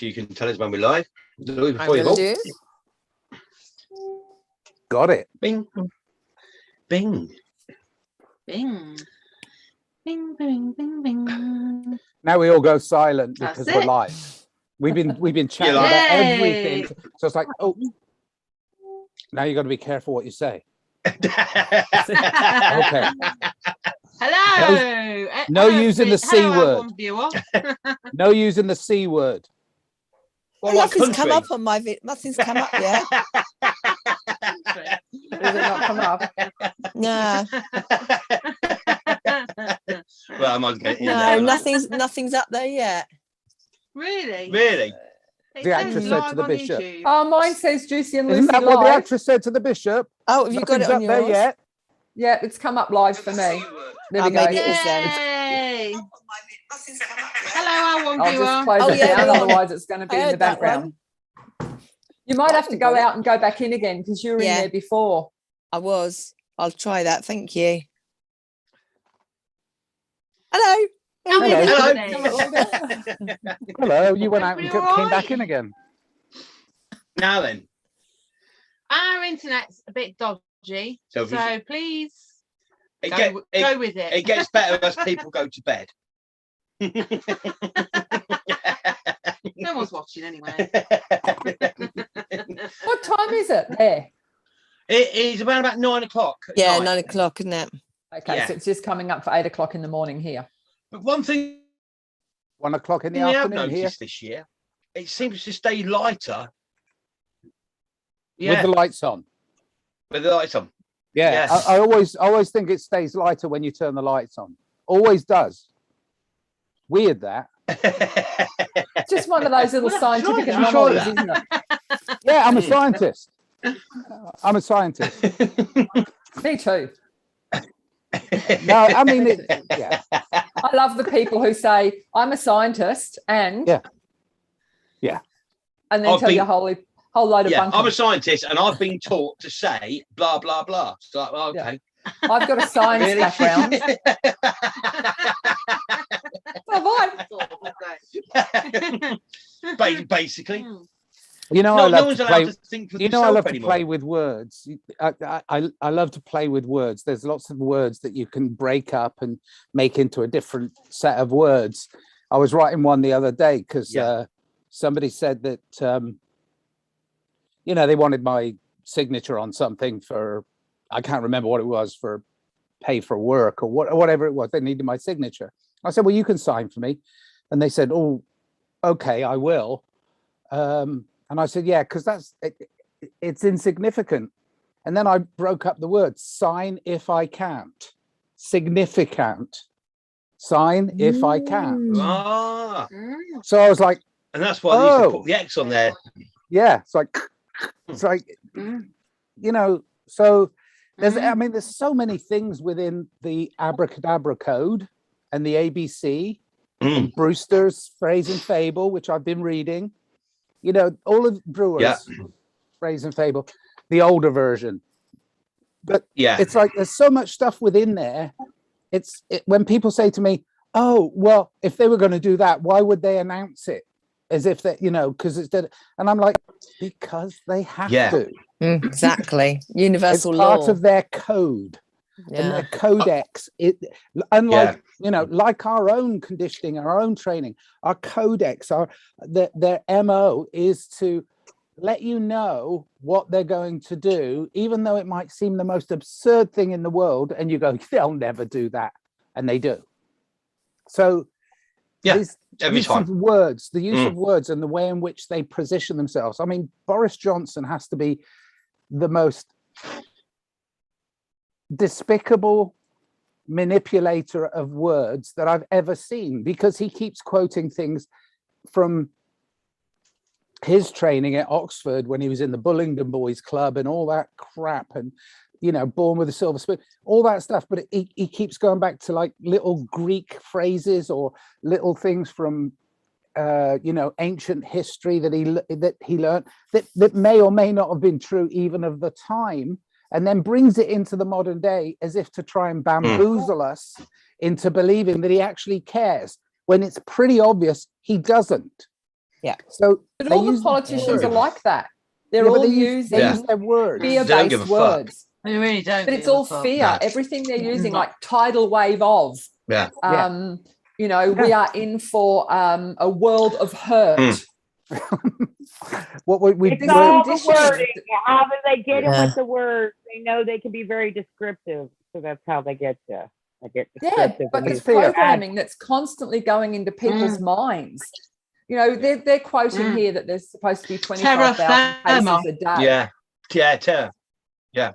You can tell us when we're live. I will do. Got it. Bing. Bing. Bing. Bing, bing, bing, bing. Now we all go silent That's because we're it. live. We've been chatting Yay. about everything. So it's like, oh, now you got to be careful what you say. Okay. Hello. No using the C word. One viewer. No using the C word. Well, Nothing's come up on my nothing's come up yet. Does it not come up? No, Well, I might get in no, there. nothing's up there yet. Really? Really? It The says actress said live to the on bishop. YouTube. Oh, mine says Juicy and Lucy Isn't that what the live. actress said to the bishop? Oh, have you got it Nothing's on up yours? there yet. Yeah, it's come up live for me. There we go. Maybe it is then. Yay. Hello, our one I'll viewer. just close Oh, it yeah, down, go on. otherwise it's going to be I in the heard that background. You might have to go out and go back in again because you were in Yeah. there before. I was. I'll try that. Thank you. Hello. Hello. Hello, you went out and Everybody came back alright? in again. Now then. Our internet's a bit dodgy, So so, if we- please It, go with it. it gets better as people go to bed. No one's watching anyway. What time is it there? It is around about 9 o'clock. at Yeah, night. 9 o'clock, isn't it? Okay, Yeah. so it's just coming up for 8 o'clock in the morning here. But one thing 1 o'clock in the we have afternoon noticed here this year, it seems to stay lighter. with the lights on. with the lights on. Yeah, Yeah. I always think it stays lighter when you turn the lights on. Always does. Weird that. It's just one of those little Well, scientific try that. anomalies, Try isn't it? Yeah, I'm a scientist. I'm a scientist. Me too. No, I mean, yeah. I love the people who say, I'm a scientist and... Yeah. Yeah. And then I've tell you been- a whole load of Yeah, bunking. I'm a scientist and I've been taught to say blah, blah, blah. So, like, well, okay. I've got a science Really? background. Have I? Basically. You know, No, I no love one's to allowed play. to think for You know, I love themselves to anymore. play with words. I love to play with words. There's lots of words that you can break up and make into a different set of words. I was writing one the other day because somebody said that, you know, they wanted my signature on something for, I can't remember what it was, for pay for work or whatever it was. They needed my signature. I said, well, you can sign for me. And they said, oh, okay, I will. And I said, yeah, because it's insignificant. And then I broke up the words. Sign if I can't. Significant. Sign if I can't. Ah, So I was like, and that's why they used to put the X on there. yeah, it's like, you know, so there's, I mean, there's so many things within the Abracadabra Code and the ABC and Brewster's Phrase and Fable, which I've been reading. You know, all of Brewer's Phrase and Fable, the older version. But it's like there's so much stuff within there. When people say to me, oh, well, if they were going to do that, why would they announce it? As if that, you know, because it's dead. And I'm like, because they have to. Exactly. Universal It's law. part of their code and their codex. Unlike, you know, like our own conditioning, our own training, our codex, their MO is to let you know what they're going to do, even though it might seem the most absurd thing in the world. And you go, they'll never do that. And they do. So every use time. of words, the use of words and the way in which they position themselves. I mean, Boris Johnson has to be the most despicable manipulator of words that I've ever seen, because he keeps quoting things from his training at Oxford when he was in the Bullingdon Boys Club and all that crap, and you know, Born with a Silver Spoon, all that stuff. But he keeps going back to like little Greek phrases or little things from you know, ancient history that he learned that may or may not have been true even of the time, and then brings it into the modern day as if to try and bamboozle us into believing that he actually cares, when it's pretty obvious he doesn't. So But they all the use politicians are words. like that. They're Yeah, but all they use using their words. They don't give fear-based a fuck. words. They really don't. But it's give a all fuck. fear. No. Everything they're using, No. like tidal wave of. Yeah. You know, we are in for a world of hurt. What we It's This all the conditioning. wording. How do they get it Yeah. with the words? They know they can be very descriptive, so that's how they get you. They get Yeah, descriptive. but and it's It's fear. programming that's constantly going into people's minds. You know, they're quoting here that there's supposed to be 25,000 Terra cases a day. Yeah. Terror. Yeah.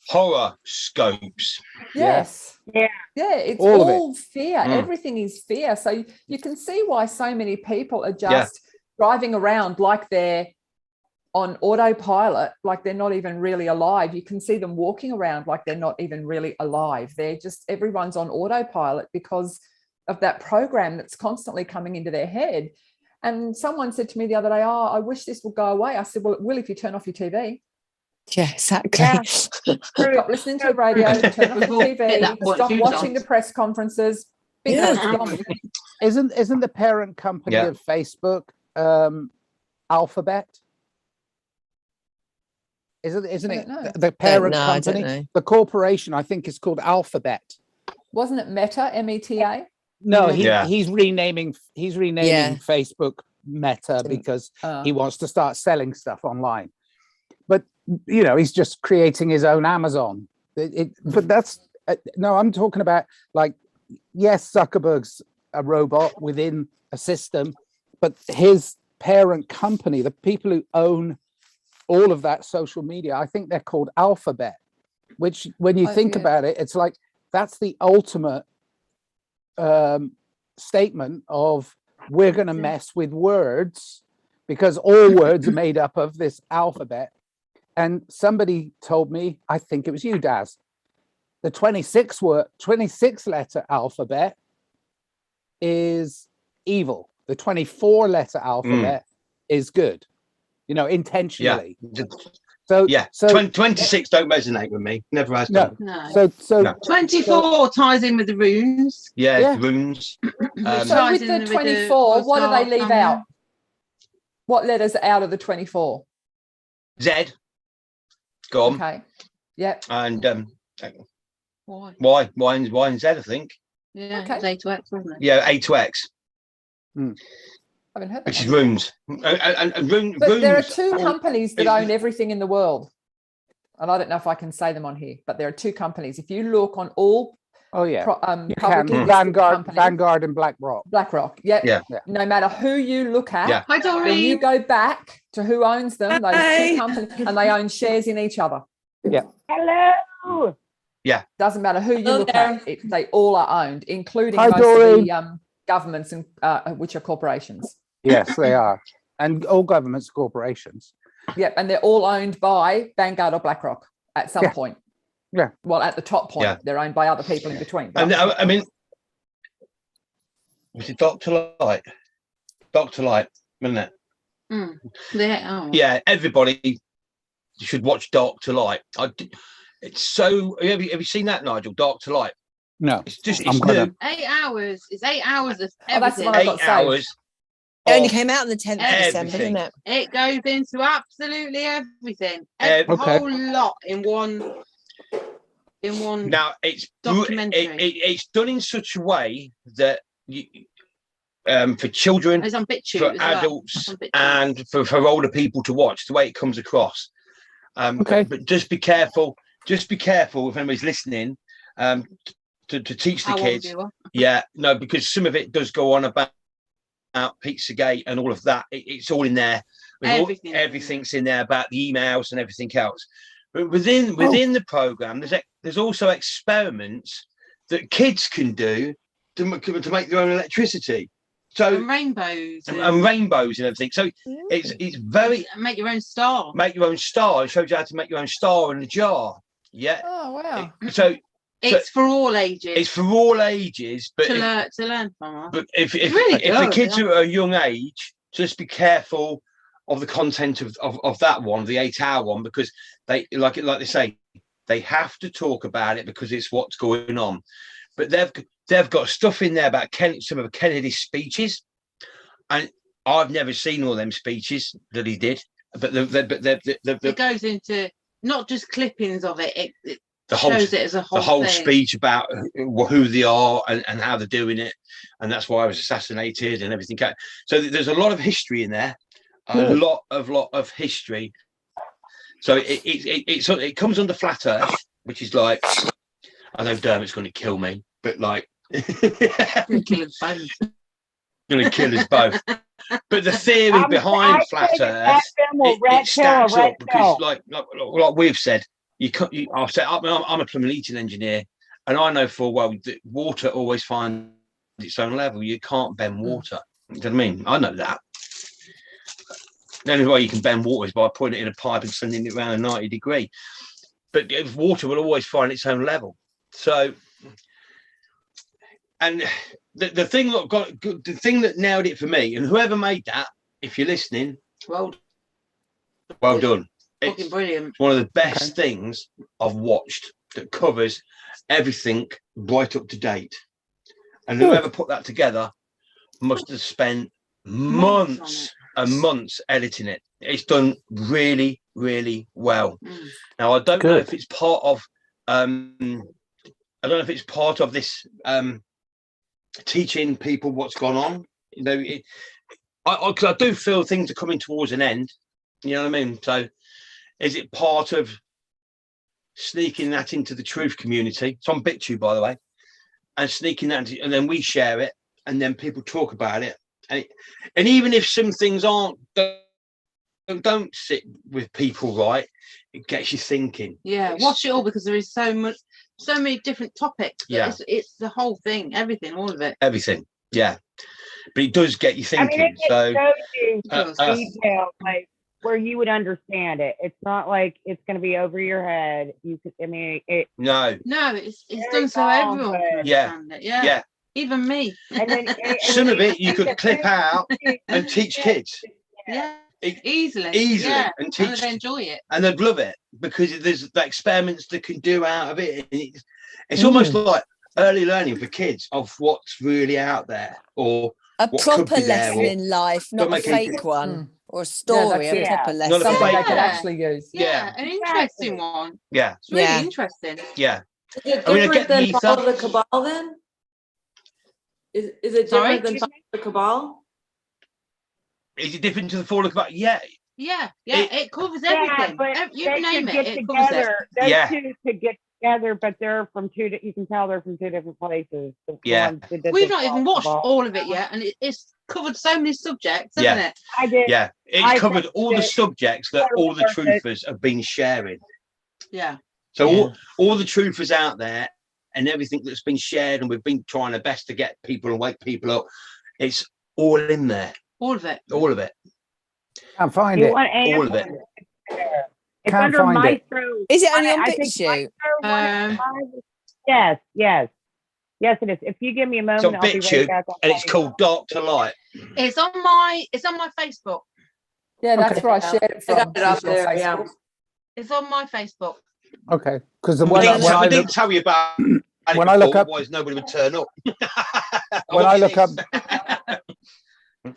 Horoscopes. Yes. Yeah. Yeah, it's All of it. all fear. Mm. Everything is fear. So you can see why so many people are just driving around like they're on autopilot, like they're not even really alive. You can see them walking around like they're not even really alive. They're just, everyone's on autopilot because of that program that's constantly coming into their head. And someone said to me the other day, oh, I wish this would go away. I said, well, it will if you turn off your TV. Yeah, exactly. Yeah. Stop listening to the radio, turn off the We've all hit TV, that point a stop few watching times. the press conferences. Bingo, Yeah. it's gone. Isn't the parent company Yeah. of Facebook Alphabet? Isn't I it don't know. the parent know, I don't company? know. The corporation, I think, is called Alphabet. Wasn't it Meta, META? No, Yeah. he's renaming Yeah. Facebook Meta because Uh, he wants to start selling stuff online. But you know, he's just creating his own Amazon. But that's no, I'm talking about, like, yes, Zuckerberg's a robot within a system, but his parent company, the people who own all of that social media, I think they're called Alphabet, which when you think yeah. about it, it's like that's the ultimate statement of we're going to mess with words because all words are made up of this alphabet. And somebody told me, I think it was you, Daz, the 26 letter alphabet is evil. The 24 letter alphabet is good, you know, intentionally. So Yeah. so 26 don't resonate with me. Never has no, done. No. so No. 24 ties in with the runes. Yeah, Yeah. runes. so ties with in the 24, what do they leave star out? What letters are out of the 24? Z. Gone. Okay. Yep. And Why? Y and Z, I think. Yeah, Okay. it's A to X, wasn't it? Yeah, A to X, I haven't heard that. which is one. runes. And runes. But there are two companies that is- own everything in the world. And I don't know if I can say them on here, but there are two companies. If you look on all oh yeah, you publicly can listed companies, Vanguard and BlackRock. BlackRock, yep. Yeah. No matter who you look at, Yeah. Hi, when you Doreen. go back to who owns them, those Hi. two companies, and they own shares in each other. Hello. Doesn't matter who you Hello look there. at, they all are owned, including Hi, most Doreen. of the governments and which are corporations. Yes, they are, and all governments, corporations. Yep, and they're all owned by Vanguard or BlackRock at some Yeah. point. Yeah. Well, at the top point, Yeah. they're owned by other people in between. And I mean, was it Dr. Light? Dr. Light, wasn't it? Yeah. Oh. Yeah, everybody should watch Dr. Light. It's so. Have you seen that, Nigel? Dr. Light. No, It's just. I'm It's gonna- new. 8 hours. It's 8 hours of Oh, that's the everything. one I've got 8 saved. hours. It only of came out on the 10th of December, everything. didn't it? It goes into absolutely everything. A Okay. whole lot in one. Now it's Documentary. it's done in such a way that you, for children, It's on BitChute for as well. adults, It's on BitChute. and for older people to watch, the way it comes across. Okay. But just be careful. Just be careful if anybody's listening. To teach the How old kids. you are. Yeah, no, because some of it does go on about Pizzagate and all of that. It's all in there. Everything. Everything's in there about the emails and everything else. But within the program, there's also experiments that kids can do to make their own electricity. So And rainbows. and rainbows and everything. So it's very Make your own star. make your own star. It shows you how to make your own star in a jar. Yeah. Oh, wow. So It's for all ages. it's for all ages, but to learn from us. But if really the good, kids yeah. are at a young age, just be careful of the content of that one, the 8-hour one, because they like they say, they have to talk about it because it's what's going on. But they've got stuff in there about some of Kennedy's speeches, and I've never seen all them speeches that he did, but It goes into not just clippings of it. It the whole shows it as a whole the whole thing. speech about who they are and how they're doing it, and that's why I was assassinated and everything. So there's a lot of history in there, a lot of history. So it comes under flat Earth, which is like, I know Dermot's going to kill me, but like, Gonna kill us both. going to kill us both. But the theory behind flat Earth, it stacks up because, like we've said, you can't. I've said I'm a plumbing heating engineer, and I know full well that water always finds its own level. You can't bend water. You know what I mean? I know that. The only way you can bend water is by putting it in a pipe and sending it around a 90 degree. But water will always find its own level. So, and the thing that nailed it for me, and whoever made that, if you're listening, well done. Fucking brilliant. One of the best things I've watched that covers everything right up to date. And whoever put that together must have spent months and months editing it. It's done really, really well. Now I don't know if it's part of this teaching people what's gone on. You know, because I do feel things are coming towards an end. You know what I mean? So is it part of sneaking that into the truth community? It's on BitTube, by the way, and sneaking that into, and then we share it, and then people talk about it. And even if some things don't sit with people right, it gets you thinking. Yeah, watch it all, because there is so many different topics. Yeah, it's the whole thing, everything, all of it. Everything. Yeah, but it does get you thinking. I mean, it so shows you detail, like where you would understand it. It's not like it's going to be over your head. You could, I mean, no, it's done so everyone can understand it. Yeah. Even me. And then some of it you could clip out and teach kids. Yeah, easily, and teach. And they enjoy it, and they'd love it, because there's the experiments they can do out of it. It's almost like early learning for kids of what's really out there, or a what proper could be there, lesson in life, not a fake one, or a story, a proper lesson. Something fake they could one. actually use. an interesting one. Yeah, It's really interesting. Yeah. Is it different than follow the cabal then? Is it different than follow the cabal? Is it different to the fall of the cabal? Yeah. It covers everything. You name it covers it. Those two could get together, but they're from two. You can tell they're from two different places. We've not even watched all of it yet, and it's covered so many subjects, hasn't it? I did. Yeah, it's covered all the subjects that all the truthers have been sharing. Yeah. So all the truthers out there, and everything that's been shared, and we've been trying our best to get people and wake people up. It's all in there. All of it. All of it. Can't find it. All of it. It's Can't under find Maestro. Is it only on I think BitChute? Yes, it is. If you give me a moment, It's on I'll be right BitChute, back. and it's called Dark to Light. It's on my Facebook. Yeah, that's where I shared it from. I got it up there, yeah. It's on my Facebook. Okay, because We didn't tell you about it when I look up, otherwise nobody would turn up.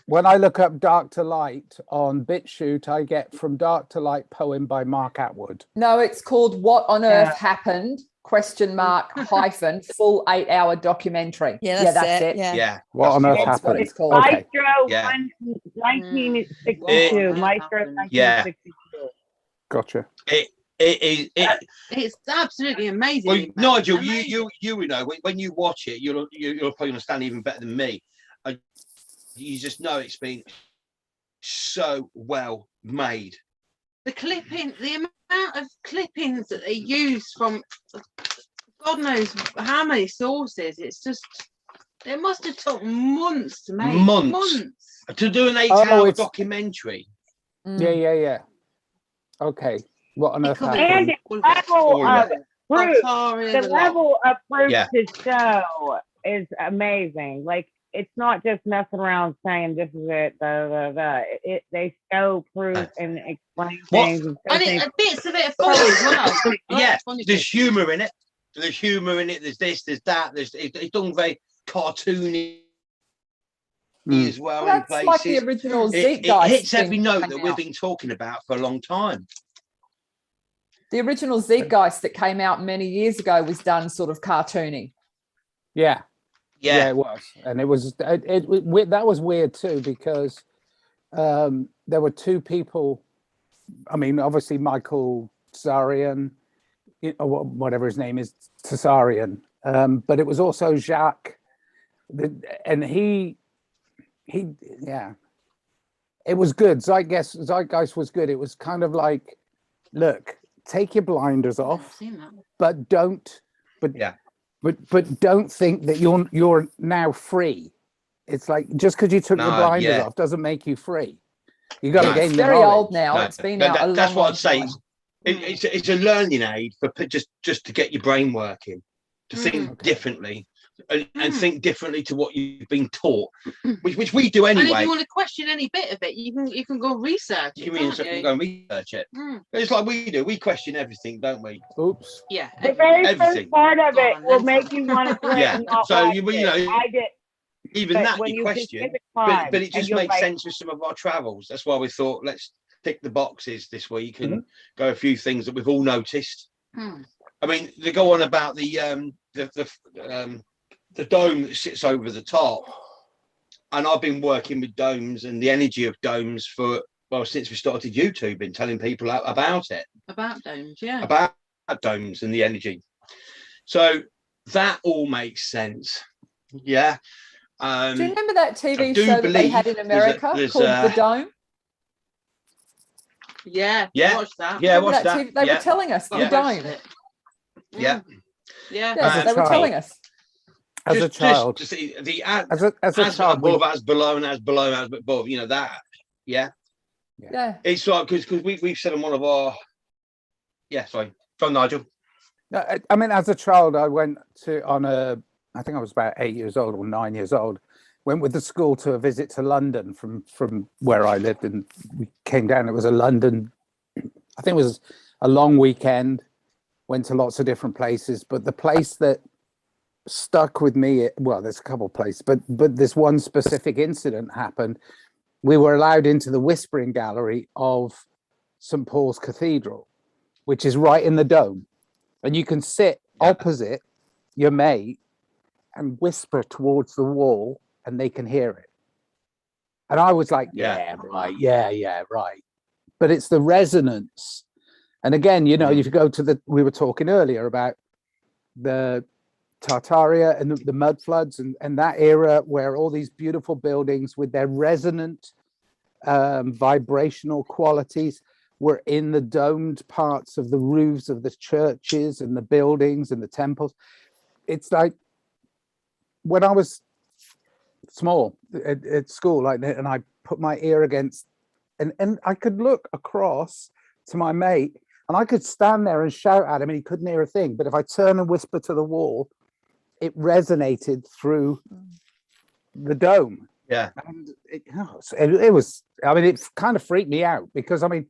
When I look up Dark to Light on BitChute, I get From Dark to Light poem by Mark Atwood. No, it's called What on Earth Happened? ? Full 8-hour documentary. Yeah, that's it. Yeah. What on Earth That's what Happened? it's called. Okay. Maestro 1962. Maestro 1962. Gotcha. It's absolutely amazing. Well, Nigel, you know, when you watch it, you'll probably understand even better than me. You just know it's been so well made. The amount of clippings that they use from God knows how many sources. It's just, it must have took months to make. Months. To do an 8-hour documentary. Yeah. Okay. What on earth happened? And the level of proof, the level of proof to show is amazing. Like, it's not just messing around saying this is it. They show proof and explain things. And bits of it are funny as well. Yeah, there's humour in it. There's this, there's that. It's done very cartoony. as well. Well, In that's places. like the original It Zeitgeist hits every thing that note came that we've out. been talking about for a long time. The original Zeitgeist that came out many years ago was done sort of cartoony. Yeah, Yeah, it was, and it was that was weird too, because there were two people. I mean, obviously Michael Tsarian, or whatever his name is, Censorium, but it was also Jacques, and he, yeah, it was good. Zeitgeist was good. It was kind of like, look, take your blinders off, but don't, but don't think that you're now free. It's like, just because you took your blinders off doesn't make you free. You got to gain the very knowledge. old now. It's been out a long, that's what I'd say. time. It's a learning aid for just to get your brain working, to think differently, and think differently to what you've been taught, which we do anyway. And if you want to question any bit of it, you can go research it. You can go and research it. It's like we do. We question everything, don't we? Oops. Yeah. The very first part of it will make you want to quit. Yeah. And not So watch you it. know. I did. Even But that when you you question, consider but time, it just and makes you're sense with some of our travels. That's why we thought, let's tick the boxes this week and go a few things that we've all noticed. I mean, they go on about the dome that sits over the top, and I've been working with domes and the energy of domes since we started YouTube, and telling people about it. About domes, yeah. About domes and the energy. So that all makes sense. Yeah. Do you remember that TV show that they had in America called The Dome? Yeah, yeah, watched that. Yeah, watched that. They were telling us The Dome. Yeah, they were telling us. As a child, as a child, above, as below, and as below, as above. You know that. Yeah. It's like because we've said on one of our. Yeah, sorry, from Nigel. I mean, as a child, I went I think I was about 8 years old or 9 years old, went with the school to a visit to London from where I lived, and we came down. It was a London, I think it was a long weekend, went to lots of different places, but the place that stuck with me, well, there's a couple of places, but this one specific incident happened. We were allowed into the Whispering Gallery of St. Paul's Cathedral, which is right in the dome, and you can sit opposite your mate and whisper towards the wall, and they can hear it. And I was like, yeah, right. But it's the resonance. And again, you know, if you go to we were talking earlier about the Tartaria and the mud floods and that era where all these beautiful buildings with their resonant vibrational qualities were in the domed parts of the roofs of the churches and the buildings and the temples. It's like, when I was small at school, and I put my ear against, and I could look across to my mate, and I could stand there and shout at him, and he couldn't hear a thing. But if I turn and whisper to the wall, it resonated through the dome. Yeah, and it was. I mean, it kind of freaked me out because I mean,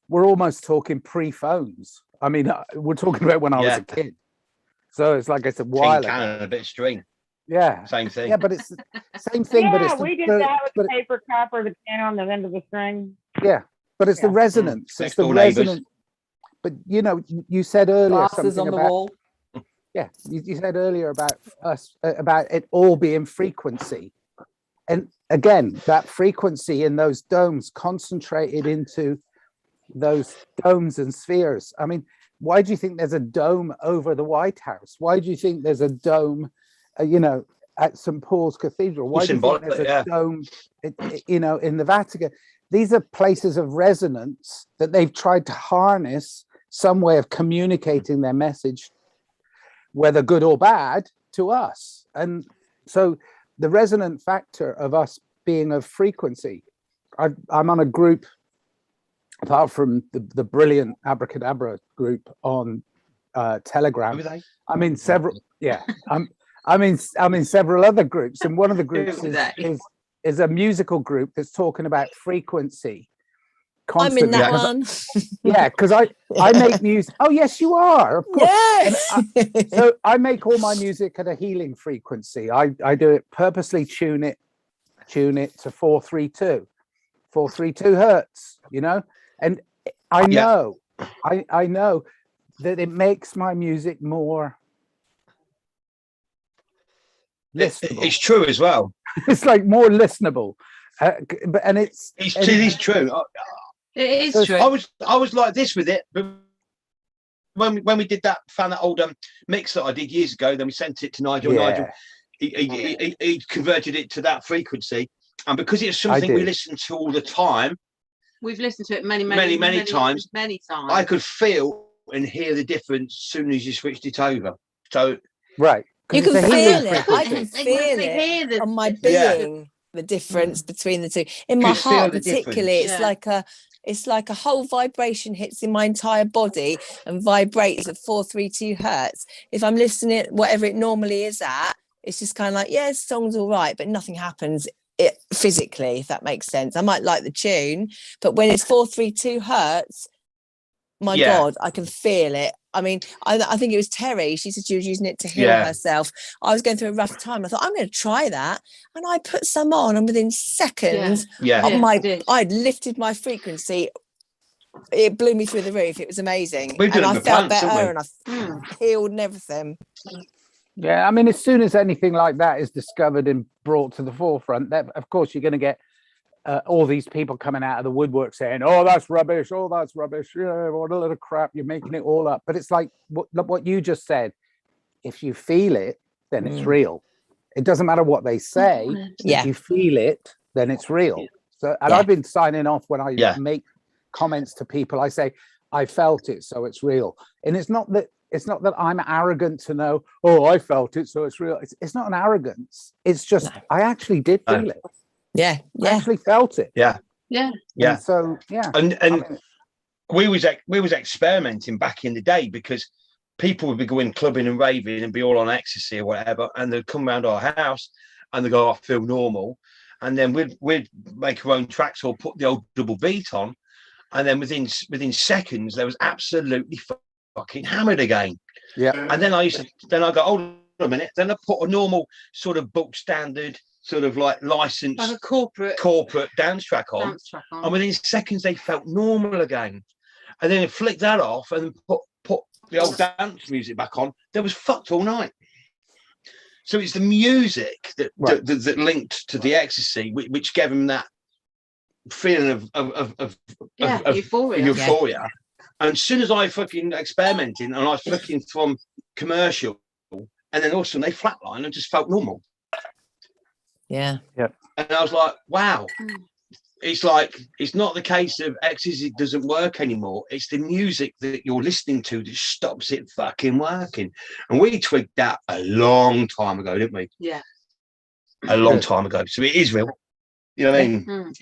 we're almost talking pre-phones. I mean, we're talking about when I was a kid. So it's like it's a while ago. And a bit of string. Yeah, same thing. Yeah, but it's the same thing. Yeah, but it's we did that with the paper cup or the can on the end of the string. Yeah, but it's the resonance. It's the resonance. But you know, you said earlier Glasses on the wall. Yeah, you said earlier about us about it all being frequency, and again, that frequency in those domes concentrated into those domes and spheres. I mean, why do you think there's a dome over the White House? Why do you think there's a dome? You know, at St. Paul's Cathedral. Why do you think there's a dome, you know, in the Vatican? These are places of resonance that they've tried to harness some way of communicating their message, whether good or bad, to us. And so the resonant factor of us being of frequency, I'm on a group, apart from the brilliant Abracadabra group on Telegram. I'm in several, I'm in several other groups, and one of the groups is a musical group that's talking about frequency. Constantly. I'm in that one. Yeah, because I make music. Oh yes, you are. Of course. Yes. So I make all my music at a healing frequency. I do it, purposely tune it tune it to 432 hertz, you know, and I know, I know that it makes my music more listenable. It's true as well. It's like more listenable, and it's true. It is true. I was like this with it, but when we did found that old mix that I did years ago, then we sent it to Nigel. Nigel, he converted it to that frequency, and because it's something we listen to all the time, we've listened to it many times. I could feel and hear the difference as soon as you switched it over. So right, you can feel it. I can feel it on my being. The difference between the two in my heart, particularly, it's like a whole vibration hits in my entire body and vibrates at 432 hertz. If I'm listening, whatever it normally is at, it's just kind of like, the song's all right, but nothing happens physically, if that makes sense. I might like the tune, but when it's 432 hertz, my God, I can feel it. I mean, I think it was Terry. She said she was using it to heal herself. I was going through a rough time. I thought, I'm going to try that. And I put some on, and within seconds, I'd lifted my frequency. It blew me through the roof. It was amazing. And I felt better, and I healed and everything. Yeah, I mean, as soon as anything like that is discovered and brought to the forefront, that, of course, you're going to get all these people coming out of the woodwork saying, "Oh, that's rubbish. Oh, that's rubbish. Yeah, what a lot of crap. You're making it all up." But it's like what you just said. If you feel it, then it's real. It doesn't matter what they say. If you feel it, then it's real. So, and I've been signing off when I make comments to people. I say, "I felt it, so it's real." And it's not that I'm arrogant to know, "Oh, I felt it, so it's real." It's not an arrogance. It's just I actually did feel it. I actually felt it. And so and I mean, we was experimenting back in the day, because people would be going clubbing and raving and be all on ecstasy or whatever, and they'd come around our house and they go, "I feel normal," and then we'd make our own tracks or put the old double beat on, and then within seconds there was absolutely fucking hammered again. And then I go, "Hold on a minute," then I put a normal sort of book standard sort of like licensed, like a corporate dance track on, and within seconds they felt normal again. And then flick that off and put the old dance music back on. They was fucked all night. So it's the music that linked to the ecstasy, which gave them that feeling of euphoria. And as soon as I fucking experimented and I was flicking from commercial, and then all of a sudden they flatlined and just felt normal. And I was like, wow. It's like, it's not the case of ecstasy doesn't work anymore. It's the music that you're listening to that stops it fucking working. And we twigged that a long time ago, didn't we? A long time ago. So it is real. You know what I mean?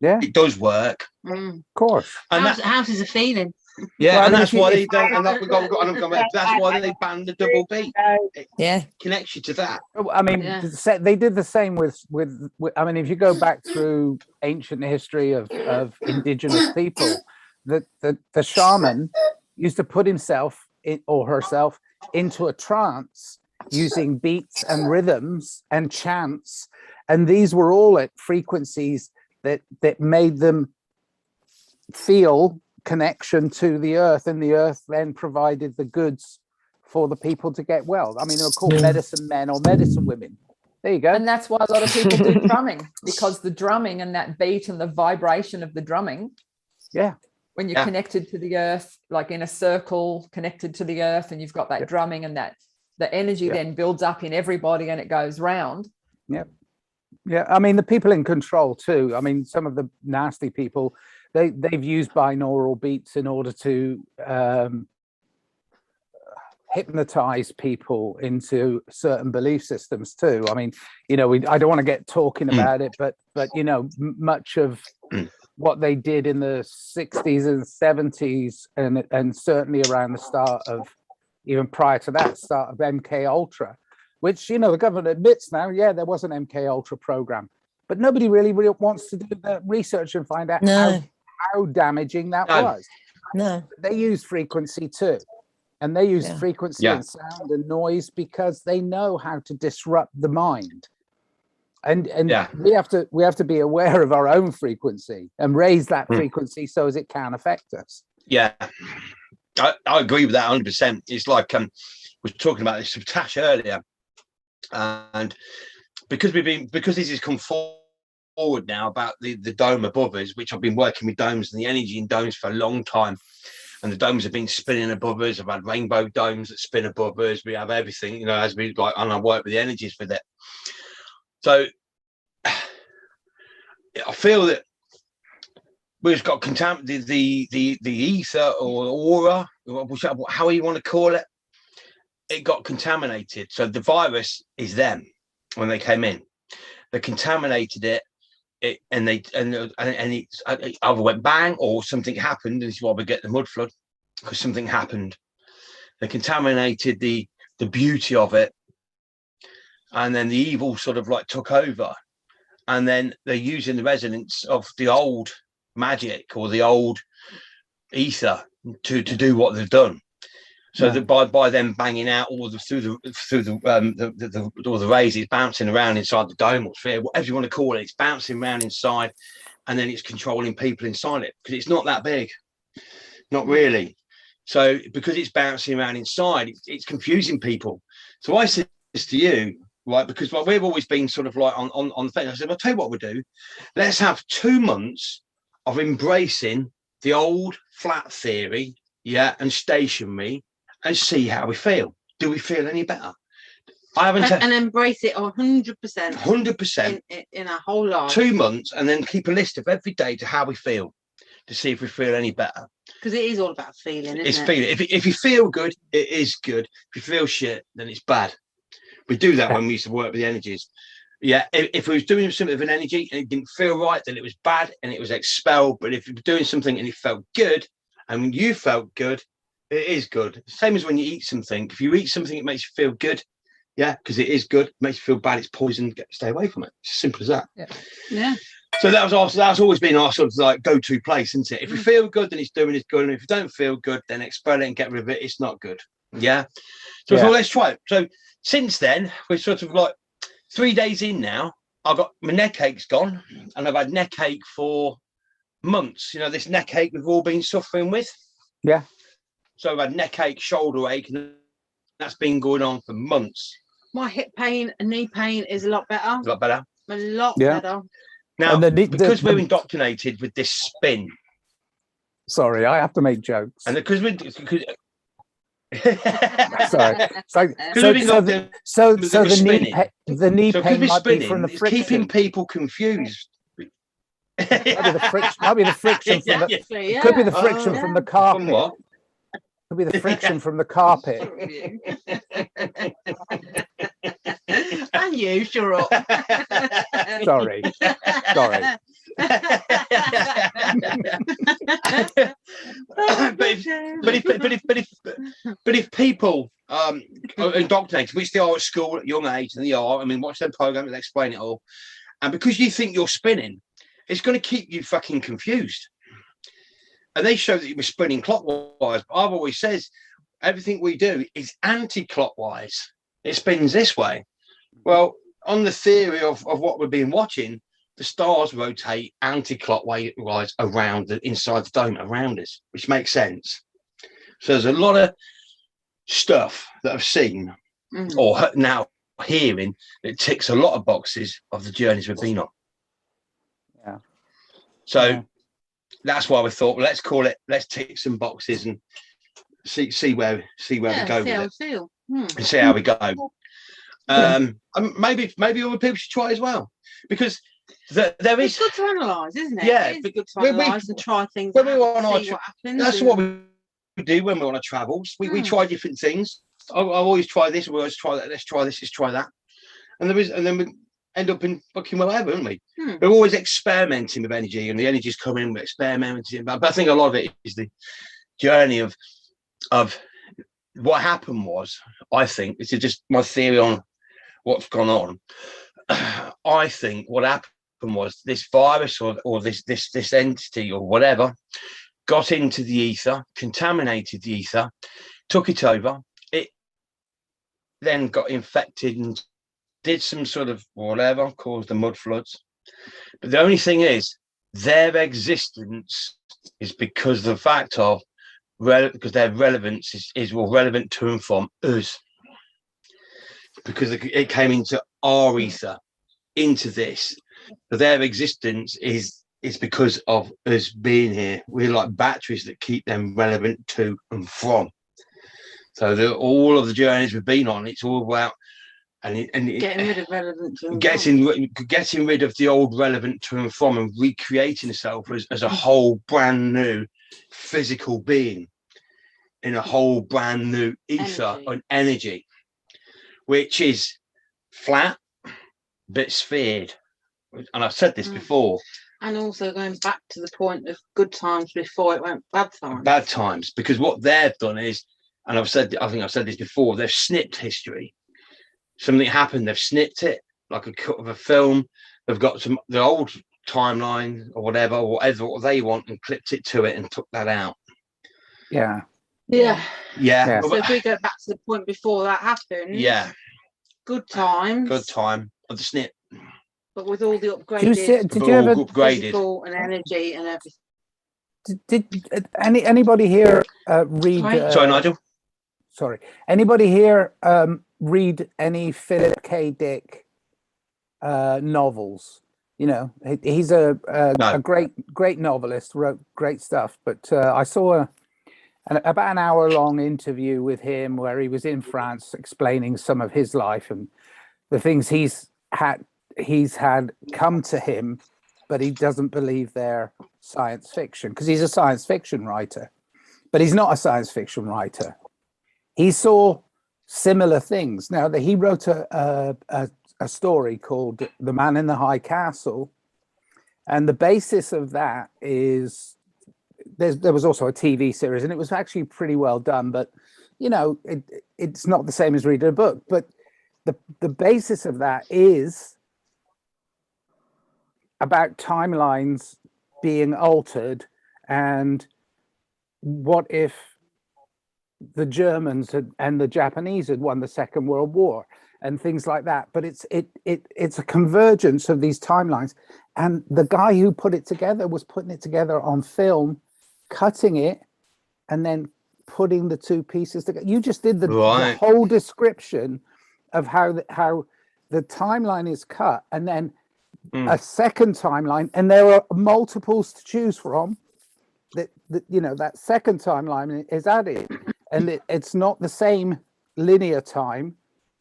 It does work. Of course. And house is a feeling. And that's why they don't. That's why they banned the double beat. It connects you to that. I mean, they did the same with. I mean, if you go back through ancient history of indigenous people, the shaman used to put himself or herself into a trance using beats and rhythms and chants, and these were all at frequencies that made them feel connection to the earth, and the earth then provided the goods for the people to get well. I mean, they were called medicine men or medicine women. There you go. And that's why a lot of people do drumming, because the drumming and that beat and the vibration of the drumming, when you're connected to the earth, like in a circle connected to the earth, and you've got that drumming, and that the energy then builds up in everybody and it goes round. I mean, the people in control too. I mean, some of the nasty people, they've used binaural beats in order to hypnotize people into certain belief systems too. I mean, you know, I don't want to get talking about it, but you know, much of what they did in the 60s and 70s, and certainly around the start of, even prior to that, start of MK Ultra, which, you know, the government admits now, there was an MK Ultra program, but nobody really wants to do the research and find out how damaging that was. They use frequency too, and they use frequency and sound and noise because they know how to disrupt the mind. And we have to be aware of our own frequency and raise that frequency so as it can affect us. Yeah, I agree with that 100%. It's like we were talking about this with Tash earlier, and because this has come forward now about the dome above us, which I've been working with domes and the energy in domes for a long time, and the domes have been spinning above us. I've had rainbow domes that spin above us. We have everything, you know, as we like, and I work with the energies with it. So I feel that we've got the ether or aura, how you want to call it. It got contaminated. So the virus is them when they came in. They contaminated it. And it either went bang or something happened. This is why we get the mud flood, because something happened. They contaminated the beauty of it, and then the evil sort of like took over, and then they're using the resonance of the old magic or the old ether to do what they've done. So that by them banging out all through the rays, it's bouncing around inside the dome or sphere, whatever you want to call it. It's bouncing around inside, and then it's controlling people inside it because it's not that big, not really. So because it's bouncing around inside, it's confusing people. So I said this to you, right? Because we've always been sort of like on the fence. I said, I'll tell you what we'll do. Let's have 2 months of embracing the old flat theory, and stationary. And see how we feel. Do we feel any better? I haven't and embrace it 100%. 100% in our whole life. 2 months, and then keep a list of every day to how we feel, to see if we feel any better. Because it is all about feeling, isn't it? It's feeling. If you feel good, it is good. If you feel shit, then it's bad. We do that when we used to work with the energies. Yeah, if we was doing something with an energy and it didn't feel right, then it was bad and it was expelled. But if you were doing something and it felt good, and when you felt good, it is good. Same as when you eat something. If you eat something, it makes you feel good. Yeah, because it is good. It makes you feel bad. It's poison. Stay away from it. It's as simple as that. Yeah. So that's always been our sort of like go-to place, isn't it? If you feel good, then it's doing it's good. And if you don't feel good, then expel it and get rid of it. It's not good. Yeah. So I thought, let's try it. So since then, we're sort of like 3 days in now. I've got my neck ache's gone, and I've had neck ache for months. You know, this neck ache we've all been suffering with. Yeah. So I've had neck ache, shoulder ache, and that's been going on for months. My hip pain and knee pain is a lot better. A lot better. A lot better. Now, because we're indoctrinated with this spin. Sorry, I have to make jokes. And because we're... Sorry. So the knee pain might be from the friction. It's keeping people confused. Might be the friction from the could be the friction from the carpet. From what? Could be the friction from the carpet. And you, sure up. Sorry. But if people are indoctrinated, which they are at school at a young age, and they are, I mean, watch their program and explain it all, and because you think you're spinning, it's going to keep you fucking confused. And they show that you were spinning clockwise. But I've always says everything we do is anti-clockwise. It spins this way. Well, on the theory of what we've been watching, the stars rotate anti-clockwise around inside the dome around us, which makes sense. So there's a lot of stuff that I've seen or now hearing that ticks a lot of boxes of the journeys we've been on. Yeah. So that's why we thought, well, let's tick some boxes and see where we go with it. And see how we go. Maybe other people should try as well, because there is. It's good to analyse, isn't it? Yeah, it's good to analyse and try things. When we want what happens. That's what we do when we're on our travels. We try different things. I always try this. We always try that. Let's try this. Let's try that. And then we end up in fucking whatever, don't we? We're always experimenting with energy, and the energy's coming. We're experimenting, but I think a lot of it is the journey of what happened was. I think this is just my theory on what's gone on. I think what happened was this virus or this entity or whatever got into the ether, contaminated the ether, took it over. It then got infected and did some sort of whatever, caused the mud floods. But the only thing is, their existence is because of the fact of, because their relevance is relevant to and from us. Because it came into our ether, into this. So their existence is because of us being here. We're like batteries that keep them relevant to and from. So all of the journeys we've been on, it's all about getting rid of relevant to and getting rid of the old relevant to and from, and recreating itself as a whole brand new physical being in a whole brand new ether and energy, which is flat but sphered. And I've said this before. And also going back to the point of good times before it went bad times. Bad times, because what they've done is, and I think I've said this before, they've snipped history. Something happened, they've snipped it, like a cut of a film. They've got the old timeline or whatever what they want, and clipped it to it and took that out. Yeah. So if we go back to the point before that happened, good times. Good time of the snip. But with all the upgraded, did you ever physical and energy and everything. Did anybody here read? Sorry, Nigel. Sorry. Anybody here read any Philip K. Dick novels? You know, he's a great novelist, wrote great stuff. But I saw about an hour-long interview with him where he was in France explaining some of his life and the things he's had come to him, but he doesn't believe they're science fiction because he's a science fiction writer, but he's not a science fiction writer. He saw similar things. Now that he wrote a story called The Man in the High Castle, and the basis of that is there was also a TV series, and it was actually pretty well done, but you know, it's not the same as reading a book. But the basis of that is about timelines being altered, and what if the Germans and the Japanese had won the Second World War and things like that. But it's a convergence of these timelines, and the guy who put it together was putting it together on film, cutting it, and then putting the two pieces together. You just did the whole description of how the timeline is cut, and then a second timeline, and there are multiples to choose from. That second timeline is added, and it's not the same linear time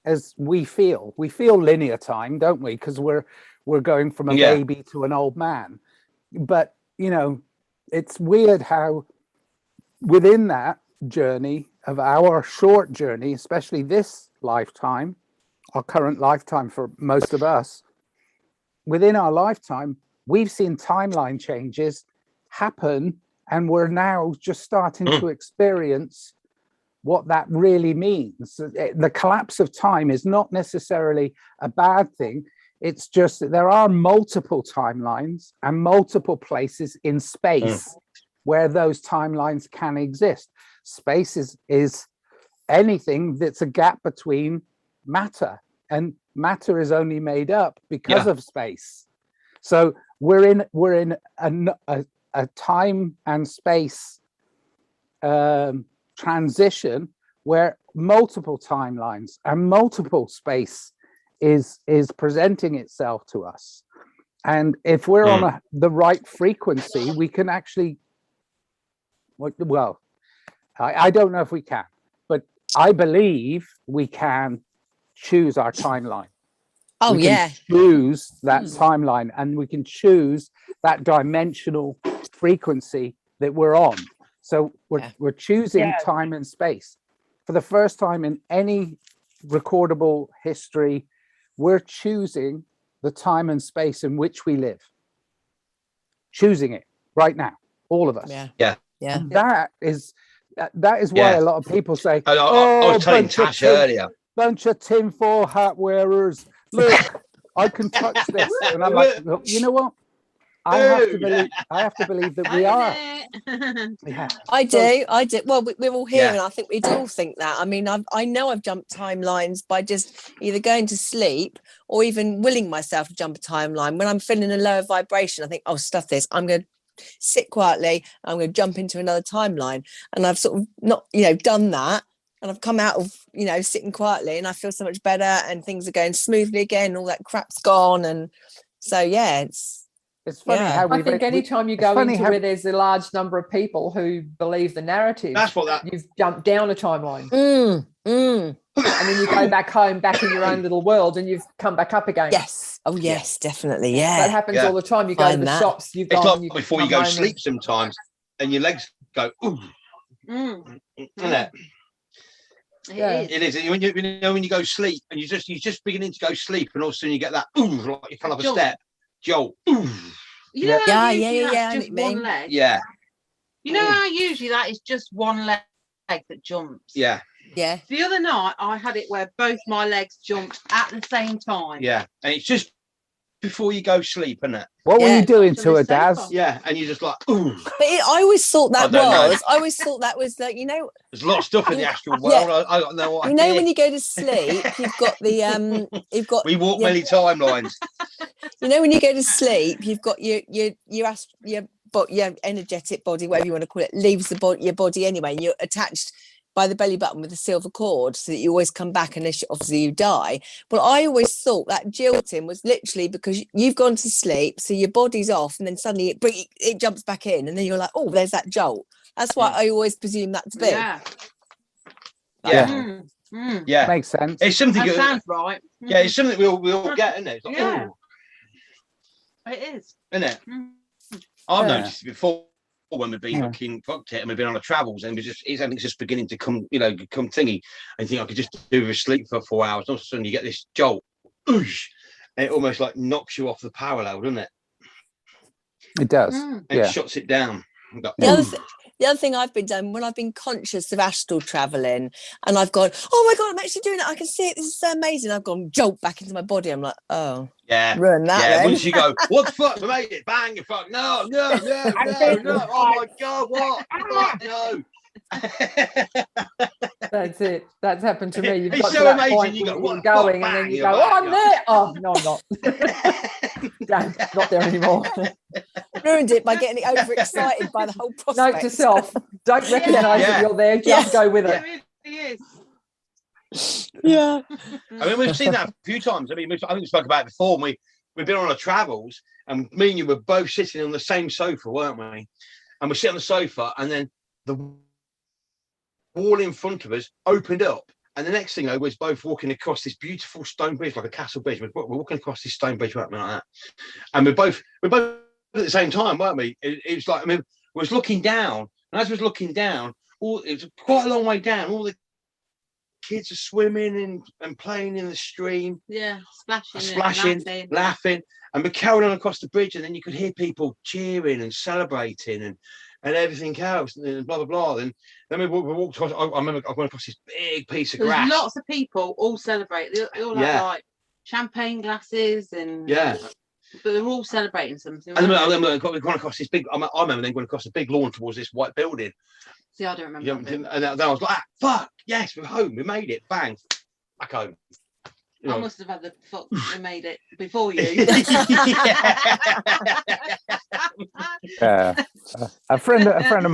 as we feel. We feel linear time, don't we? Because we're going from a baby to an old man. But you know, it's weird how within that journey of our short journey, especially this lifetime, our current lifetime for most of us, within our lifetime, we've seen timeline changes happen, and we're now just starting to experience what that really means. The collapse of time is not necessarily a bad thing. It's just that there are multiple timelines and multiple places in space where those timelines can exist. Space is anything that's a gap between matter, and matter is only made up because of space. So we're in a time and space transition where multiple timelines and multiple space is presenting itself to us. And if we're on the right frequency, we can actually, I don't know if we can, but I believe we can choose our timeline. We can choose that timeline, and we can choose that dimensional frequency that we're on. So we're choosing time and space. For the first time in any recordable history, we're choosing the time and space in which we live. Choosing it right now, all of us. Yeah. And that is why a lot of people say, I was telling Tash earlier, bunch of tinfoil hat wearers. Look, I can touch this. And I'm like, you know what? have to believe that we are. Yeah. I do. Well, we're all here, and I think we do all think that. I mean, I know I've jumped timelines by just either going to sleep or even willing myself to jump a timeline. When I'm feeling a lower vibration, I think, oh, stuff this. I'm going to sit quietly. I'm going to jump into another timeline. And I've sort of not, done that. And I've come out of, sitting quietly, and I feel so much better, and things are going smoothly again. All that crap's gone. And so, yeah, it's funny how I think anytime you go into where there's a large number of people who believe the narrative, you've jumped down a timeline. And then you go back home, back in your own little world, and you've come back up again. Yes. Oh, yes, definitely. Yeah. That happens all the time. You go to the shops, you've gone. It's like before you go to sleep sometimes, and your legs go, ooh. Isn't it? It is. When you go sleep, and you're just beginning to go sleep, and all of a sudden you get that ooh, like you fell off a step, jolt. Ooh. Yeah. Just one leg. Yeah. You know how usually that is just one leg that jumps. Yeah. Yeah. The other night I had it where both my legs jumped at the same time. Yeah, and it's just before you go sleep, isn't it? What were you doing to her, Daz? Yeah, and you're just like, ooh. But I always thought that was like, there's a lot of stuff in the astral world. Yeah. I don't know what. When you go to sleep, you've got the We walk many timelines. When you go to sleep, you've got your energetic body, whatever you want to call it, leaves your body anyway, and you're attached by the belly button with a silver cord, so that you always come back unless obviously you die. But I always thought that jilting was literally because you've gone to sleep, so your body's off, and then suddenly it jumps back in, and then you're like, oh, there's that jolt. That's what I always presume that to be. Yeah. Makes sense. It's something that sounds right. Yeah, it's something we all get, isn't it? It's like, ooh. It is, isn't it? I've noticed it before. When we've been looking fucked it, and we've been on the travels, and everything's just beginning to come thingy, and you think I could just do with sleep for 4 hours, and all of a sudden you get this jolt, oosh, and it almost like knocks you off the parallel, doesn't it? It does. It shuts it down. The other thing I've been doing when I've been conscious of astral traveling, and I've gone, oh my God, I'm actually doing it. I can see it. This is so amazing. I've gone jolt back into my body. I'm like, oh, ruin that. Yeah. Once you go, what the fuck? We made it. Bang! You fuck. No. Oh my God, what? No. That's it. That's happened to me. You've got so to that amazing. point You go, where you're going, and then you go, oh, I'm there. Oh no, I'm not. Damn, not there anymore. Ruined it by getting overexcited by the whole prospect. Note to self: don't recognise that you're there. Just go with it. It is. Yeah. I mean, we've seen that a few times. I mean, I think we spoke about it before. And we've been on our travels, and me and you were both sitting on the same sofa, weren't we? And we sit on the sofa, and then the wall in front of us opened up, and the next thing I was both walking across this beautiful stone bridge, like a castle bridge. We're walking across this stone bridge, like that, and we're both at the same time, weren't we? It was like, I mean, we was looking down, and as we was looking down, it was quite a long way down. All the kids are swimming and playing in the stream, splashing, laughing, and we carried on across the bridge, and then you could hear people cheering and celebrating and everything else, and blah blah blah. And then we walked across. I remember I went across this big piece of grass. Lots of people all celebrate. They all have like champagne glasses and but they're all celebrating something. And then we're going across this big. I remember then going across a big lawn towards this white building. See, I don't remember. And then I was like, fuck, yes, we're home. We made it. Bang, back home. I must have had the fuck. We made it before you. A friend of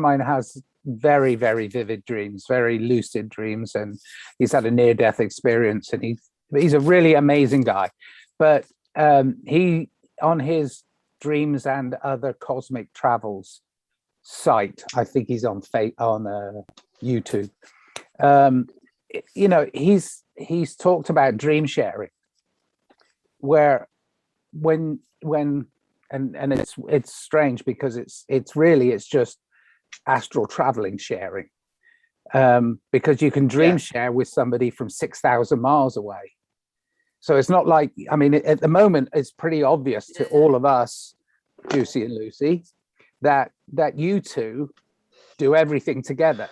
mine has very, very vivid dreams, very lucid dreams, and he's had a near-death experience, and he's a really amazing guy. But he, on his Dreams and Other Cosmic Travels site, I think he's on YouTube. He's talked about dream sharing, where when it's strange because it's just astral traveling sharing, because you can dream share with somebody from 6,000 miles away. So it's not like, I mean, at the moment it's pretty obvious to all of us, Juicy and Lucy, that you two do everything together.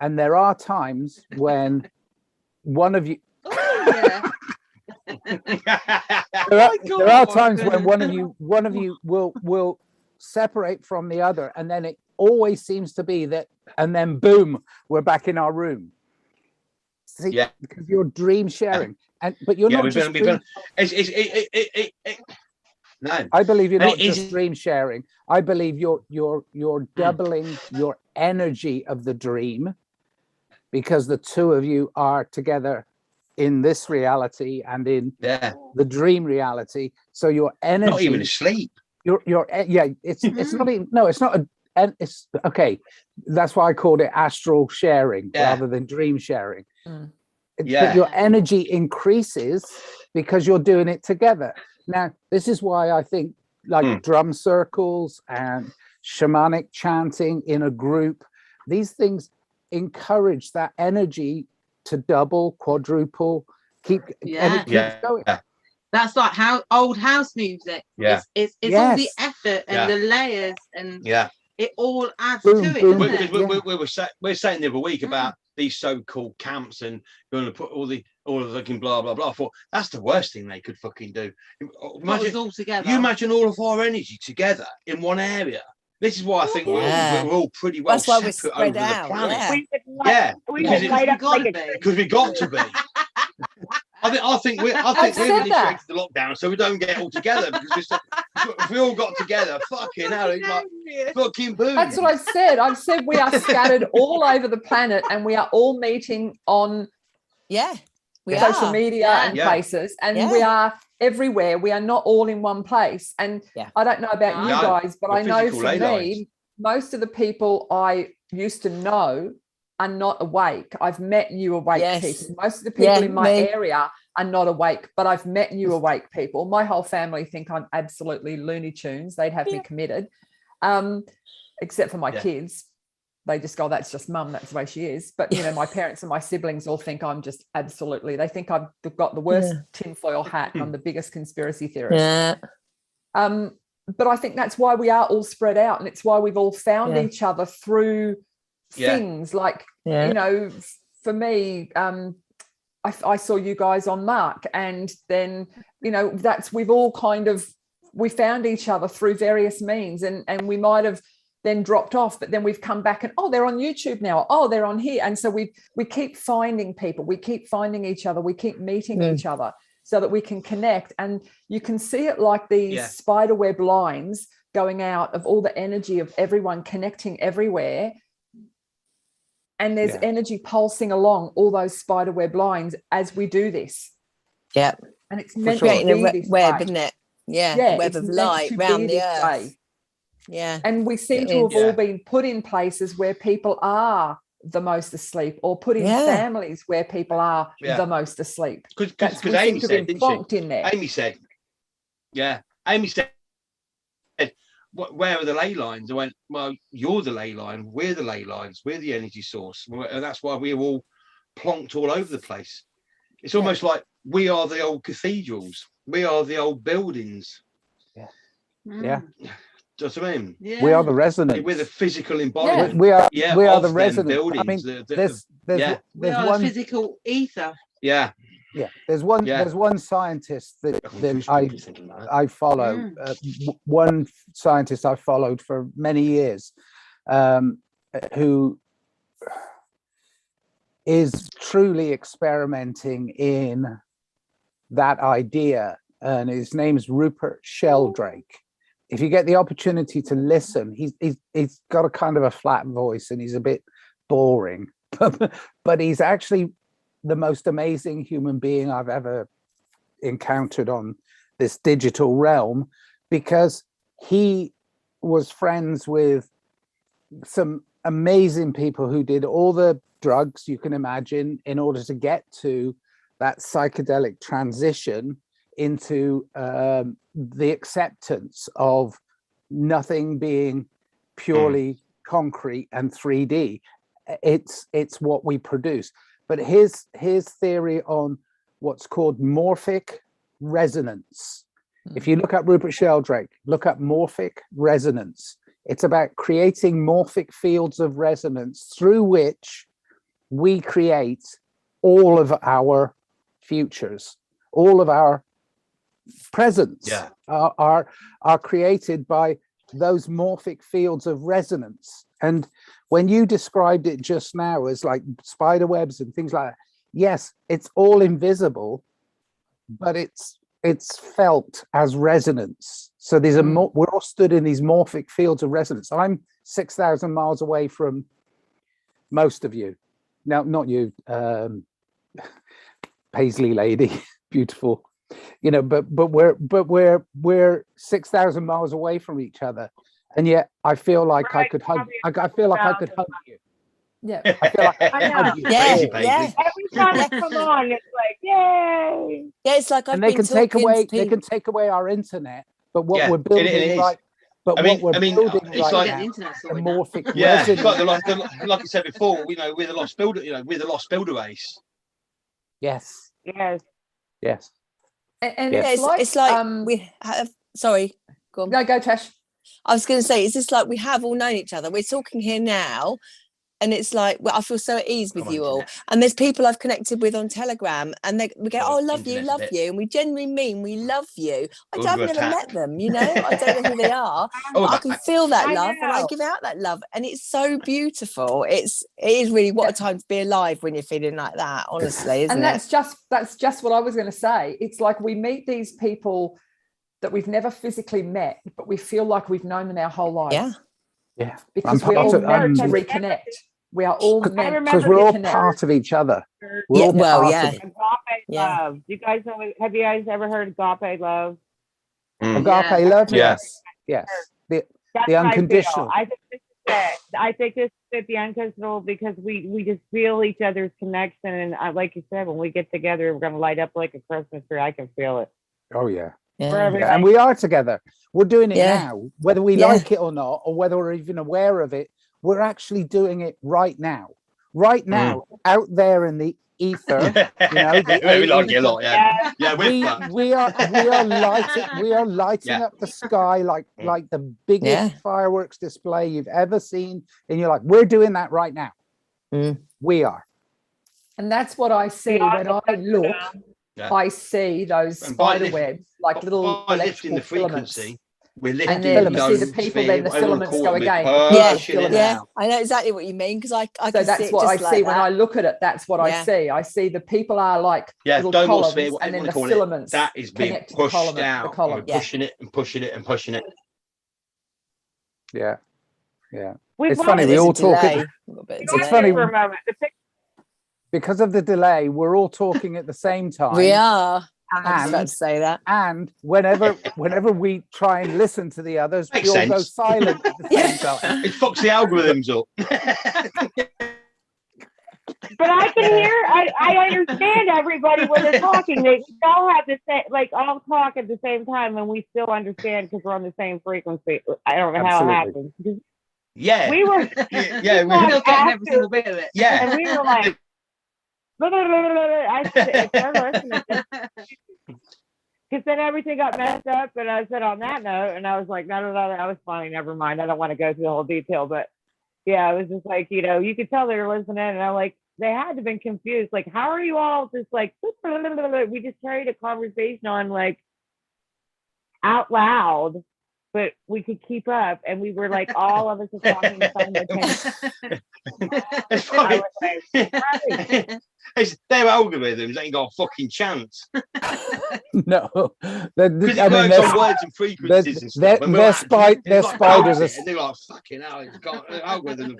And there are times when one of you There are times when one of you will separate from the other, and then it always seems to be that, and then boom, we're back in our room. See, because you're dream sharing, but you're not just dream. No, I believe you're not just dream sharing. I believe you're doubling your energy of the dream, because the two of you are together in this reality and in the dream reality. So your energy, not even asleep. It's not even, no, it's not and it's okay. That's why I called it astral sharing rather than dream sharing. But your energy increases because you're doing it together. Now, this is why I think like drum circles and shamanic chanting in a group, these things encourage that energy to double, quadruple, keep and it keeps going. That's like how old house music. It's all the effort and the layers and it all adds to it. We're saying the other week about these so-called camps and going to put all the fucking blah blah blah. I thought that's the worst thing they could fucking do. Imagine all together. You imagine all of our energy together in one area. This is why I think we're all pretty well separate over the planet. Because we got to be. I think we've initiated the lockdown so we don't get all together, because if we all got together, fucking hell, it's like fucking boom. That's what I've said. I've said we are scattered all over the planet, and we are all meeting on social media and places, and we are everywhere. We are not all in one place. And I don't know about you guys, but I know for me, most of the people I used to know are not awake. I've met you awake people. Most of the people in my area are not awake, but I've met you awake people. My whole family think I'm absolutely Looney Tunes. They'd have me committed, except for my kids. They just go, that's just mum, that's the way she is. But, you know, my parents and my siblings all think I'm just absolutely, they think I've got the worst tinfoil hat and I'm the biggest conspiracy theorist. But I think that's why we are all spread out, and it's why we've all found each other through things like, you know, for me, I saw you guys on Mark, and then, you know, we've all we found each other through various means, and we might have then dropped off, but then we've come back and they're on YouTube now, they're on here, and so we keep finding people, we keep finding each other, we keep meeting each other so that we can connect. And you can see it like these spider web lines going out of all the energy of everyone connecting everywhere, and there's energy pulsing along all those spider web lines as we do this. And it's meant to be this web, isn't it? Web of light around the earth. And we seem to have all been put in places where people are the most asleep, or put in families where people are the most asleep. Because Amy said, didn't she? Amy said, where are the ley lines? I went, well, you're the ley line, we're the ley lines, we're the energy source, and that's why we're all plonked all over the place. It's almost like we are the old cathedrals, we are the old buildings. Do you know what I mean? We are the resonance. We're the physical embodiment. We are the resonance. Buildings. I mean, there's one physical ether. There's one scientist that I follow. One scientist I followed for many years, who is truly experimenting in that idea, and his name's Rupert Sheldrake. If you get the opportunity to listen, he's got a kind of a flat voice and he's a bit boring, but he's actually the most amazing human being I've ever encountered on this digital realm, because he was friends with some amazing people who did all the drugs you can imagine in order to get to that psychedelic transition into the acceptance of nothing being purely concrete and 3D. It's what we produce. But his theory on what's called morphic resonance. If you look at Rupert Sheldrake, look at morphic resonance. It's about creating morphic fields of resonance through which we create all of our futures. all of our presence are created by those morphic fields of resonance. And when you described it just now as like spider webs and things like that, yes, it's all invisible, but it's felt as resonance. So there's we're all stood in these morphic fields of resonance. I'm 6,000 miles away from most of you. Now, not you, Paisley lady, beautiful, you know, but we're 6,000 miles away from each other, and yet I feel like I could hug. I feel like I could hug you. Yeah, I feel like I know. hug you. Yeah. Every time I come on, it's like, yay. Yeah, it's like and they can take away our internet, but what we're building right. But what we're building it's right like now, the morphic it's resonance. like I said before, you know, we're the lost builder, you know, we're the lost builder race. Yes. Yes. Yes. and Yes. it's like we have. Sorry, go on. No, go Tash. I was going to say, it's just like we have all known each other. We're talking here now. And it's like, well, I feel so at ease with you all. And there's people I've connected with on Telegram, and we go, oh, love you. And we genuinely mean we love you. I've never met them, you know. I don't know who they are, but I can feel that love, and I give out that love, and it's so beautiful. It is really what a time to be alive when you're feeling like that, honestly, isn't and it? That's just what I was going to say. It's like we meet these people that we've never physically met, but we feel like we've known them our whole lives. Yeah. Because we're all meant to reconnect. We are all meant because we're all part of each other. Agape Yeah. love. Do you guys know? Have you guys ever heard agape love? Agape love. Yes. Yes. The unconditional. I think this is it. I think this is the unconditional, because we just feel each other's connection, and like you said, when we get together, we're gonna light up like a Christmas tree. I can feel it. Oh yeah. Yeah. And we are together. We're doing it now, whether we like it or not, or whether we're even aware of it. We're actually doing it right now, out there in the ether. You know, we like it a lot, we are lighting up the sky like the biggest fireworks display you've ever seen, and you're like, we're doing that right now. We are, and that's what I see when I look. I see those spider webs, like little electrical the frequency. We're lifting and then you see the people, then the filaments go again. I know exactly what you mean, because I so can that's see what I like see that. when I look at it. That's what I see. I see the people are like little columns, and then the filaments that is being pushed out. We're pushing it and pushing it and pushing it. Yeah. It's funny. We all talk. It's funny for a moment. Because of the delay, we're all talking at the same time. We are. I was about to say that. And whenever we try and listen to the others, we all go silent at the same time. It fucks the algorithms up. But I can hear, I understand everybody when they're talking. They all have the same, like, all talk at the same time, and we still understand because we're on the same frequency. I don't know how it happens. Yeah. We were, we were still getting every single bit of it. Yeah. And we were like, I said, because then everything got messed up, and I said on that note, and I was like, no, I was fine, never mind. I don't want to go through the whole detail, but yeah, it was just like, you know, you could tell they were listening, and I'm like, they had to have been confused. Like, how are you all just like, we just carried a conversation on like out loud, but we could keep up, and we were like, all of us are talking simultaneously. It's funny. Their algorithms ain't got a fucking chance. No, because it works on words and frequencies and stuff. They're spiders. And they're like, fucking hell, it's got an algorithm.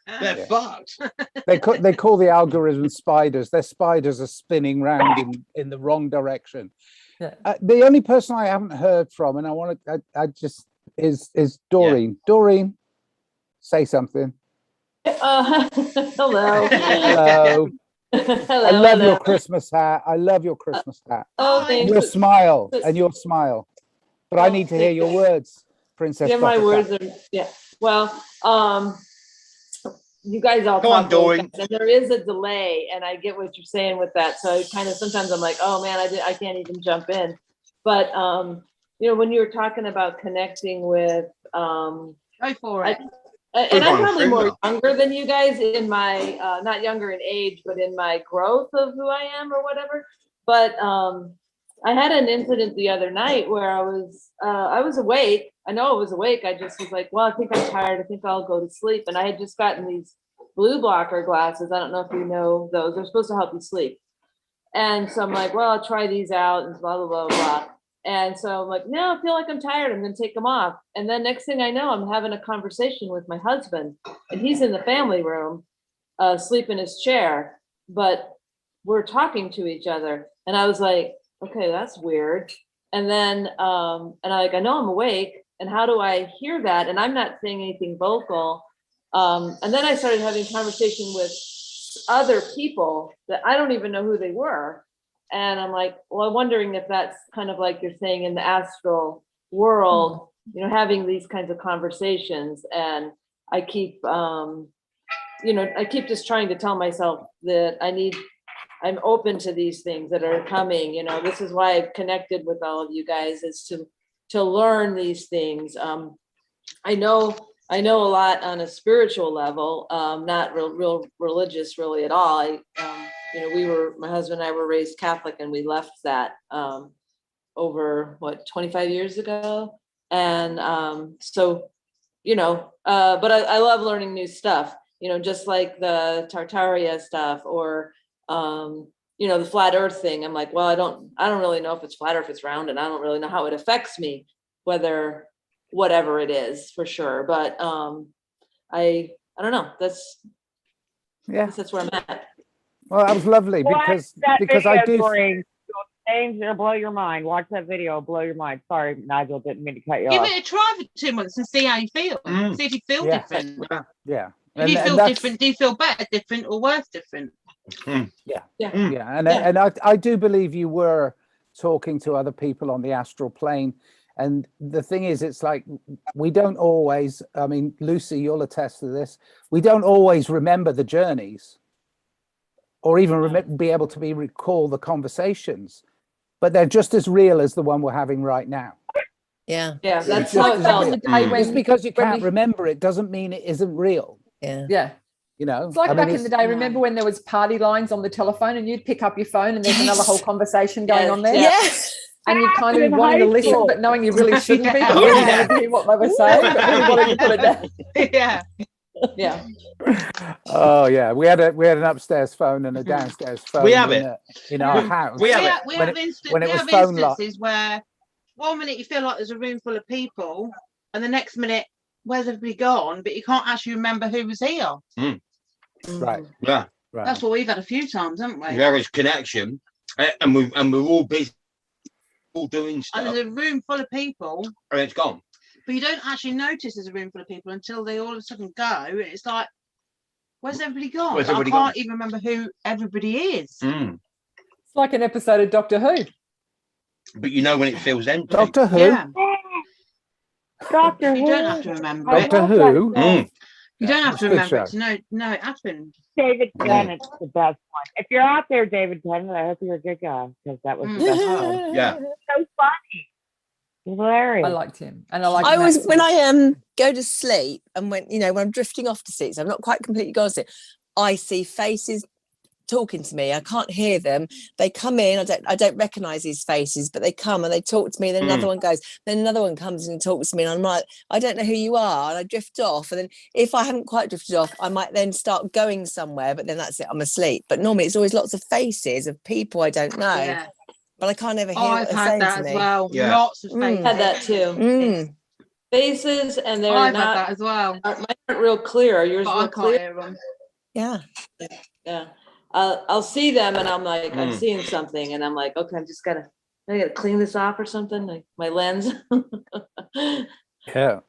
They're fucked. They call the algorithm spiders. Their spiders are spinning round in the wrong direction. The only person I haven't heard from, and I just is Doreen. Yeah. Doreen, say something. Hello. Hello. I love your Christmas hat. Oh, thanks. Your smile and your smile. But I need to hear your words, Princess. Yeah, my words are well. You guys all talk about that, and there is a delay, and I get what you're saying with that. So kind of sometimes I'm like, oh man, I can't even jump in. But you know, when you were talking about connecting with go for it. And I'm probably more younger than you guys in my not younger in age, but in my growth of who I am or whatever. But I had an incident the other night where I was awake. I know I was awake. I just was like, well, I think I'm tired. I think I'll go to sleep. And I had just gotten these blue blocker glasses. I don't know if you know those. They're supposed to help you sleep. And so I'm like, well, I'll try these out and blah, blah, blah, blah. And so I'm like, no, I feel like I'm tired. I'm going to take them off. And then next thing I know, I'm having a conversation with my husband, and he's in the family room, asleep in his chair, but we're talking to each other. And I was like, okay, that's weird. And then, I know I'm awake, and how do I hear that? And I'm not saying anything vocal. And then I started having conversation with other people that I don't even know who they were. And I'm like, well, I'm wondering if that's kind of like you're saying in the astral world, you know, having these kinds of conversations. And I keep, I keep just trying to tell myself that I'm open to these things that are coming. You know, this is why I've connected with all of you guys, is to learn these things. I know a lot on a spiritual level, not real religious really at all. My husband and I were raised Catholic, and we left that over 25 years ago. And but I love learning new stuff, you know, just like the Tartaria stuff, or the flat earth thing. I'm like, well, I don't really know if it's flat or if it's round, and I don't really know how it affects me, whatever it is, for sure. But I don't know. That's where I'm at. Well, that was lovely, because I do. It'll blow your mind. Watch that video, it'll blow your mind. Sorry, Nigel, didn't mean to cut you off. Give it a try for 2 months and see how you feel. See if you feel different. Yeah. If you feel different, do you feel better different or worse different? Yeah. And I do believe you were talking to other people on the astral plane. And the thing is, it's like, we don't always, I mean, Lucy, you'll attest to this, we don't always remember the journeys, or even be able to recall the conversations, but they're just as real as the one we're having right now. Yeah. That's how it felt. Just because you can't remember it doesn't mean it isn't real. Yeah. You know, it's like back in the day. Remember when there was party lines on the telephone, and you'd pick up your phone, and there's another whole conversation going on there. Yes. And you kind of wanted to listen, but knowing you really shouldn't be, but really wanted to hear what they were saying, but really wanted to put it down. Yeah. Oh yeah, we had an upstairs phone and a downstairs phone. We have it in our house. We have instances where 1 minute you feel like there's a room full of people, and the next minute, where's everybody gone? But you can't actually remember who was here. Right. Yeah. Right. That's what we've had a few times, haven't we? There is connection, and we're all busy, all doing stuff. And there's a room full of people, and it's gone. But you don't actually notice there's a room full of people until they all of a sudden go. It's like, where's everybody gone? I can't even remember who everybody is. It's like an episode of Doctor Who. But you know when it feels empty. Doctor Who? Yeah. Doctor Who. You don't have to remember Doctor Who? You don't have to remember it to know it happened. David Tennant's the best one. If you're out there, David Tennant, I hope you're a good guy, because that was the best one. Yeah. So funny. Hilarious. I liked him, and I always, when I go to sleep, and when I'm drifting off to sleep, so I'm not quite completely gone to sleep, I see faces talking to me. I can't hear them. They come in. I don't recognize these faces, but they come and they talk to me. Then another one goes. Then another one comes and talks to me, and I'm like, I don't know who you are, and I drift off. And then if I haven't quite drifted off, I might then start going somewhere. But then that's it. I'm asleep. But normally it's always lots of faces of people I don't know. Yeah. But I can't ever hear what they're saying to me. I've had that as well. Yeah. Lots of faces. Had that too. Faces, and they're I've not. had that as well. Mine aren't real clear. Are yours real clear? Hear them. Yeah. Yeah. I'll see them, and I'm like, I'm seeing something, and I'm like, okay, I gotta clean this off or something, like my lens. Yeah.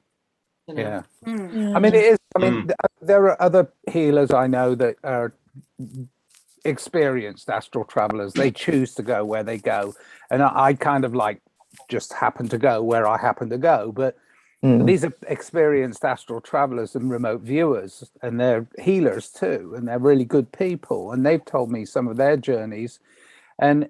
Yeah. I mean, it is. I mean, there are other healers I know that are experienced astral travelers. They choose to go where they go, and I kind of like just happen to go where I happen to go. But these are experienced astral travelers and remote viewers, and they're healers too, and they're really good people, and they've told me some of their journeys. And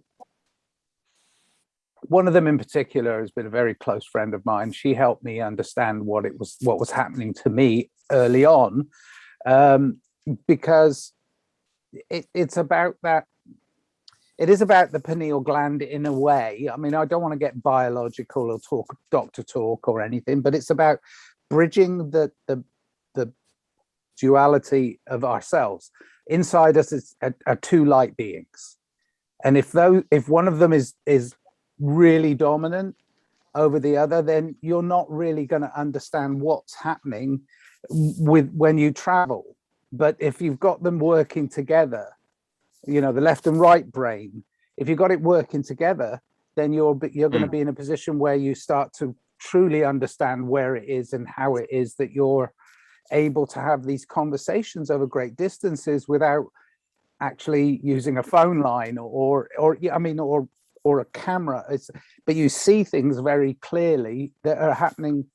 one of them in particular has been a very close friend of mine. She helped me understand what was happening to me early on, because it's about that. it is about the pineal gland in a way. I mean, I don't want to get biological or talk doctor talk or anything, but it's about bridging the duality of ourselves. Inside us are two light beings, and if one of them is really dominant over the other, then you're not really going to understand what's happening when you travel. But if you've got them working together, the left and right brain, if you've got it working together, then you're going to be in a position where you start to truly understand where it is and how it is that you're able to have these conversations over great distances without actually using a phone line or a camera. But you see things very clearly that are happening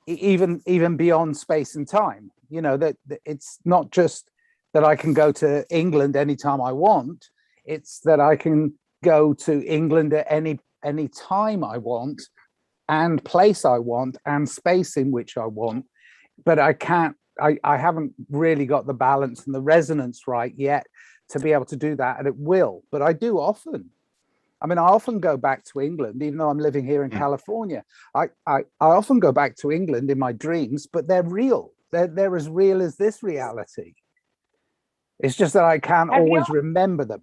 even beyond space and time. That it's not just that I can go to England anytime I want. It's that I can go to England at any time I want, and place I want, and space in which I want. But I haven't really got the balance and the resonance right yet to be able to do that, and it will. But I do often. I mean, I often go back to England, even though I'm living here in California. I often go back to England in my dreams, but they're real. They're as real as this reality. It's just that I can't always remember them.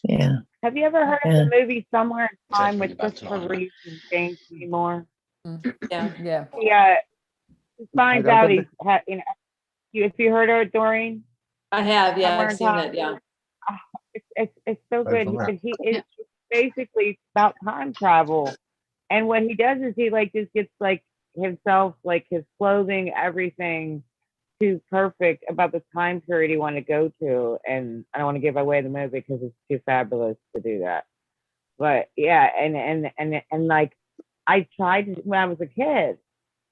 Yeah. Have you ever heard of the movie Somewhere in Time with Christopher Reeve and James Seymour? Yeah. He finds out if you heard of it, Doreen? I have, yeah, Somewhere I've in seen Time. it, yeah. It's so good. It's basically about time travel, and what he does is he just gets himself, his clothing, everything too perfect about the time period he wanted to go to. And I don't want to give away the movie because it's too fabulous to do that. But yeah, and I tried when I was a kid.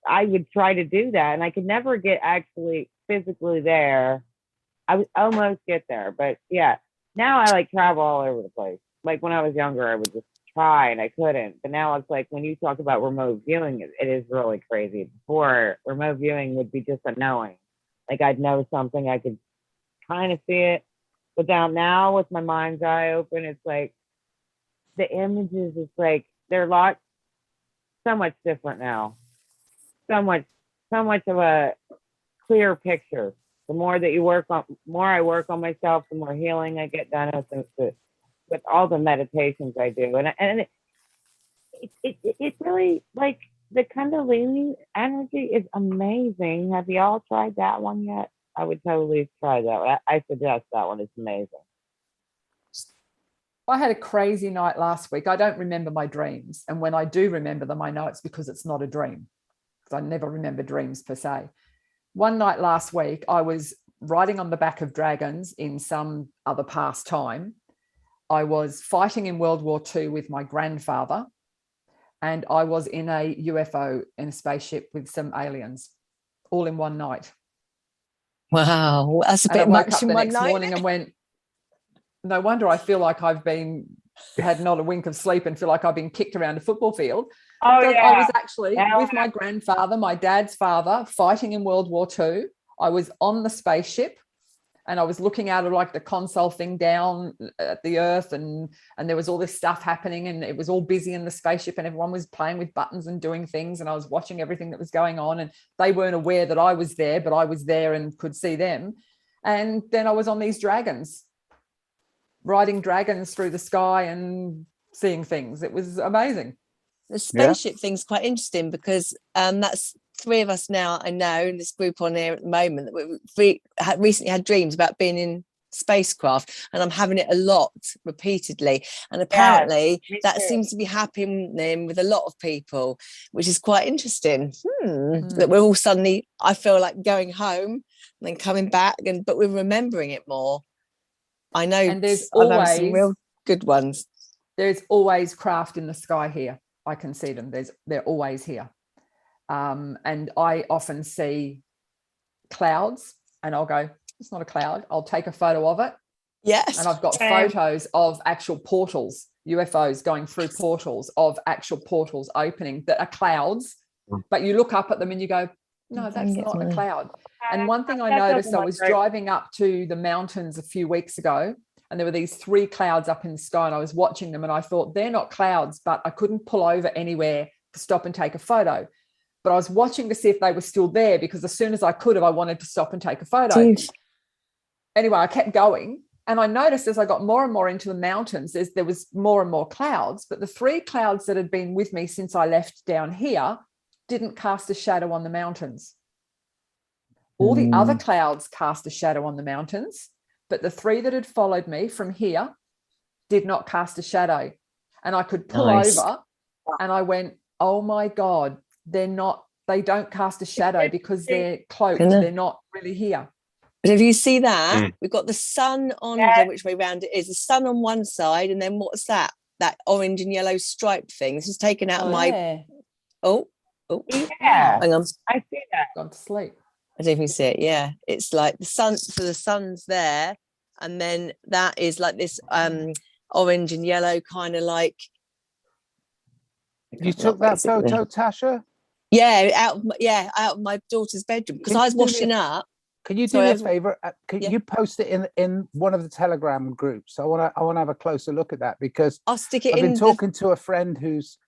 I would try to do that, and I could never get actually physically there. I would almost get there, but yeah. Now I travel all over the place. When I was younger, I would just try and I couldn't. But now it's when you talk about remote viewing, it is really crazy. Before, remote viewing would be just a knowing. I'd know something, I could kind of see it. But now with my mind's eye open, it's the images, they're so much different now. So much of a clear picture. The more that I work on myself, the more healing I get done with all the meditations I do. And it really, the Kundalini energy is amazing. Have you all tried that one yet? I would totally try that one. I suggest that one. It's amazing. I had a crazy night last week. I don't remember my dreams. And when I do remember them, I know it's because it's not a dream. Because I never remember dreams per se. One night last week, I was riding on the back of dragons in some other past time. I was fighting in World War II with my grandfather, and I was in a UFO in a spaceship with some aliens, all in one night. Wow, that's a bit much. I woke up the next morning and went, no wonder I feel like I've had not a wink of sleep and feel like I've been kicked around a football field. Oh, yeah. I was actually with my grandfather, my dad's father, fighting in World War II. I was on the spaceship and I was looking out of the console thing down at the earth, and there was all this stuff happening, and it was all busy in the spaceship, and everyone was playing with buttons and doing things, and I was watching everything that was going on, and they weren't aware that I was there, but I was there and could see them. And then I was on these dragons, riding dragons through the sky and seeing things. It was amazing. The spaceship thing's quite interesting because that's three of us now I know in this group on here at the moment that we recently had dreams about being in spacecraft, and I'm having it a lot repeatedly, and apparently that seems to be happening with a lot of people, which is quite interesting. That we're all suddenly, I feel like going home and then coming back, but we're remembering it more. I know, and I've had some real good ones. There's always craft in the sky here. I can see them. They're always here. And I often see clouds and I'll go, it's not a cloud. I'll take a photo of it. Yes. And I've got photos of actual portals, UFOs going through portals, of actual portals opening that are clouds. But you look up at them and you go, no, that's not a cloud. And one thing I noticed, I was driving up to the mountains a few weeks ago, and there were these 3 clouds up in the sky, and I was watching them, and I thought, they're not clouds, but I couldn't pull over anywhere to stop and take a photo. But I was watching to see if they were still there, because as soon as I could have, I wanted to stop and take a photo. Anyway, I kept going, and I noticed as I got more and more into the mountains, there was more and more clouds, but the 3 clouds that had been with me since I left down here didn't cast a shadow on the mountains. All the other clouds cast a shadow on the mountains, but the 3 that had followed me from here did not cast a shadow. And I could pull over, and I went, oh my God, they don't cast a shadow because they're cloaked. They're not really here. But if you see that, we've got the sun on, I don't know which way round it is, the sun on one side, and then what's that? That orange and yellow striped thing. This is taken out of my... Yeah. Oh, Yeah. hang on. I see that. Gone to sleep. I don't know if you see it. Yeah, it's like the sun. So the sun's there, and then that is like this orange and yellow kind of like. You took that photo, Tasha? Yeah, out of my daughter's bedroom, because I was washing up. Can you do me a favor? Can you post it in one of the Telegram groups? I want to have a closer look at that, because I'll stick it I've in. been talking to a friend who's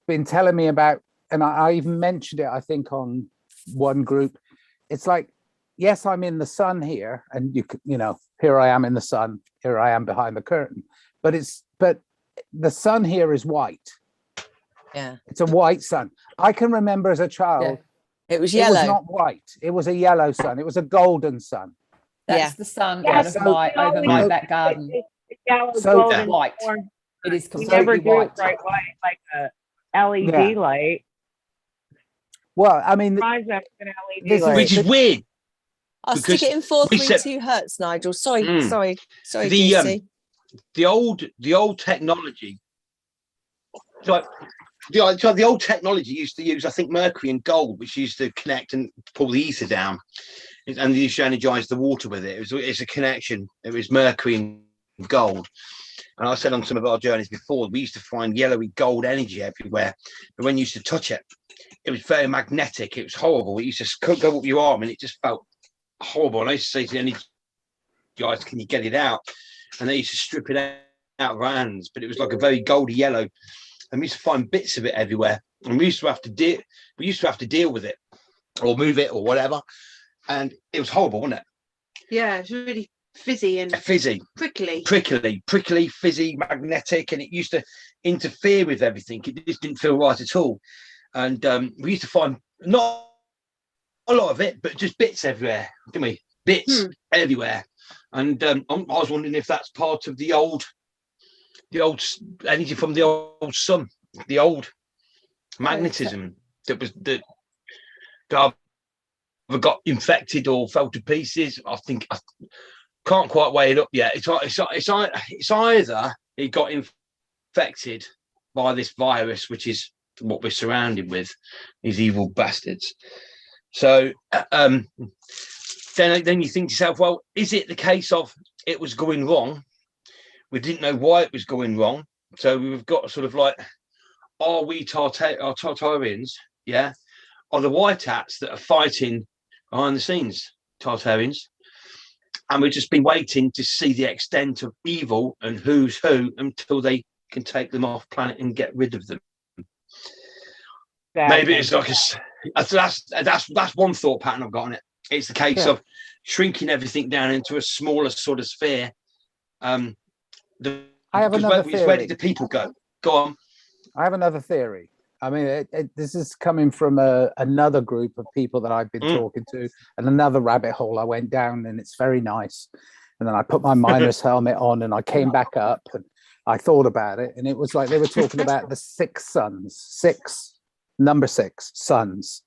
been telling me about, and I even mentioned it, I think, on one group. It's like, yes, I'm in the sun here, and you know, here I am in the sun, here I am behind the curtain, but the sun here is white. Yeah, it's a white sun. I can remember as a child, it was yellow. It was not white. It was a yellow sun. It was a golden sun. That's the sun over my back garden. So white. It is completely completely white. Bright white, like a LED light. Well, I mean, which is weird. I'll stick it in 432 hertz, Nigel. Sorry, the old technology. Like the old technology used to use, I think, mercury and gold, which used to connect and pull the ether down, and they used to energize the water with it. It's a connection. It was mercury and gold. And I said on some of our journeys before, we used to find yellowy gold energy everywhere, but when you used to touch it, it was very magnetic. It was horrible. It used to go up your arm, and it just felt horrible. And I used to say to any guys, "Can you get it out?" And they used to strip it out of our hands, but it was like a very goldy yellow. And we used to find bits of it everywhere, and we used to have to deal with it, or move it, or whatever. And it was horrible, wasn't it? Yeah, it was really fizzy and prickly, fizzy, magnetic, and it used to interfere with everything. It just didn't feel right at all. And we used to find not a lot of it, but just bits everywhere, didn't we? Bits everywhere. And I was wondering if that's part of the old energy from the old sun, the old magnetism that either got infected or fell to pieces. I think I can't quite weigh it up yet. It's either it got infected by this virus, which is what we're surrounded with, these evil bastards. So then you think to yourself, well, is it the case of it was going wrong? We didn't know why it was going wrong. So we've got sort of like, are we Tartarians? Yeah. Are the white hats that are fighting behind the scenes Tartarians? And we've just been waiting to see the extent of evil and who's who until they can take them off planet and get rid of them. Maybe it's like that's one thought pattern I've got on it. It's the case of shrinking everything down into a smaller sort of sphere. I have another theory. Where did the people go? Go on. I have another theory. I mean, this is coming from another group of people that I've been talking to, and another rabbit hole I went down, and it's very nice. And then I put my miner's helmet on, and I came back up, and I thought about it, and it was like they were talking about the 6 suns, number 6 suns,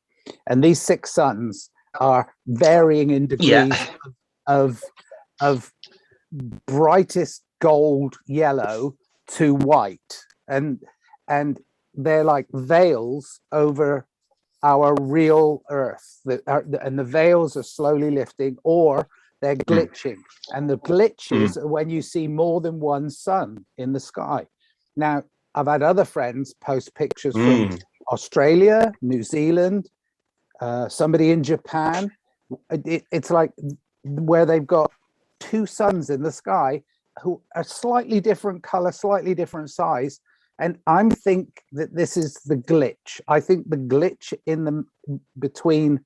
and these 6 suns are varying in degrees of brightest gold yellow to white, and they're like veils over our real earth, and the veils are slowly lifting, or they're glitching, and the glitches are when you see more than one sun in the sky. Now, I've had other friends post pictures from Australia, New Zealand, somebody in Japan. It's like where they've got 2 suns in the sky, who are slightly different color, slightly different size. And I think that this is the glitch. I think the glitch in the between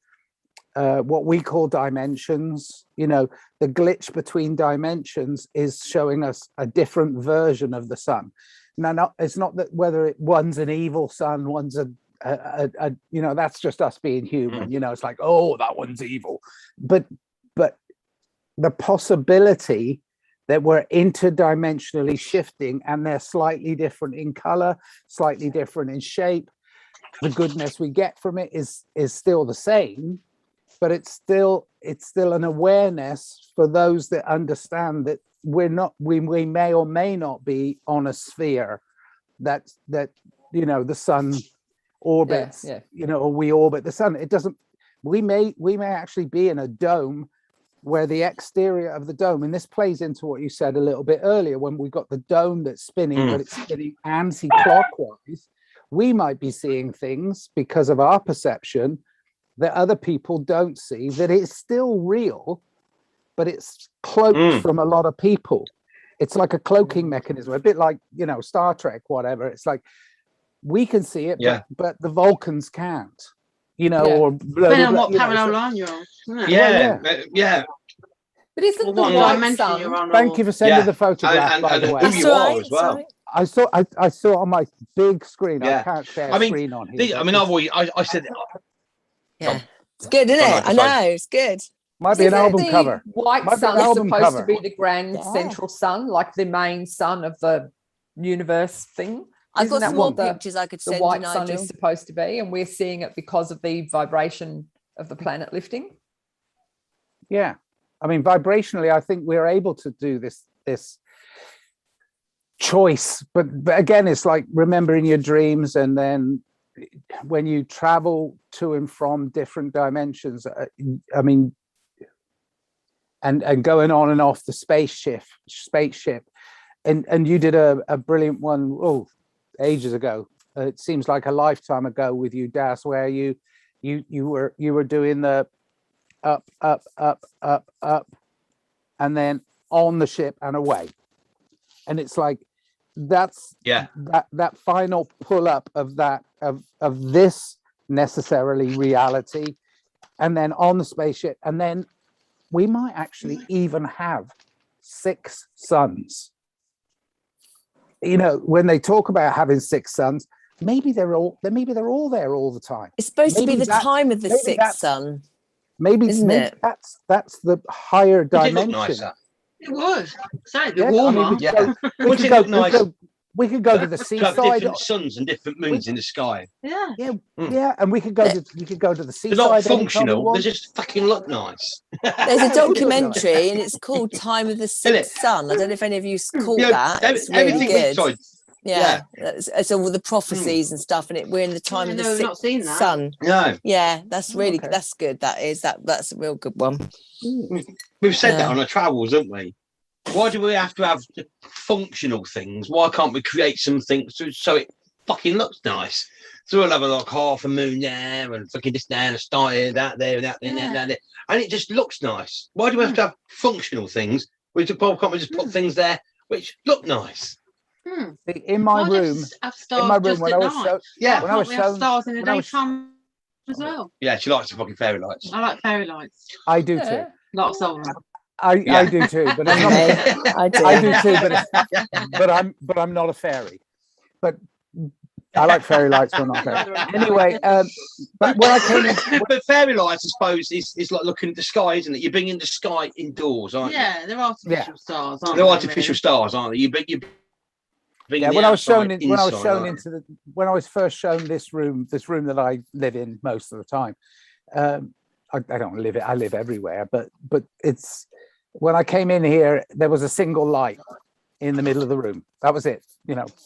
what we call dimensions, the glitch between dimensions is showing us a different version of the sun. Now, it's not that whether one's an evil sun, one's a that's just us being human. It's like, oh, that one's evil. But the possibility that we're interdimensionally shifting and they're slightly different in color, slightly different in shape, the goodness we get from it is still the same, but it's still an awareness for those that understand that we may or may not be on a sphere that the sun orbits, or we orbit the sun. It doesn't, we may actually be in a dome where the exterior of the dome, and this plays into what you said a little bit earlier, when we got the dome that's spinning, but it's spinning anti-clockwise, we might be seeing things because of our perception that other people don't see, that it's still real, but it's cloaked from a lot of people. It's like a cloaking mechanism, a bit like, Star Trek, whatever. It's like, we can see it, but the Vulcans can't, or depending on what parallel line you're on. Yeah. But isn't the white sun? Thank you for sending the photograph, by the way. Who you are as well. I saw it on my big screen. I can't share screen on here. I said, it's good, isn't it? I know, it's good. Might be an album cover. White sun is supposed to be the grand central sun, like the main sun of the universe thing. I've got some more pictures I could send you, Nigel. The white sun is supposed to be, and we're seeing it because of the vibration of the planet lifting. Yeah. I mean, vibrationally, I think we're able to do this choice. But again, it's like remembering your dreams, and then when you travel to and from different dimensions, I mean, and going on and off the spaceship, and you did a brilliant one ages ago. It seems like a lifetime ago with you, Das, where you were doing the up, and then on the ship and away. And it's like that's that final pull up of that of this necessarily reality, and then on the spaceship, and then we might actually even have 6 suns. When they talk about having 6 suns, maybe they're all there all the time. It's supposed to be the time of the 6th sun. Maybe that's the higher dimension. It was. Slightly warmer. We could go to the seaside. Different suns and different moons in the sky. Yeah, and we could go to the seaside. They're not functional. They just fucking look nice. There's a documentary, and it's called Time of the 6th Sun. I don't know if any of you caught that. It's really good. Yeah, it's all the prophecies and stuff, and we're in the time of the 6th sun. No. Yeah, that's really that's good. That's a real good one. We've said that on our travels, haven't we? Why do we have to have functional things? Why can't we create some things so it fucking looks nice? So we'll have half a moon there and fucking this there and a star here, that there, that there, that there, and it just looks nice. Why do we have to have functional things? Can't we just put things there which look nice? In my room, when I was shown stars in the daytime as well. Yeah, she likes the fucking fairy lights. I like fairy lights. I do too. Lots of them. I do too, but I'm not, I do too, but I'm not a fairy. But I like fairy lights, but I'm not fairy. Anyway, but when I came in, but fairy lights, I suppose, is like looking at the sky, isn't it? You're bringing the sky indoors, aren't you? Yeah, they're artificial stars, aren't they? They're artificial stars, aren't they? When I was first shown this room that I live in most of the time, I don't live it. I live everywhere, but it's when I came in here, there was a single light in the middle of the room. That was it.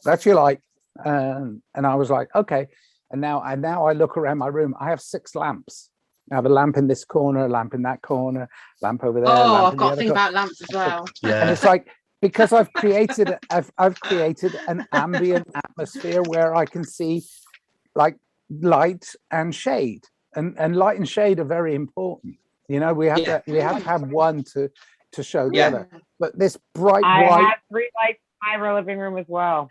That's your light, and I was like, okay. And now I look around my room. I have 6 lamps. I have a lamp in this corner, a lamp in that corner, lamp over there. Oh, I've got to think about lamps as well. Yeah. And it's like, because I've created an ambient atmosphere where I can see like light and shade, and light and shade are very important. We have to have one to to show the other. But this bright I white. have 3 lights in my living room as well.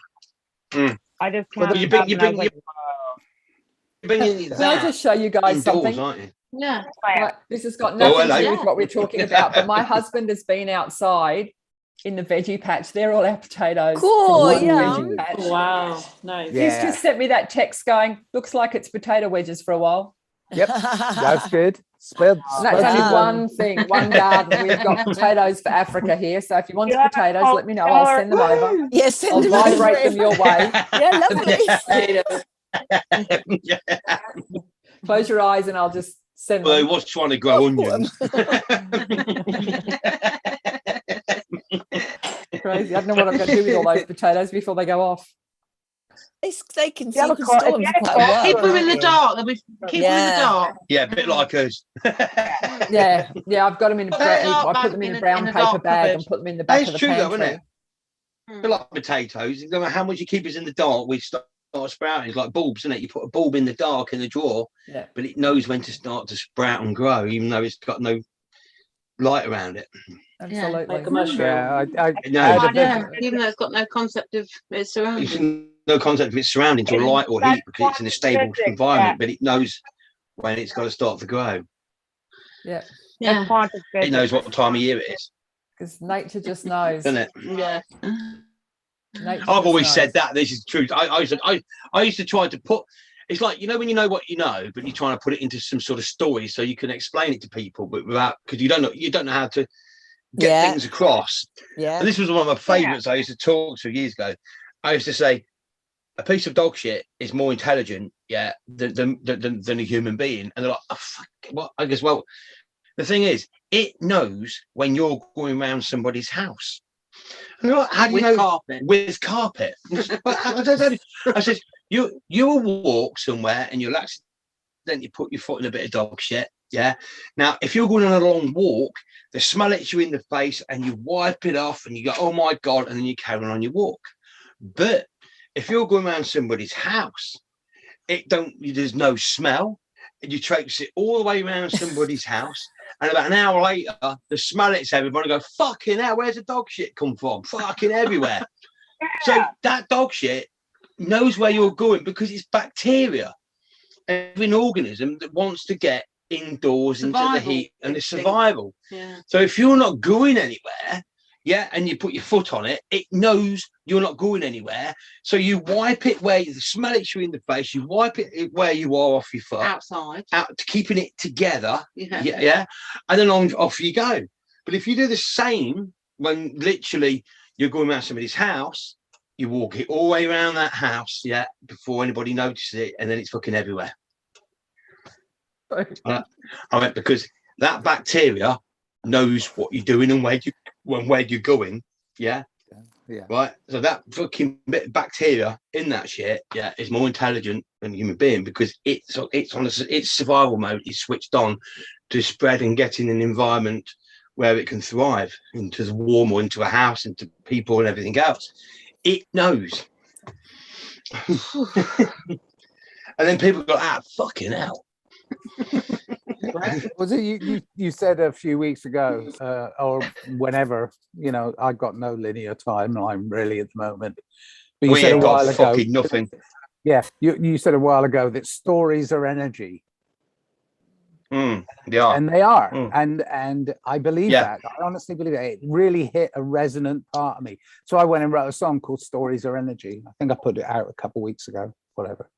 I just Well, you bring Can I just show you guys indoors, something? aren't you? Yeah. Right, this has got nothing to do hello. with what we're talking about, but my husband has been outside in the veggie patch. They're all our potatoes. Cool, from one yeah. veggie patch. Wow, nice. He's just sent me that text going, looks like it's potato wedges for a while. Yep, that's good. And that's only one thing, one garden. We've got potatoes for Africa here. So if you want the potatoes, let me know. I'll send them over. Yes, send I'll them vibrate over. them your way. Yeah, lovely. Close your eyes and I'll just send them. Well, he was trying to grow onions. Crazy. I don't know what I'm going to do with all those potatoes before they go off. They can store them for quite a while. Keep them in the dark. They'll be keep them in the dark. Yeah, a bit like us. Yeah, I've got them in a I put them in a brown paper bag and put them in the back of the true, pantry. though, isn't it? A bit like potatoes. No matter how much you keep it in the dark, we start sprouting. It's like bulbs, isn't it? You put a bulb in the dark in the drawer, but it knows when to start to sprout and grow, even though it's got no light around it. Absolutely. Like a mushroom. Yeah, even though it's got no concept of its surroundings. No concept of its surrounding to light or heat because it's in a stable environment, but it knows when it's got to start to grow. Yeah. It knows what time of year it is. Because nature just knows. Doesn't it? Yeah. I've always said that. This is true. I used to try to put. It's like, when you know what you know, but you're trying to put it into some sort of story so you can explain it to people, but without, because you don't know how to get things across. Yeah. And this was one of my favourites. I used to talk to years ago. I used to say, a piece of dog shit is more intelligent, than a human being. And they're like, oh, fuck, what? I guess, well, the thing is, it knows when you're going around somebody's house. And like, how do you know? Carpet. With carpet. I said, you'll walk somewhere and you'll accidentally put your foot in a bit of dog shit. Yeah. Now, if you're going on a long walk, the smell hits you in the face and you wipe it off and you go, oh my God, and then you carry on your walk. But if you're going around somebody's house, there's no smell. And you traipse it all the way around somebody's house. And about an hour later, the smell hits everybody go, fucking hell, where's the dog shit come from? Fucking everywhere. So that dog shit knows where you're going because it's bacteria. Every organism that wants to get indoors into the heat and the survival. Yeah. So if you're not going anywhere, and you put your foot on it, it knows you're not going anywhere. So you wipe it where you smell it you in the face, you wipe it where you are off your foot. Outside. Keeping it together. Yeah. And then off you go. But if you do the same when literally you're going around somebody's house, you walk it all the way around that house, before anybody notices it, and then it's fucking everywhere. I went, because that bacteria knows what you're doing and where you're going, right. So that fucking bit of bacteria in that shit, is more intelligent than a human being because it's on its survival mode is switched on to spread and get in an environment where it can thrive into the warm or into a house, into people and everything else. It knows. And then people go, fucking hell. Was it you said a few weeks ago or whenever, I've got no linear timeline really at the moment, but you said a while ago nothing. You said a while ago that stories are energy. They are. And they are. And I believe that. I honestly believe that. It really hit a resonant part of me. So I went and wrote a song called Stories Are Energy. I think I put it out a couple of weeks ago, whatever.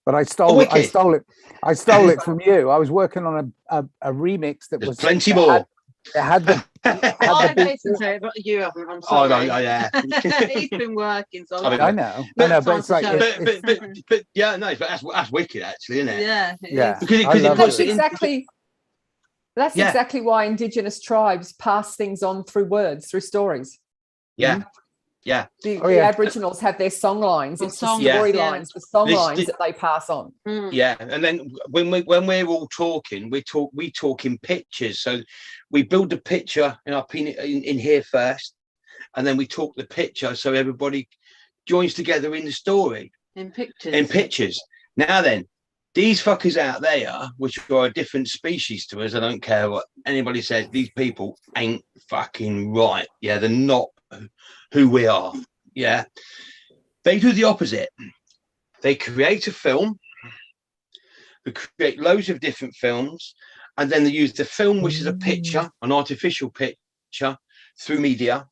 But I stole it from you. I was working on a remix that was plenty more. It had the you haven't. I'm sorry. Oh no, yeah. He's been working, so I know. But it's like, but that's wicked, actually, isn't it? Yeah. Because that's exactly why Indigenous tribes pass things on through words, through stories. Yeah. The Aboriginals have their song lines. It's the story lines, the song lines that they pass on. Yeah, and then when we're all talking, we talk in pictures. So we build the picture in here first, and then we talk the picture so everybody joins together in the story. In pictures. Now then, these fuckers out there, which are a different species to us, I don't care what anybody says, these people ain't fucking right. Yeah, they're not who we are. Yeah. They do the opposite. They create a film, they create loads of different films, and then they use the film, which is a picture, an artificial picture, through media.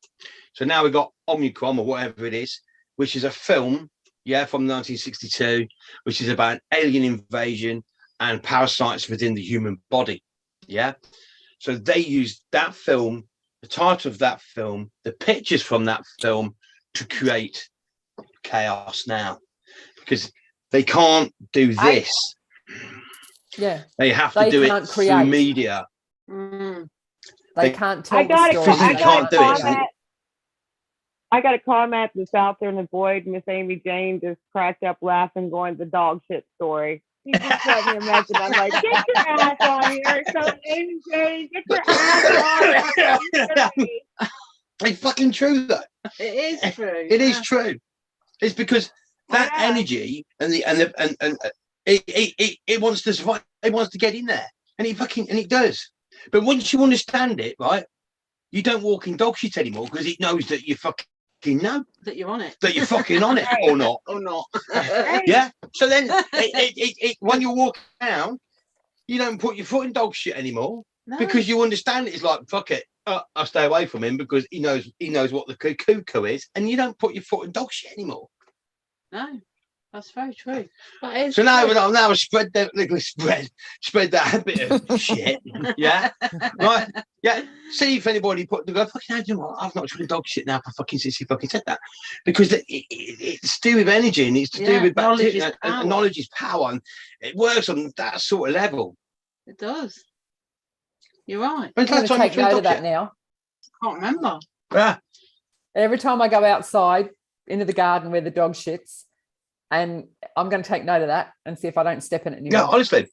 So now we've got Omicron or whatever it is, which is a film, yeah, from 1962, which is about alien invasion and parasites within the human body. Yeah. So they use that film, the title of that film, the pictures from that film to create chaos now, because they can't do this. They have to do it through media. They can't tell the story. I got a comment that's out there in the void. Miss Amy Jane just cracked up laughing, going the dog shit story. He just sent me a message. I'm like, get your ass on here. So Amy Jane, get your ass on here. It's fucking true though. It is true. It is true. It's because that energy and it wants to survive. It wants to get in there, and it does. But once you understand it, right, you don't walk in dog shit anymore because it knows that you fucking know that you're on it, that you're fucking on it or not, Yeah. So then, when you walk down, you don't put your foot in dog shit anymore because you understand it. It's like fuck it. I'll stay away from him because he knows what the cuckoo is, and you don't put your foot in dog shit anymore. No, that's very true. That is so now I spread that bit of shit. Yeah, right. Yeah. See if anybody put the go. Fucking, you know what? I've not tried dog shit now for fucking since he fucking said that, because it's to do with energy and it's to do with bacteria. Knowledge is power, and it works on that sort of level. It does. You're right. I'm going to take note of that now. I can't remember. Yeah. Every time I go outside into the garden where the dog shits, and I'm going to take note of that and see if I don't step in it anymore. Yeah, honestly.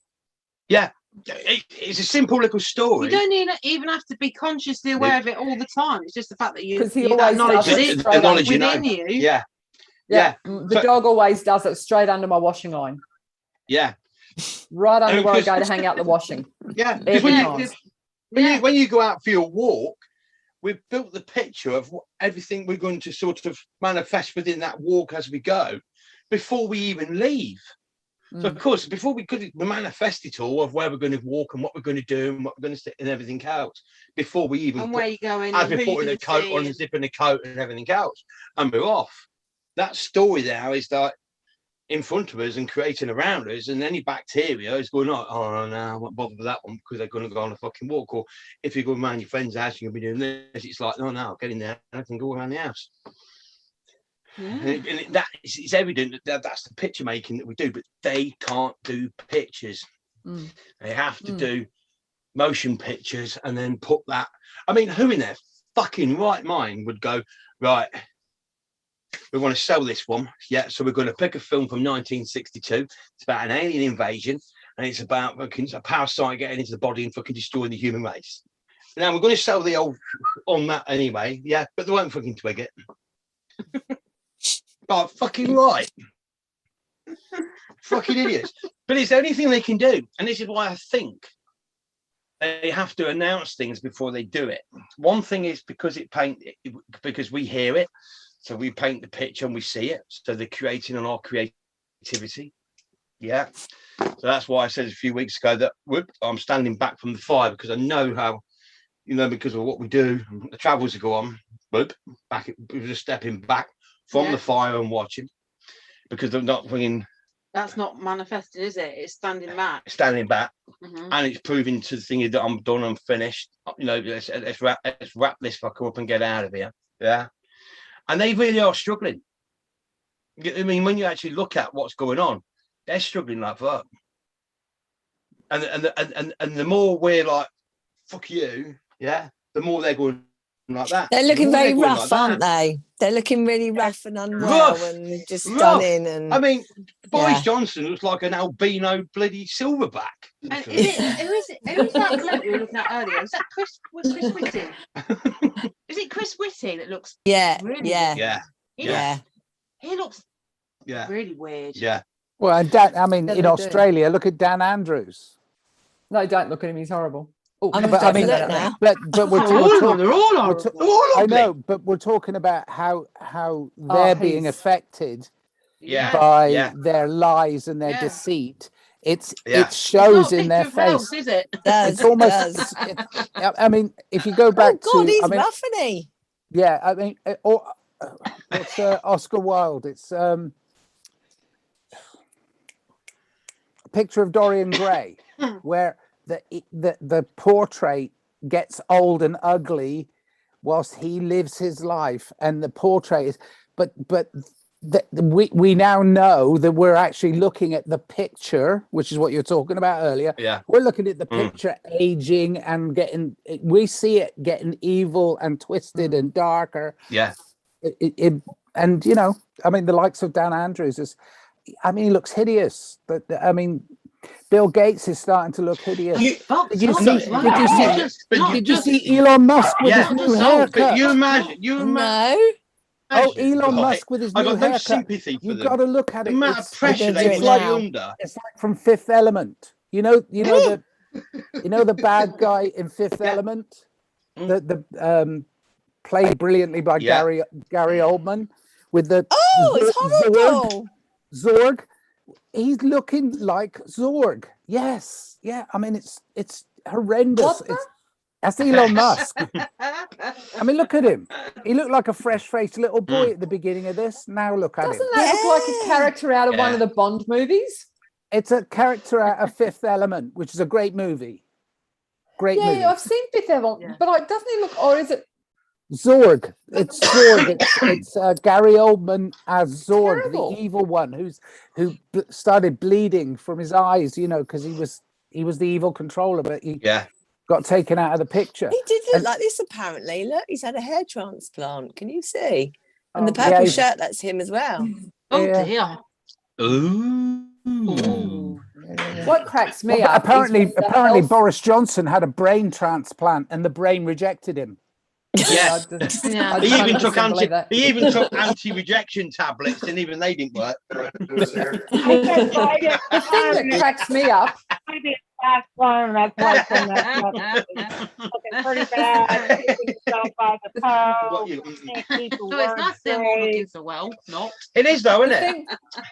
Yeah. It's a simple little story. You don't even have to be consciously aware of it all the time. It's just the fact that you acknowledge the knowledge within you. Yeah. The dog always does it straight under my washing line. Yeah. Right under where I go to hang out the washing. Yeah. When you go out for your walk, we've built the picture of everything we're going to sort of manifest within that walk as we go before we even leave. So of course, before we could manifest it all of where we're going to walk and what we're going to do and what we're going to sit and everything else before we even where you going, as we're putting a coat on and zipping a coat and everything else, and we're off. That story now is that in front of us and creating around us, and any bacteria is going, oh no, I won't bother with that one because they're going to go on a fucking walk. Or if you go around your friend's house, you're going to be doing this. It's like, no, get in there and I can go around the house. Yeah. And it's evident that that's the picture making that we do, but they can't do pictures. They have to do motion pictures and then put that. I mean, who in their fucking right mind would go, right, we want to sell this one, yeah, so we're going to pick a film from 1962. It's about an alien invasion and it's about a parasite getting into the body and fucking destroying the human race. Now we're going to sell the old on that anyway, yeah, but they won't fucking twig it. Oh, fucking right. Fucking idiots. But it's the only thing they can do. And this is why I think they have to announce things before they do it. One thing is because we hear it. So we paint the picture and we see it. So they're creating on our creativity. Yeah. So that's why I said a few weeks ago that I'm standing back from the fire because I know how, because of what we do, the travels that go on, back, we're just stepping back from the fire and watching because they're not bringing. That's not manifested, is it? It's standing back. Standing back, and it's proving to the thing that I'm done. I'm finished. Let's wrap this fucker up and get out of here. Yeah, and they really are struggling. I mean, when you actually look at what's going on, they're struggling like fuck. And the more we're like, fuck you, yeah, the more they're going like that. They're looking very rough, aren't they? They're looking really rough and unwell and just stunning. And I mean, Boris Johnson looks like an albino bloody silverback. And who is that bloke we were looking at earlier? Is that Chris Whitting? Is it Chris Whitting that looks really yeah. He looks really weird. Yeah. Well, and Dan, I mean, Yeah, in they do. Australia, look at Dan Andrews. No, don't look at him. He's horrible. Oh, I'm But I mean, look now. but we're talking. They're all horrible. I know, but we're talking about how they're being he's- affected Yeah. by Yeah. their lies and their Yeah. deceit. Yeah. It shows It's not in their picture of health, face. is it? It's almost. I mean, if you go back Oh God, to, he's I mean, rough, isn't he? yeah, I mean, what's Oscar Wilde? It's a picture of Dorian Gray, where the portrait gets old and ugly whilst he lives his life, and the portrait is, but we now know that we're actually looking at the picture, which is what you're talking about earlier. Yeah. We're looking at the picture aging and we see it getting evil and twisted and darker. Yeah. And you know, I mean, the likes of Dan Andrews he looks hideous, but I mean, Bill Gates is starting to look hideous. Did you see Elon Musk with his new haircut? But you imagine. No. Oh, Elon Musk with his new I got no haircut. sympathy for You've them. got to look at The it. amount of pressure do they it play now. under. It's like from Fifth Element. You know the bad guy in Fifth Element, the played brilliantly by Gary Oldman with the it's horrible. Zorg. He's looking like Zorg. Yes, yeah. I mean, it's horrendous. That's Elon Musk. I mean, look at him. He looked like a fresh-faced little boy at the beginning of this. Now look at him. Doesn't that look like a character out of one of the Bond movies? It's a character out of Fifth Element, which is a great movie. Great movie. Yeah, I've seen Fifth Element, but doesn't he look, or is it Zorg? It's Zorg. It's Gary Oldman as Zorg, Terrible. the evil one who started bleeding from his eyes, you know, because he was the evil controller, but he got taken out of the picture. He did look like this, apparently. Look, he's had a hair transplant. Can you see? And the purple shirt, that's him as well. Oh dear. Ooh. What cracks me up? Apparently Boris Johnson had a brain transplant and the brain rejected him. Yes. Yeah. He even took anti-rejection tablets, and even they didn't work. The thing that cracks me up. Last one, that's why it's looking pretty bad. Yourself by the toe. So it's not still looking so well. Not. It is though, isn't it?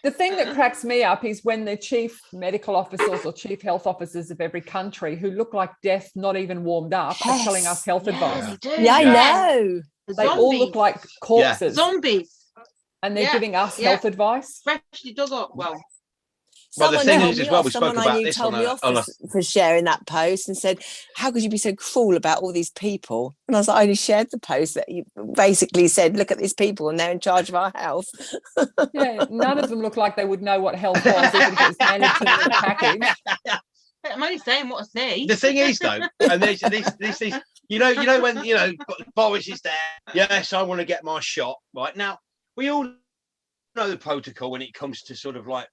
The thing that cracks me up is when the chief medical officers or chief health officers of every country who look like death, not even warmed up, are telling us health advice. Yeah, I know. They all look like corpses. Zombies. And they're giving us health advice. Freshly dug up. Well, the thing is, as well, we spoke someone I about knew this told on me a, off on a for sharing that post and said, how could you be so cruel about all these people? And I was like, I only shared the post that you basically said, look at these people and they're in charge of our health. Yeah, none of them look like they would know what health was, even if it was managed in the package. I'm only saying what I see. The thing is, though, and this is, you know when Boris is there. Yes, I want to get my shot. Right now, we all know the protocol when it comes to sort of like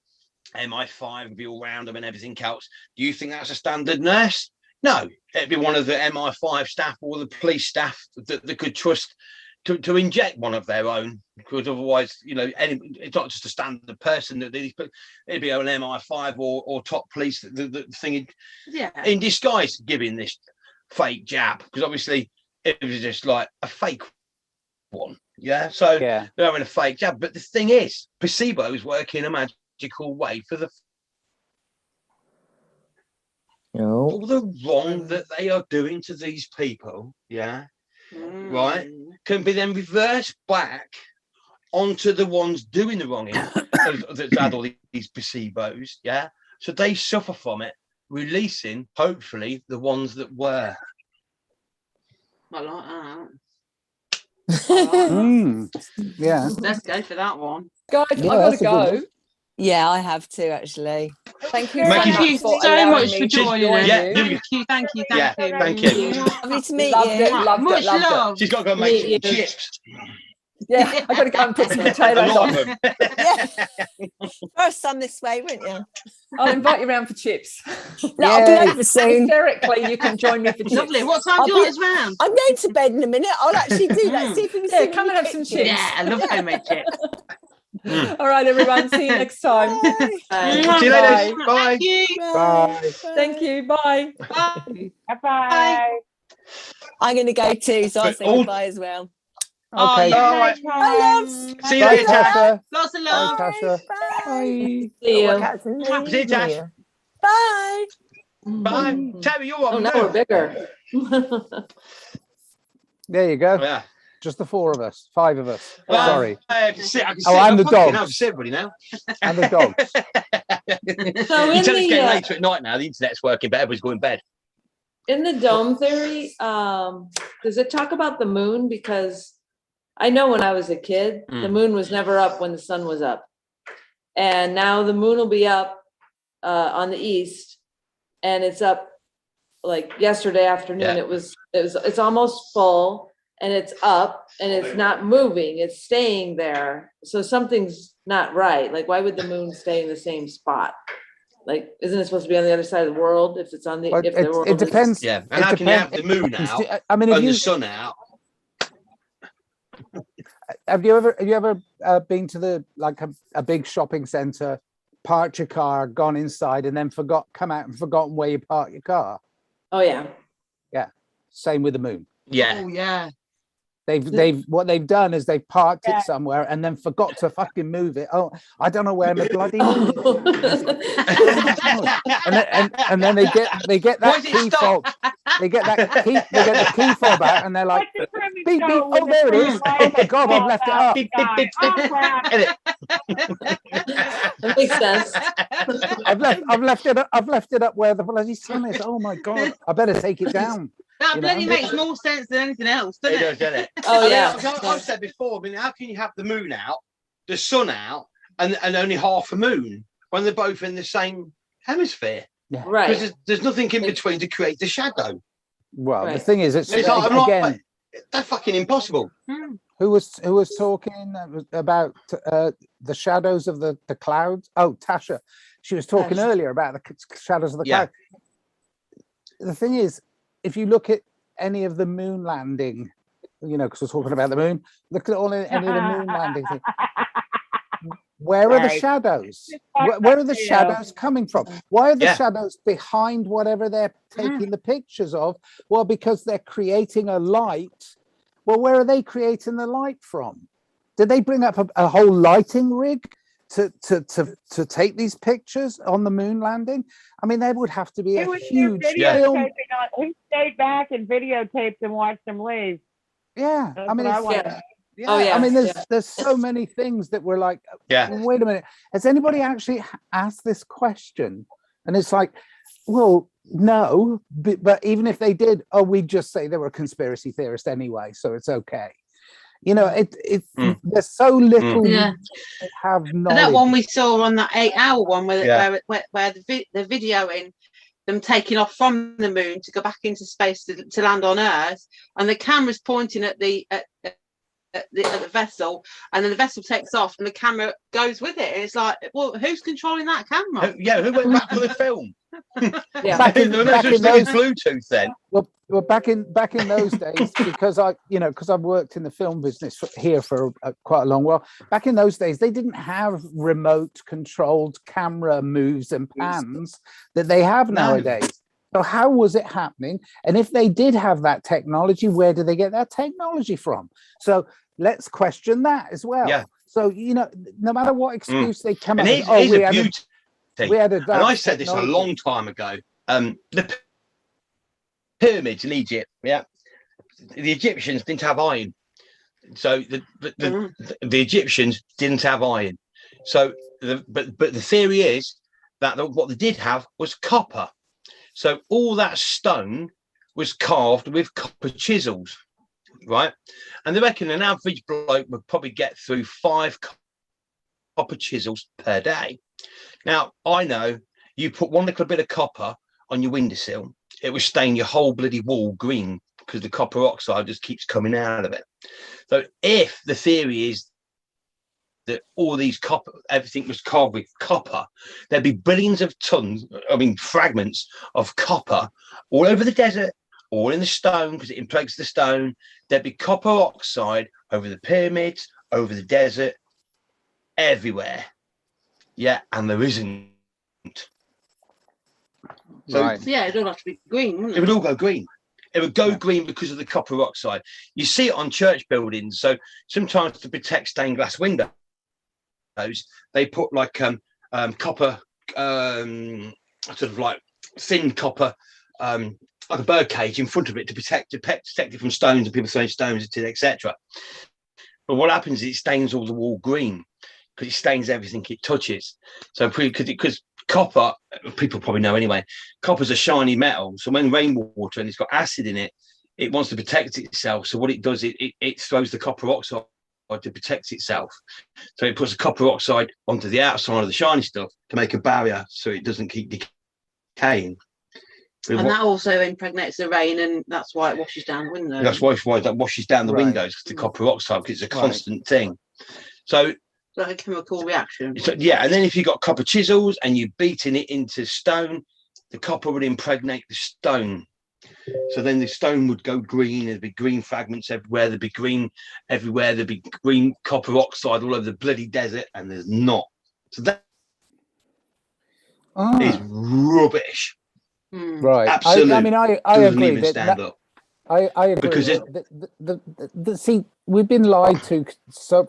MI5 and be all round them and everything else. Do you think that's a standard nurse? No, it'd be one of the MI5 staff or the police staff that they could trust to inject one of their own, because otherwise, it's not just a standard person that it'd be an MI5 or top police the thing in disguise giving this fake jab, because obviously it was just like a fake one. So they're having a fake jab. But the thing is, placebos work in a magical way for all the wrong that they are doing to these people, right, can be then reversed back onto the ones doing the wronging that's had all these placebos, so they suffer from it, releasing hopefully the ones that were. I like that. Yeah, let's go for that one, guys. I gotta go. Yeah, I have to actually. Thank you so much for joining us. Thank you. Thank you. Lovely to meet Loved you. it, loved Much it, loved love. it. She's got to go make some chips. Yeah, I got to go and put some potatoes on. First some this way, won't you? I'll invite you around for chips. I'll be over soon. Hysterically, you can join me for chips. Lovely. What time do you want us round? I'm going to bed in a minute. I'll actually do that. See if we can come and have some chips. Yeah, I love homemade chips. All right, everyone. See you next time. Bye. See you later. Bye. Thank you. Bye. Thank you. Bye. Bye. Bye. I'm going to go too, so I'll But say all- goodbye as well. Okay. All right. I love. See you Bye, later. Tasha. Lots of Bye, love. Tasha. Bye. Bye. See you. See you, Tash. Bye. Bye. Terry, you're on. Oh, now we're bigger. There you go. Yeah. Just the 4 of us, 5 of us. Wow. Sorry. I can sit. I can Oh, sit. and the fucking hell, dogs. I can see everybody now. And the dogs. So You in tell it's the getting later at night now. The internet's working, but everybody's going to bed. in the dome theory, does it talk about the moon? Because I know when I was a kid, the moon was never up when the sun was up, and now the moon will be up on the east, and it's up like yesterday afternoon. Yeah. It's almost full, and it's up, and it's not moving. It's staying there. So something's not right. Like, why would the moon stay in the same spot? Like, isn't it supposed to be on the other side of the world if it's on the But if the world it depends. Yeah. And how can you have the moon out I mean, if and you the sun out? have you ever been to the a big shopping center, parked your car, gone inside, and then come out and forgotten where you parked your car? Oh yeah. Same with the moon. Yeah. Oh yeah. What they've done is they've parked Yeah. it somewhere and then forgot to fucking move it. Oh, I don't know where my bloody moon is. And then they get Why that is it key stopped? fob. They get the key fob out and they're like, What's the premise beep, beep. though Oh, with there it the is. free Oh my God, I've left it up. Beep, beep, beep, Oh, beep. crap. Edit. That makes sense. I've left it up where the bloody sun is. Oh my God, I better take it down. That You bloody know? makes more sense than anything else, It doesn't does, it? doesn't it? Oh, I mean, yeah. I've said before, I mean, how can you have the moon out, the sun out, and only half a moon when they're both in the same hemisphere? Right. Because there's nothing in between to create the shadow. Well, the Right. thing is, it's It's like, I'm again. like, that's fucking impossible. Who was talking about the shadows of the clouds? Oh, Tasha. She was talking Tasha. earlier about the shadows of the Yeah. cloud. The thing is, if you look at any of the moon landing, because we're talking about the moon, look at any of the moon landing things. Where are the Sorry. shadows? Where are the shadows coming from? Why are the Yeah. shadows behind whatever they're taking the pictures of? Well, because they're creating a light. Well, where are they creating the light from? Did they bring up a whole lighting rig to take these pictures on the moon landing? I mean, there would have to be a huge film. He stayed back and videotaped and watched them leave. Yeah, That's I mean, what I it's, want. Yeah. yeah, Oh, yeah, I mean, yeah. there's so many things that we're like, Yeah. wait a minute, has anybody actually asked this question? And it's like, well, no, but even if they did, we'd just say they were a conspiracy theorist anyway, so it's okay. There's so little we have knowledge. That one we saw on that 8-hour one where the videoing them taking off from the moon to go back into space to land on Earth, and the camera's pointing at the vessel, and then the vessel takes off and the camera goes with it, and it's like, well, who's controlling that camera? Who went back to the film? Yeah. Back in those, Bluetooth then. well, back in those days, because I've worked in the film business here for quite a long while. Back in those days, they didn't have remote controlled camera moves and pans that they have nowadays. So how was it happening? And if they did have that technology, where did they get that technology from? So let's question that as well. Yeah. So no matter what excuse they come up And with, here's a beauty. we had And I said this a long time ago. The pyramids in Egypt, the Egyptians didn't have iron, so the Egyptians didn't have iron. So but the theory is that what they did have was copper. So all that stone was carved with copper chisels, right? And they reckon an average bloke would probably get through 5 copper chisels per day. Now, I know you put one little bit of copper on your windowsill, it will stain your whole bloody wall green because the copper oxide just keeps coming out of it. So if the theory is that all these everything was carved with copper, there'd be billions of fragments of copper all over the desert, all in the stone because it impregnates the stone. There'd be copper oxide over the pyramids, over the desert, everywhere. Yeah, and there isn't. So right. Yeah, it'd all have to be green, wouldn't it? It would all go green. It would go green because of the copper oxide. You see it on church buildings. So sometimes to protect stained glass windows, they put like copper, sort of like thin copper, like a bird cage in front of it to protect it from stones and people throwing stones at it, etc. But what happens is it stains all the wall green because it stains everything it touches. So because copper, people probably know anyway, copper's a shiny metal. So when rainwater and it's got acid in it, it wants to protect itself. So what it does, it throws the copper oxide to protect itself. So it puts the copper oxide onto the outside of the shiny stuff to make a barrier so it doesn't keep decaying. And that also impregnates the rain, and that's why it washes down the windows. That's why that washes down the windows, because the copper oxide, because it's a constant thing. So like a chemical reaction. So, yeah, and then if you've got copper chisels and you're beating it into stone, the copper would impregnate the stone. So then the stone would go green. There'd be green fragments everywhere. There'd be green everywhere. There'd be green copper oxide all over the bloody desert, and there's not. So that is rubbish. Right. Absolutely. I mean, I agree. I agree. Because see, we've been lied to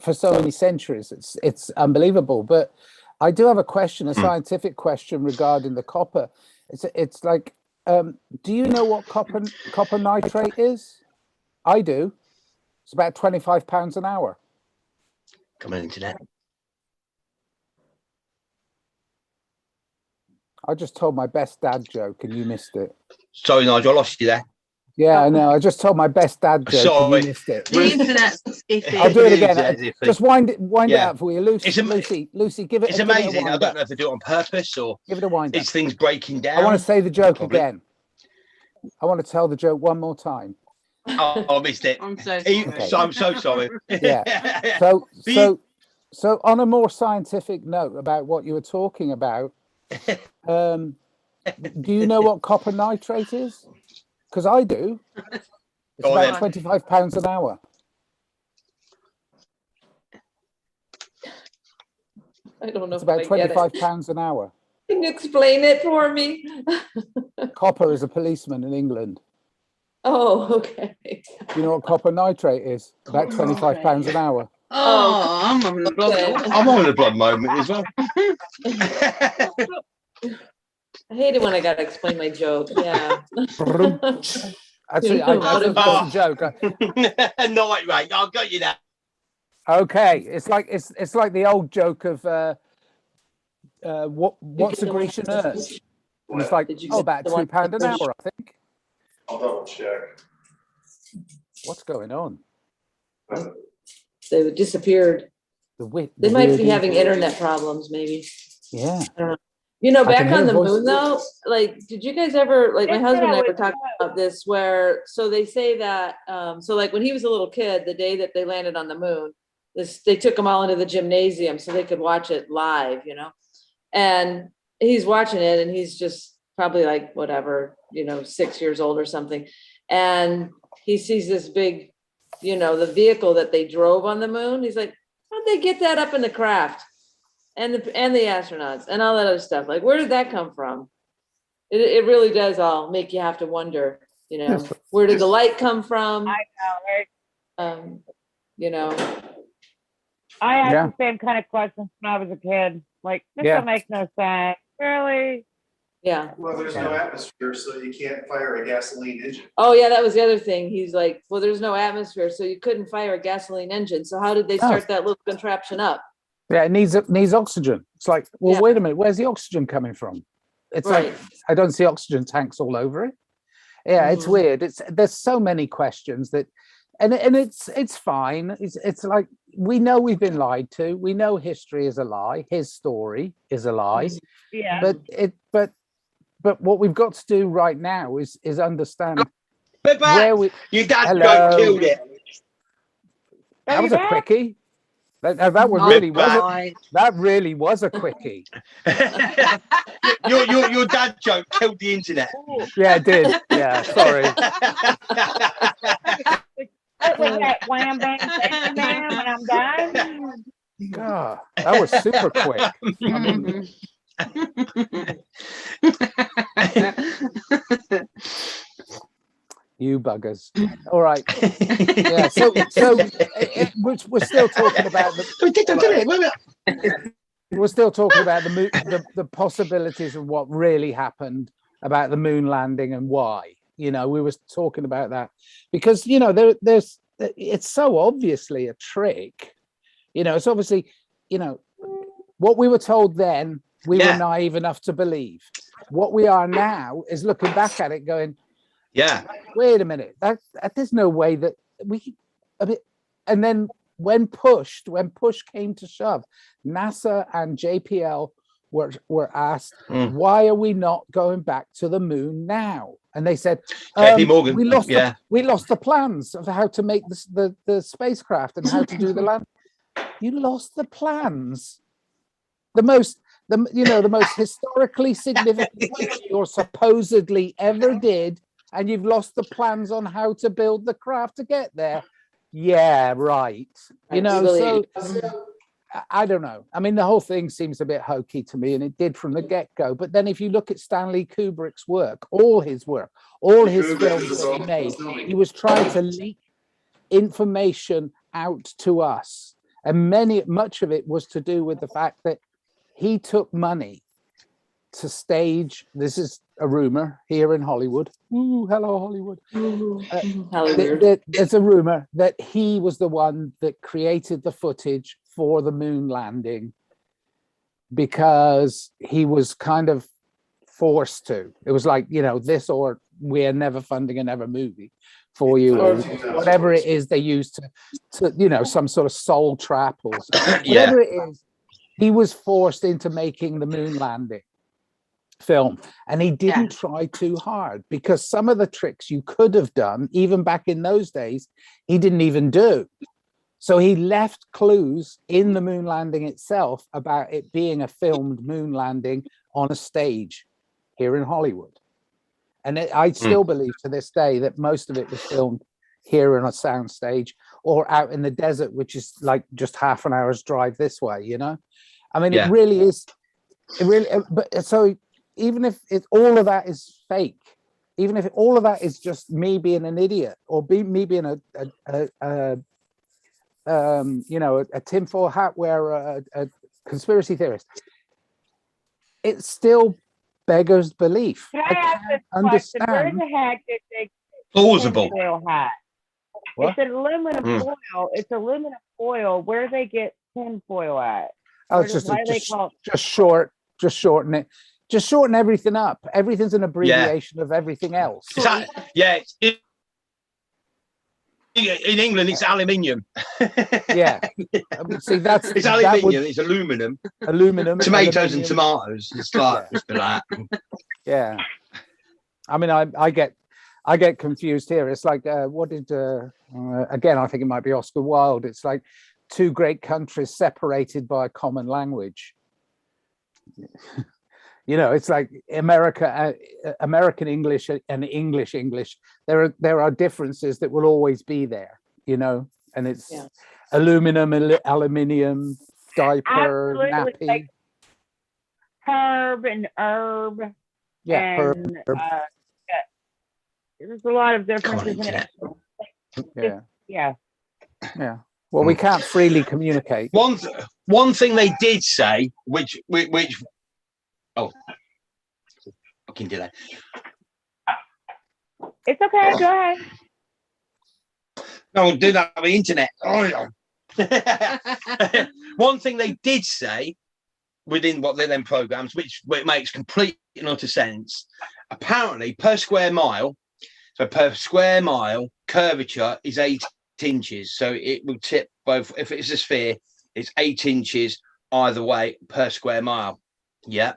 for so many centuries. It's unbelievable. But I do have a question, a scientific question regarding the copper. It's like, do you know what copper nitrate is? I do. It's about £25 an hour. Come on, internet. I just told my best dad joke and you missed it. Sorry, Nigel, I lost you there. Yeah, I know. I just told my best dad joke and you missed it. The internet's iffy. I'll do it again. Just wind it up for you, Lucy. Lucy, give it. It's amazing. I don't know if they do it on purpose or give it a wind. It's things breaking down. I want to say the joke again. I want to tell the joke one more time. Oh, I missed it. I'm so sorry. I'm so sorry. Yeah. So on a more scientific note about what you were talking about, do you know what copper nitrate is? Because I do. It's about £25 an hour. I don't know. It's about £25 an hour. Can you explain it for me? Copper is a policeman in England. Oh, okay. You know what copper nitrate is? About £25 an hour. Oh, I'm having a blood. I'm having a blood moment as well. I hate it when I gotta explain my joke. Yeah. Actually, that's a joke. No, right. I got you now. Okay, it's like the old joke of what's a Grecian earth? And it's like about £2 an hour, I think. I'll double check. What's going on? They disappeared. They might be having internet problems, maybe. Yeah. I don't know. You know, back on the moon though, like, did you guys ever, like, my husband and I were talking about this where, so they say that, so like when he was a little kid, the day that they landed on the moon, they took him all into the gymnasium so they could watch it live, you know, and he's watching it and he's just probably like, whatever, 6 years old or something. And he sees this big, the vehicle that they drove on the moon. He's like, how'd they get that up in the craft? And the astronauts and all that other stuff. Like, where did that come from? It really does all make you have to wonder, where did the light come from? I know, right? I had the same kind of questions when I was a kid. Like, this don't make no sense. Really? Yeah. Well, there's no atmosphere, so you can't fire a gasoline engine. Oh, yeah, that was the other thing. He's like, well, there's no atmosphere, so you couldn't fire a gasoline engine. So how did they start that little contraption up? Yeah, it needs oxygen. It's like, well, wait a minute, where's the oxygen coming from? It's like, I don't see oxygen tanks all over it. Yeah, it's weird. There's so many questions that, and it's fine. It's like, we know we've been lied to. We know history is a lie. His story is a lie. Yeah. But what we've got to do right now is understand where your dad killed it. That was a quickie. That really was a quickie. Your dad joke killed the internet. Yeah, it did. Yeah, sorry. With that wham bam bam when I'm done. God. That was super quick. I mean, you buggers. All right. Yeah. So we're still talking about we're still talking about the possibilities of what really happened about the moon landing and why. We were talking about that because there's it's so obviously a trick. It's obviously what we were told then. We were naive enough to believe. What we are now is looking back at it, going, wait a minute, that there's no way that we. And then when push came to shove, NASA and JPL were asked, why are we not going back to the moon now? And they said, JP Morgan, we lost the plans of how to make the spacecraft and how to do the land. You lost the plans. The most historically significant thing you supposedly ever did, and you've lost the plans on how to build the craft to get there. Yeah, right. So I don't know. I mean, the whole thing seems a bit hokey to me, and it did from the get-go. But then if you look at Stanley Kubrick's work, all his films that he made, he was trying to leak information out to us. And much of it was to do with the fact that he took money to stage. This is a rumor here in Hollywood. Ooh, hello, Hollywood. There's a rumor that he was the one that created the footage for the moon landing because he was kind of forced to. It was like, this or we're never funding another movie for you, or whatever it is they use to some sort of soul trap or something. Whatever it is, he was forced into making the moon landing film, and he didn't try too hard because some of the tricks you could have done, even back in those days, he didn't even do. So he left clues in the moon landing itself about it being a filmed moon landing on a stage here in Hollywood. And I still believe to this day that most of it was filmed here on a sound stage or out in the desert, which is like just half an hour's drive this way, I mean, it really is. But so even if all of that is fake, even if all of that is just me being an idiot or me being a tinfoil hat wearer, a conspiracy theorist, it still beggars belief. I can't understand. Where the heck did they plausible tinfoil hat? What? It's aluminum foil. It's aluminum foil. Where do they get tinfoil at? Oh, it's just shorten it. Just shorten everything up. Everything's an abbreviation of everything else. In England, it's aluminium. Yeah. See, it's aluminium. It's aluminum. Aluminum. Tomatoes and tomatoes. It's like that. Yeah. I mean, I get confused here. It's like, what did again? I think it might be Oscar Wilde. It's like two great countries separated by a common language. It's like American English and English. There are differences that will always be there, and it's aluminum, aluminium, diaper, nappy. Like herb and herb. Yeah, and, herb. There's a lot of differences in it. Yeah. Well, we can't freely communicate. One thing they did say, which fucking delay. It's okay. Go ahead. No, we'll do that on the internet. One thing they did say within what they're then programs, which makes complete and utter sense. Apparently, per square mile, curvature is 8 inches. So it will tip both. If it's a sphere, it's 8 inches either way per square mile. Yeah.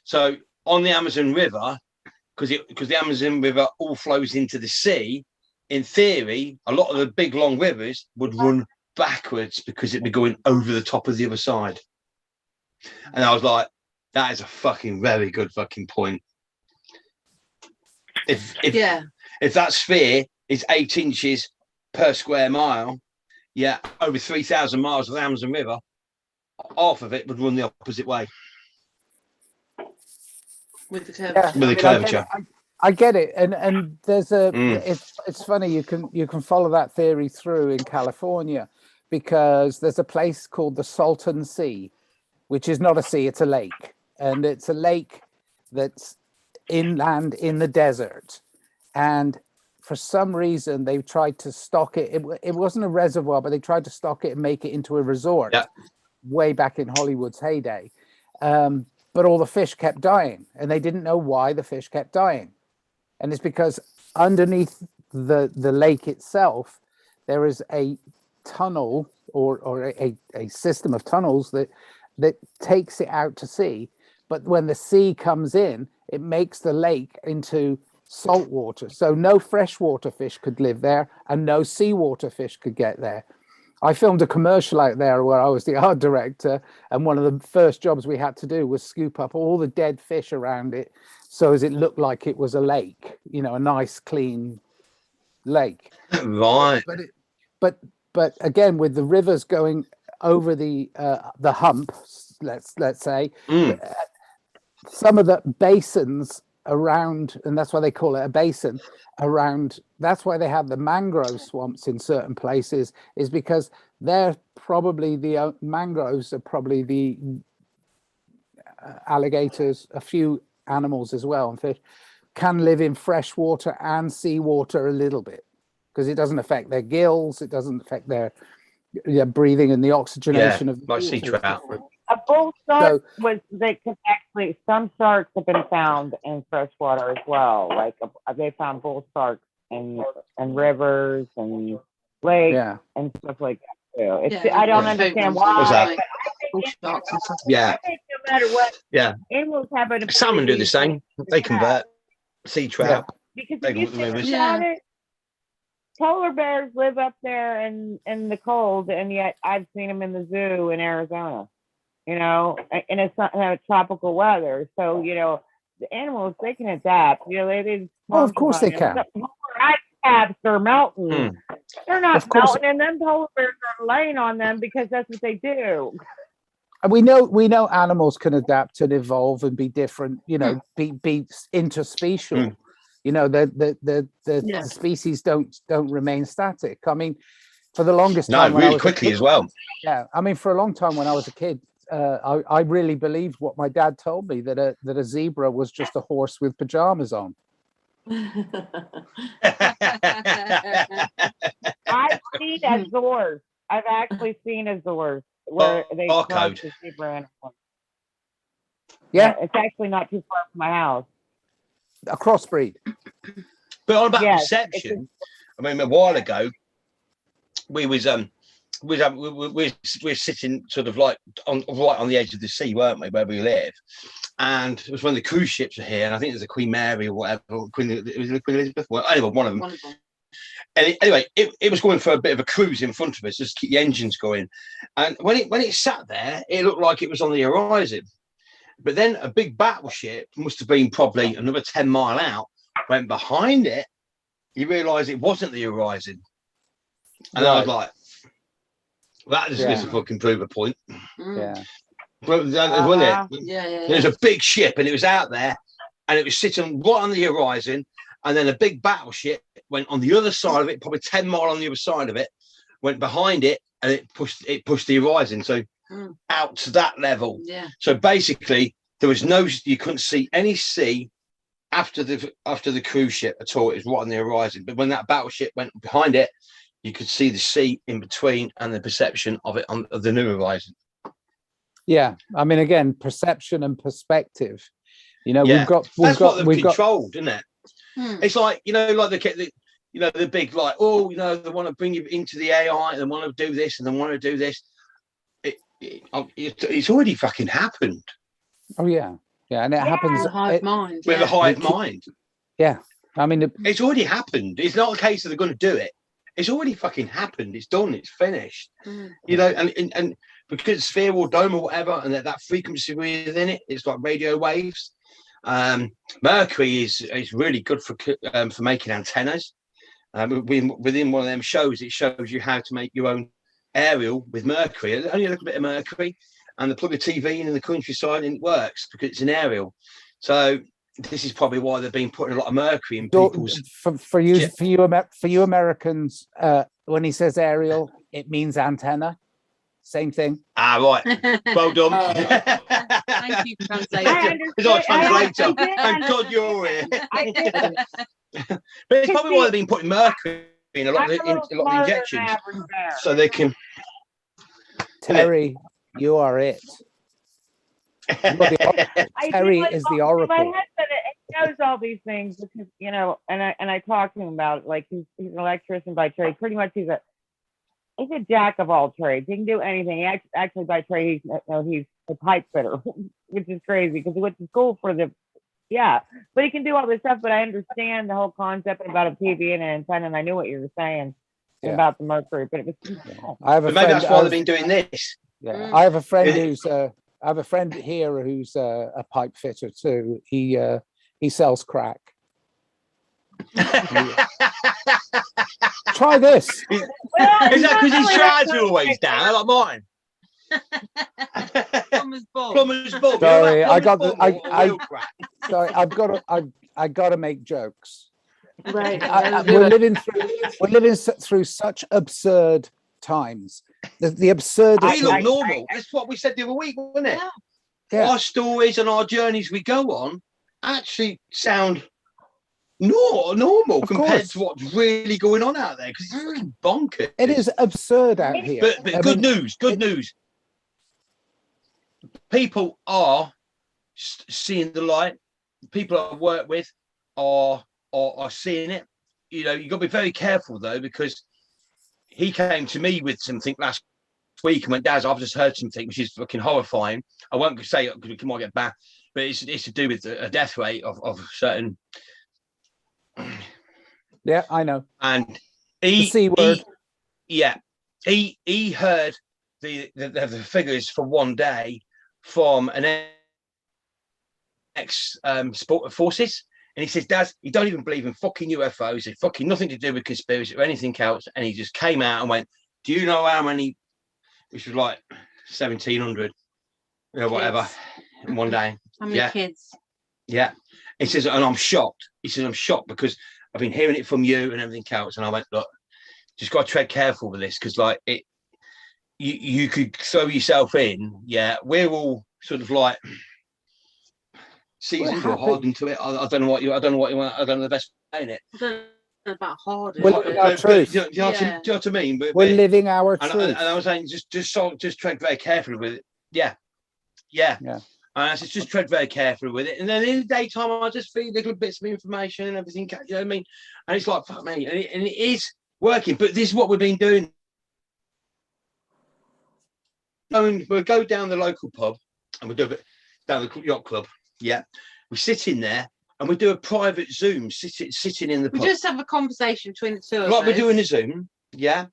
So on the Amazon River, because the Amazon River all flows into the sea, in theory, a lot of the big long rivers would run backwards because it'd be going over the top of the other side. And I was like, that is a fucking very good fucking point. If that sphere is 8 inches per square mile, over 3,000 miles of the Amazon River, half of it would run the opposite way. With the curvature. With the curvature. I get it, and there's a it's funny, you can follow that theory through in California, because there's a place called the Sultan Sea, which is not a sea, it's a lake, and it's a lake that's inland in the desert, and for some reason they tried to stock it. It wasn't a reservoir, but they tried to stock it and make it into a resort way back in Hollywood's heyday. But all the fish kept dying, and they didn't know why the fish kept dying. And it's because underneath the lake itself, there is a tunnel or a system of tunnels that takes it out to sea. But when the sea comes in, it makes the lake into salt water. So no freshwater fish could live there, and no seawater fish could get there. I filmed a commercial out there where I was the art director, and one of the first jobs we had to do was scoop up all the dead fish around it, so as it looked like it was a lake, you know, a nice clean lake. Right. But again, with the rivers going over the hump, let's say, some of the basins around, and that's why they call it a basin around, that's why they have the mangrove swamps in certain places, is because they're probably the mangroves are probably the alligators, a few animals as well, and fish can live in fresh water and seawater a little bit, because it doesn't affect their gills, it doesn't affect their breathing and the oxygenation of the like sea trout. A bull shark they can actually, some sharks have been found in freshwater as well. Like they found bull sharks in rivers and lakes and stuff like that too. I don't understand why. What's that? I think no matter what, animals have an salmon do the same. They convert sea trout. Because if you think about it, polar bears live up there in the cold, and yet I've seen them in the zoo in Arizona. You know, and it's not tropical weather, so you know the animals, they can adapt. You know, they of course they can. Ice caps are melting. They're not melting, and them polar bears are laying on them because that's what they do. And we know animals can adapt and evolve and be different. You know, be interspecial. You know, the species don't remain static. I mean, for the longest time, really quickly as well. Yeah, I mean, for a long time when I was a kid, I really believed what my dad told me, that a zebra was just a horse with pajamas on. I've seen Azores. I've actually seen Azores where they cross the zebra animal. Yeah, it's actually not too far from my house. A crossbreed. But on about perception, I mean, a while ago, we was we're sitting sort of like right on the edge of the sea, weren't we, where we live? And it was when the cruise ships were here, and I think there's a Queen Mary or whatever, Queen Elizabeth. Well, anyway, one of them. And anyway, it was going for a bit of a cruise in front of us, just to keep the engines going. And when it sat there, it looked like it was on the horizon. But then a big battleship, must have been probably another 10 mile out, went behind it. You realise it wasn't the horizon. And I was like, that just a fucking prove a point. Yeah. Wasn't it? Yeah. There's a big ship and it was out there and it was sitting right on the horizon. And then a big battleship went on the other side of it, probably 10 mile on the other side of it, went behind it, and it pushed the horizon. So out to that level. Yeah. So basically there was you couldn't see any sea after the cruise ship at all. It was right on the horizon. But when that battleship went behind it, you could see the sea in between and the perception of it on the new horizon. Yeah, I mean, again, perception and perspective. You know, we've controlled, isn't it? It's like, you know, like the big, like, oh, you know, they want to bring you into the AI and they want to do this and they want to do this. It's already fucking happened. Oh yeah, and it happens with a hive mind. With a hive mind. Yeah, I mean, it's already happened. It's not a case that they're going to do it. It's already fucking happened. It's done. It's finished. You know, and because it's sphere or dome or whatever, and that frequency within it, it's like radio waves. Mercury is really good for making antennas. Within one of them shows, it shows you how to make your own aerial with mercury. Only a little bit of mercury, and they plug a TV in the countryside and it works because it's an aerial. So this is probably why they've been putting a lot of mercury in people's. For you Americans, when he says aerial, it means antenna. Same thing. Ah, right. Well done. Thank you, translator. Translator. Thank God you're here. But it's probably why they've been putting mercury in a lot of the injections, so they can. Terry, you are it. Terry is the oracle. My husband, he knows all these things because, you know, and I talk to him about it. Like he's an electrician by trade. Pretty much he's a jack of all trades. He can do anything. He actually by trade he's a pipe fitter, which is crazy because he went to school for the but he can do all this stuff. But I understand the whole concept about a TV and an antenna, and I knew what you were saying about the mercury. But it was I have a maybe that's why they've been doing this. Yeah, I have a friend who's I have a friend here who's a pipe fitter too. He sells crack. Try this. Is that because his trousers are always down like mine? Plumber's Bob. Sorry, sorry, I got to make jokes. Right. We're living through such absurd times. The absurdity. We look normal. That's what we said the other week, wasn't it? Yeah. Our stories and our journeys we go on actually sound normal compared to what's really going on out there, because it's fucking bonkers. It is absurd out here. But good news. People are seeing the light. People I work with are seeing it. You know, you've got to be very careful though, because he came to me with something last week and went, Daz, I've just heard something which is fucking horrifying. I won't say it because we might get back, but it's to do with a death rate of certain. Yeah, I know. And the C word. He heard the figures for one day from an ex sport forces, and he says, Daz, you don't even believe in fucking UFOs. It's fucking nothing to do with conspiracy or anything else. And he just came out and went, do you know how many, which was like 1,700, you know, whatever, in one day. How many kids? Yeah. He says, and I'm shocked. He says, I'm shocked because I've been hearing it from you and everything else. And I went, look, just got to tread careful with this, because like you could throw yourself in. Yeah, we're all sort of like seasoned or hardened to it. I don't know what you want. I don't know the best way in it. I don't know about hardened. We're living our truth. Do you know what I mean? We're living our truth. And I was saying, just tread very carefully with it. Yeah. And I said, just tread very carefully with it. And then in the daytime, I just feed little bits of information and everything. You know what I mean? And it's like, fuck me. And it is working. But this is what we've been doing. We'll go down the local pub and we'll do it down the yacht club. Yeah. We sit in there and we do a private Zoom sitting in the pub. We just have a conversation between the two of us. Like we're doing a Zoom. Yeah.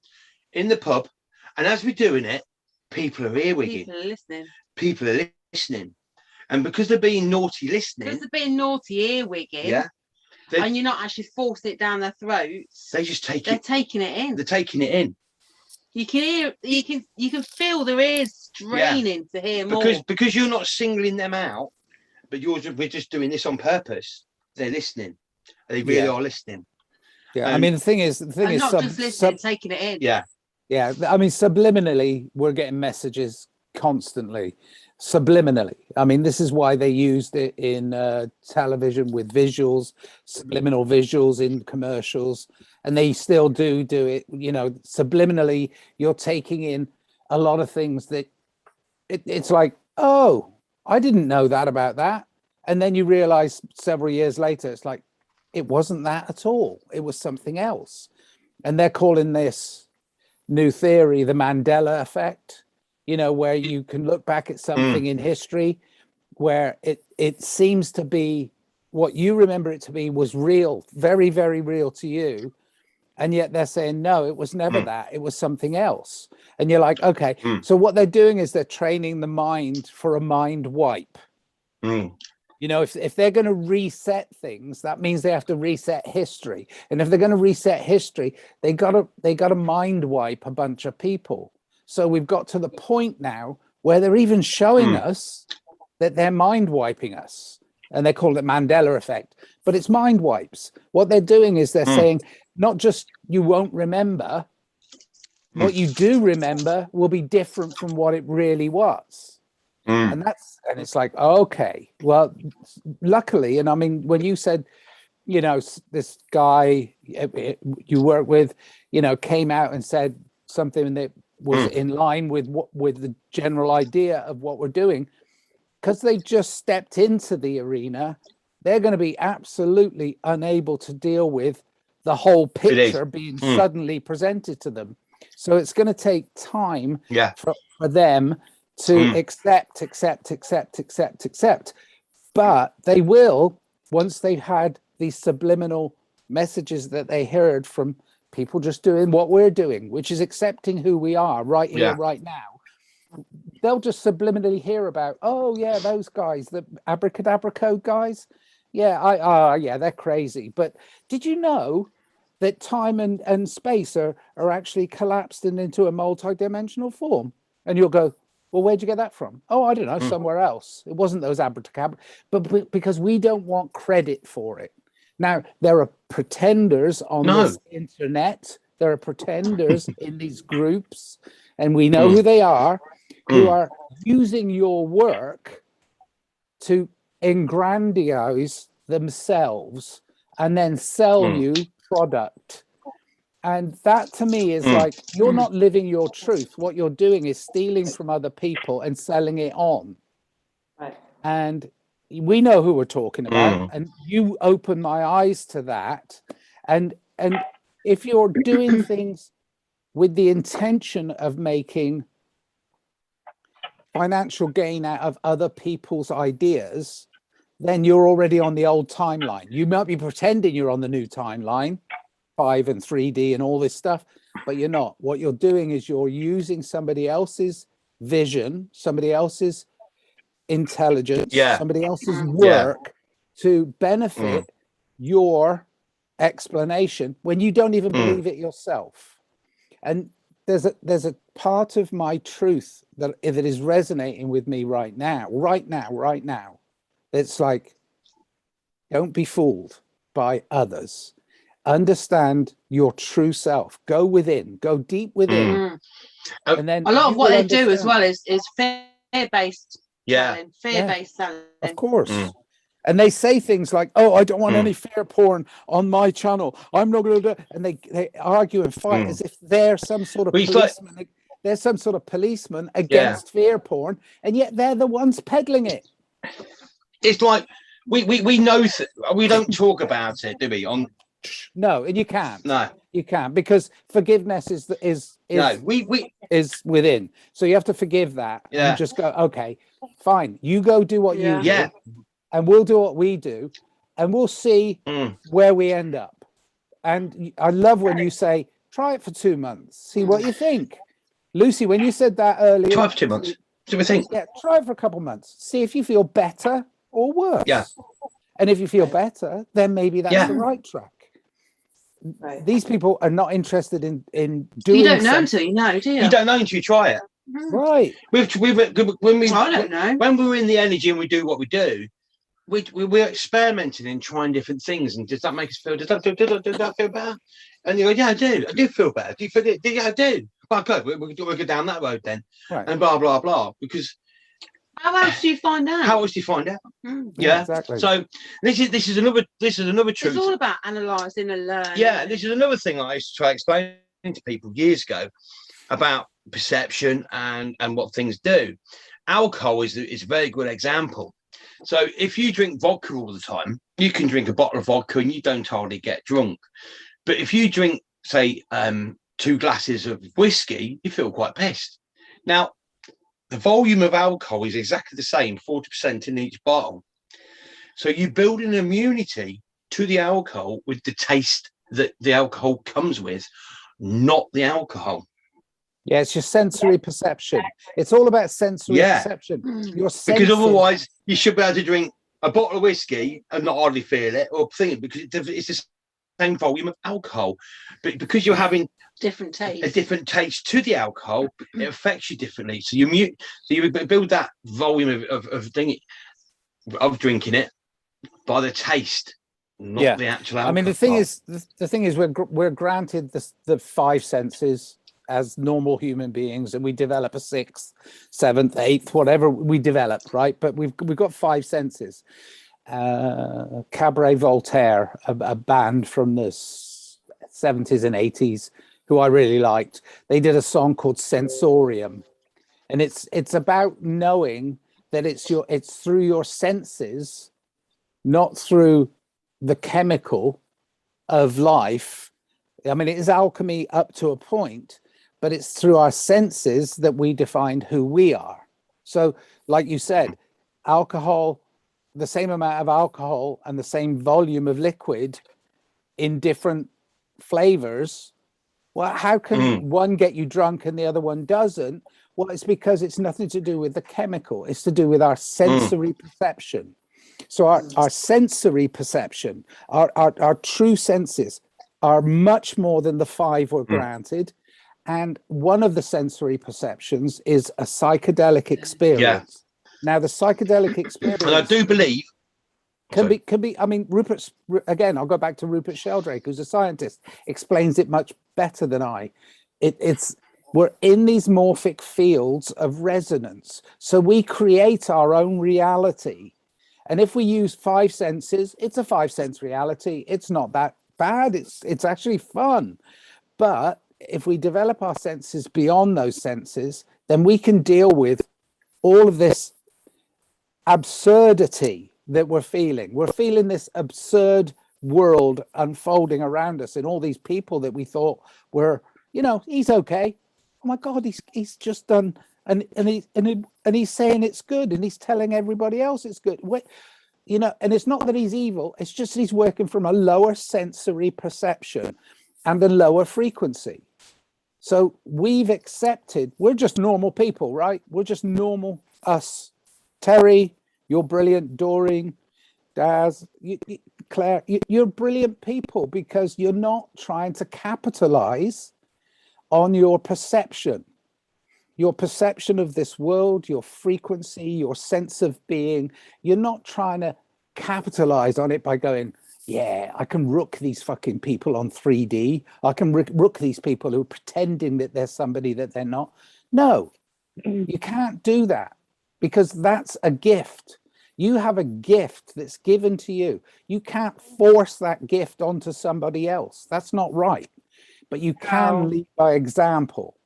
In the pub. And as we're doing it, people are earwigging. People are listening. And because they're being naughty listening. Because they're being naughty earwigging. Yeah. And you're not actually forcing it down their throats. They just They're taking it in. They're taking it in. You can hear, you can feel their ears straining to hear more. Because you're not singling them out, but we're just doing this on purpose. They're listening. They really are listening. Yeah. I mean, the thing is not just listening, taking it in. Yeah. Yeah. I mean, subliminally, we're getting messages constantly. Subliminally. I mean, this is why they used it in television with visuals, subliminal visuals in commercials, and they still do it, you know, subliminally. You're taking in a lot of things that it's like, oh, I didn't know that about that. And then you realize several years later, it's like, it wasn't that at all. It was something else. And they're calling this new theory the Mandela effect. You know, where you can look back at something in history where it seems to be what you remember it to be was real, very, very real to you. And yet they're saying, no, it was never that. It was something else. And you're like, okay. So what they're doing is they're training the mind for a mind wipe. You know, if they're going to reset things, that means they have to reset history. And if they're going to reset history, they got to mind wipe a bunch of people. So we've got to the point now where they're even showing us that they're mind wiping us, and they call it Mandela effect, but it's mind wipes. What they're doing is they're saying, not just you won't remember, what you do remember will be different from what it really was. And it's like, okay, well, luckily, and I mean, when you said, you know, this guy you work with, you know, came out and said something that was in line with the general idea of what we're doing, because they just stepped into the arena, they're going to be absolutely unable to deal with the whole picture being suddenly presented to them. So it's going to take time for them to accept. But they will, once they've had these subliminal messages that they heard from people just doing what we're doing, which is accepting who we are right here, right now. They'll just subliminally hear about, oh yeah, those guys, the Abracadabra Code guys. Yeah, yeah, they're crazy. But did you know that time and space are actually collapsed into a multi-dimensional form? And you'll go, well, where'd you get that from? Oh, I don't know, somewhere else. It wasn't those Abracadabra, but because we don't want credit for it. Now, there are pretenders on this internet. There are pretenders in these groups, and we know who they are, who are using your work to aggrandize themselves and then sell you product. And that to me is like, you're not living your truth. What you're doing is stealing from other people and selling it on. Right. And we know who we're talking about, and you open my eyes to that. And if you're doing things with the intention of making financial gain out of other people's ideas, then you're already on the old timeline. You might be pretending you're on the new timeline, 5 and 3D and all this stuff, but you're not. What you're doing is you're using somebody else's vision, somebody else's intelligence, somebody else's work to benefit your explanation when you don't even believe it yourself. And there's a part of my truth that is resonating with me right now. It's like, don't be fooled by others. Understand your true self. Go within, go deep within. And then a lot of what they do as well is fear-based selling, fear-based selling. Of course. And they say things like, oh, I don't want any fear porn on my channel. I'm not going to do it. And they argue and fight as if they're some sort of policeman. They're some sort of policeman against fear porn. And yet they're the ones peddling it. It's like, we know, we don't talk about it, do we? No, and you can't. No, you can't, because forgiveness is within. So you have to forgive that. And just go, okay, fine. You go do what you do, and we'll do what we do, and we'll see where we end up. And I love when you say, try it for 2 months, see what you think. Lucy, when you said that earlier, try it for 2 months. See what you think. Yeah, try it for a couple of months. See if you feel better or worse. Yeah. And if you feel better, then maybe that's the right track. Right. These people are not interested in doing. You don't know until you know, do you? You don't know until you try it. Right. I don't know. When we're in the energy and we do what we do, we're experimenting and trying different things. And does that make us feel? Does that feel better? And you go, yeah, I do. I do feel better. Do you feel it? Yeah, I do. Well, good. We'll go down that road then. Right. And blah blah blah. Because how else do you find out? How else do you find out? Yeah, exactly. So this is another truth. It's all about analysing and learning. Yeah, this is another thing I used to try to explain to people years ago about perception and what things do. Alcohol is a very good example. So if you drink vodka all the time, you can drink a bottle of vodka and you don't hardly get drunk. But if you drink, say, 2 glasses of whiskey, you feel quite pissed. Now, the volume of alcohol is exactly the same, 40% in each bottle. So you build an immunity to the alcohol with the taste that the alcohol comes with, not the alcohol. Yeah, it's your sensory perception. It's all about sensory perception. Your because otherwise you should be able to drink a bottle of whiskey and not hardly feel it, or think, because it's the same volume of alcohol, but because you're having different taste, a different taste to the alcohol, it affects you differently. So you build that volume of drinking it by the taste, not the actual alcohol. I mean, the thing is, we're granted the five senses as normal human beings, and we develop a sixth, seventh, eighth, whatever we develop, right? But we've got five senses. Cabaret Voltaire, a band from the 70s and 80s, who I really liked, they did a song called Censorium, and it's about knowing that it's through your senses, not through the chemical of life. I mean, it is alchemy up to a point, but it's through our senses that we define who we are. So, like you said, alcohol, the same amount of alcohol and the same volume of liquid in different flavors. Well, how can one get you drunk and the other one doesn't? Well, it's because it's nothing to do with the chemical. It's to do with our sensory perception. So our sensory perception, our true senses are much more than the five we're granted. And one of the sensory perceptions is a psychedelic experience. Now, the psychedelic experience, and I do believe, can be. I mean, again, I'll go back to Rupert Sheldrake, who's a scientist, explains it much better than I. We're in these morphic fields of resonance, so we create our own reality. And if we use five senses, it's a five-sense reality. It's not that bad. It's actually fun. But if we develop our senses beyond those senses, then we can deal with all of this absurdity that we're feeling. We're feeling this absurd world unfolding around us, and all these people that we thought were, he's okay. Oh my God, he's just done, and he's saying it's good, and he's telling everybody else it's good. And it's not that he's evil. It's just that he's working from a lower sensory perception and a lower frequency. So we've accepted, we're just normal people, right? We're just normal us. Terry, you're brilliant. Doreen, Daz, Claire, you're brilliant people because you're not trying to capitalize on your perception of this world, your frequency, your sense of being. You're not trying to capitalize on it by going, yeah, I can rook these fucking people on 3D. I can rook these people who are pretending that they're somebody that they're not. No, you can't do that because that's a gift. You have a gift that's given to you. You can't force that gift onto somebody else. That's not right. But you can lead by example.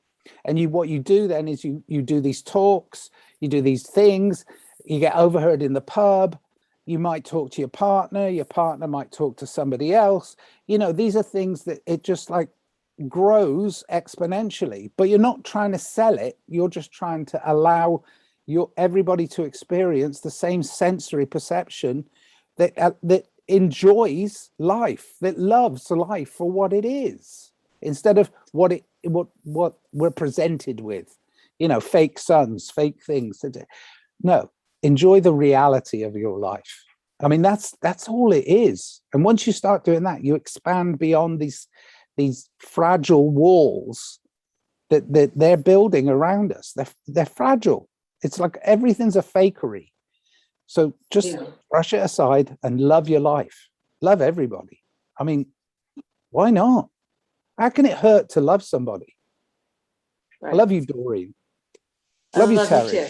And what you do then is you do these talks, you do these things, you get overheard in the pub, you might talk to your partner might talk to somebody else. These are things that it just like grows exponentially, but you're not trying to sell it. You're just trying to allow everybody to experience the same sensory perception that enjoys life, that loves life for what it is, instead of what we're presented with, fake suns, fake things. No, enjoy the reality of your life. I mean, that's all it is. And once you start doing that, you expand beyond these fragile walls that they're building around us. They're fragile. It's like everything's a fakery. So just brush it aside and love your life. Love everybody. I mean, why not? How can it hurt to love somebody? Right. I love you, Doreen. I love you, Terry.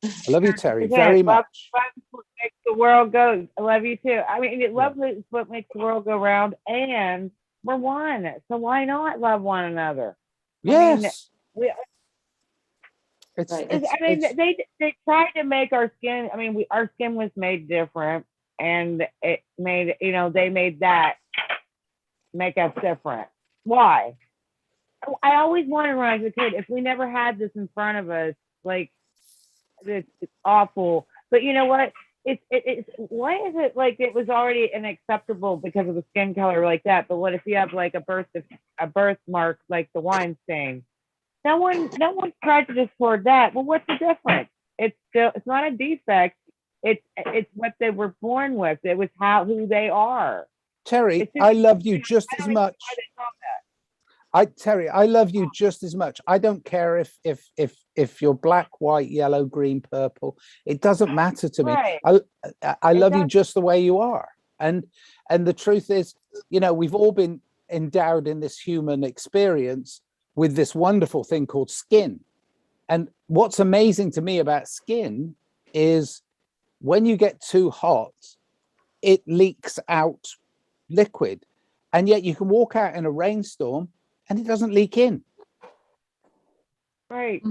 I love you, Terry, very much. Love is what makes the world go. I love you too. I mean, love is what makes the world go round, and we're one. So why not love one another? Yes. They tried to make our skin. I mean, our skin was made different, and it made they made that make us different. Why? I always wondered when I was a kid if we never had this in front of us, like it's awful. But you know what? It's why is it like it was already unacceptable because of the skin color like that? But what if you have like a birthmark like the wine stain? No one tried to discord that. Well, what's the difference? It's not a defect. It's what they were born with. It was who they are. Terry, I love you just as much. Terry, I love you just as much. I don't care if you're black, white, yellow, green, purple. It doesn't matter to me. Right. I love you just the way you are. And the truth is, you know, we've all been endowed in this human experience with this wonderful thing called skin. And what's amazing to me about skin is when you get too hot, it leaks out liquid. And yet you can walk out in a rainstorm and it doesn't leak in. Right.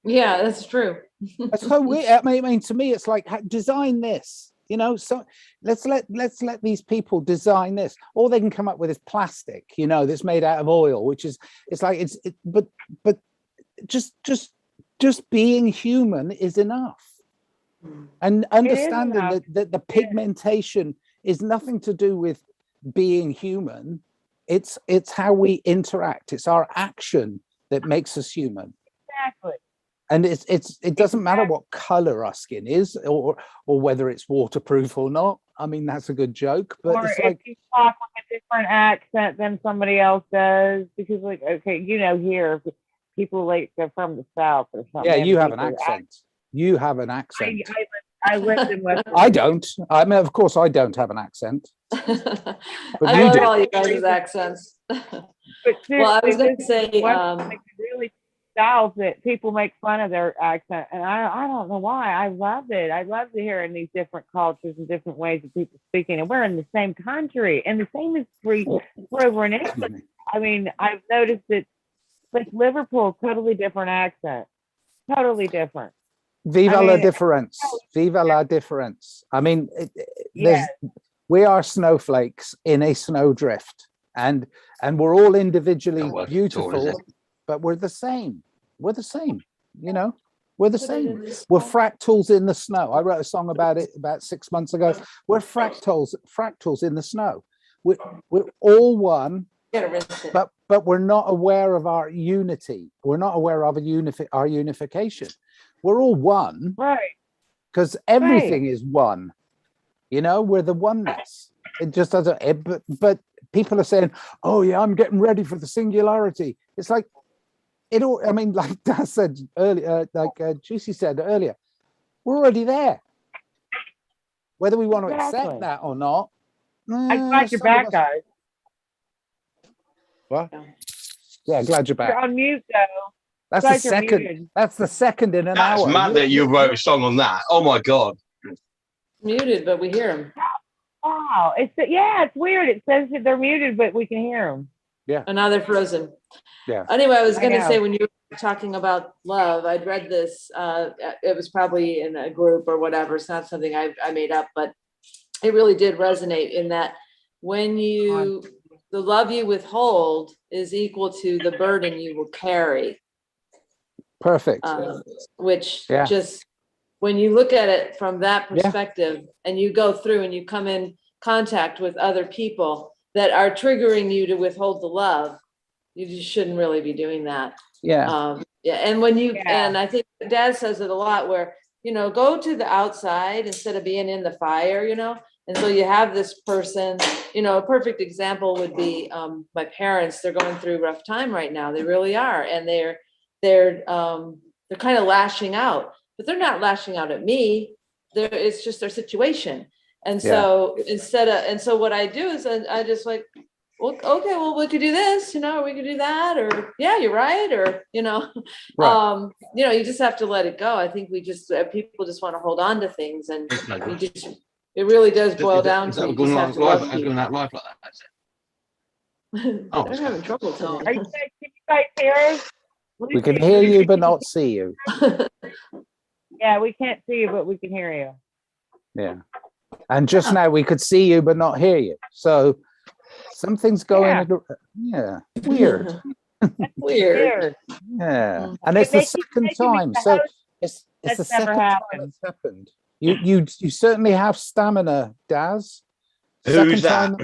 Yeah, that's true. That's so weird. I mean, to me, it's like, design this, you know, so let's let these people design this. All they can come up with is plastic, you know, that's made out of oil, which is, it's like, but just being human is enough. And understanding that the pigmentation is nothing to do with being human. It's how we interact. It's our action that makes us human. Exactly. And it doesn't matter what color our skin is, or whether it's waterproof or not. I mean, that's a good joke, but or it's if like you talk with a different accent than somebody else does, because like, okay, you know, here people like they're from the South or something. yeah, you have an accent. You have an accent. I lived in West. I don't. I mean, of course, I don't have an accent. I you love do. all you guys' accents. Well, I was going to say, really styles that people make fun of their accent, and I don't know why. I love it. I love to hear in these different cultures and different ways of people speaking, and we're in the same country, and the same is for over in England. I mean, I've noticed that, like Liverpool, totally different accent, totally different. Viva la difference. Viva la difference. I mean, we are snowflakes in a snowdrift, and we're all individually beautiful, but we're the same. We're the same, you know, we're the same. We're fractals in the snow. I wrote a song about it about 6 months ago. We're fractals in the snow. We're all one, but we're not aware of our unity. We're not aware of our unification. We're all one, right? Because everything is one. You know, we're the oneness. It just doesn't. But people are saying, "Oh yeah, I'm getting ready for the singularity." It's like it all. I mean, like Daz said earlier, Juicy said earlier, we're already there. Whether we want to accept that or not. I'm glad you're back, guys. What? Yeah, glad you're back. You're on mute though. That's the second. Muted. That's the second in an hour. That's mad that you wrote a song on that. Oh my god. Muted, but we hear him. Wow, it's weird. It says that they're muted, but we can hear them. Yeah. And now they're frozen. Yeah. Anyway, I was going to say, when you were talking about love, I'd read this. It was probably in a group or whatever. It's not something I made up, but it really did resonate in that when the love you withhold is equal to the burden you will carry. Perfect. Which just, when you look at it from that perspective and you go through and you come in contact with other people that are triggering you to withhold the love, you just shouldn't really be doing that. And when you, and I think Dad says it a lot where, you know, go to the outside instead of being in the fire, you know? And so you have this person, you know, a perfect example would be my parents. They're going through a rough time right now. They really are. And they're kind of lashing out, but they're not lashing out at me. It's just their situation. And so so what I do is I just like, well, okay, well, we could do this, you know, or we could do that, or yeah, you're right. Or, you know, you know, you just have to let it go. I think people just want to hold on to things, and it really does boil down to you just have to love people. Oh, they're having trouble today. Can you guys hear us? We can hear you, but not see you. Yeah, we can't see you, but we can hear you. Yeah. And just now we could see you, but not hear you. So something's going. Weird. Weird. Yeah. And it's the second time. So it's the second time it's happened. You certainly have stamina, Daz. Who's that?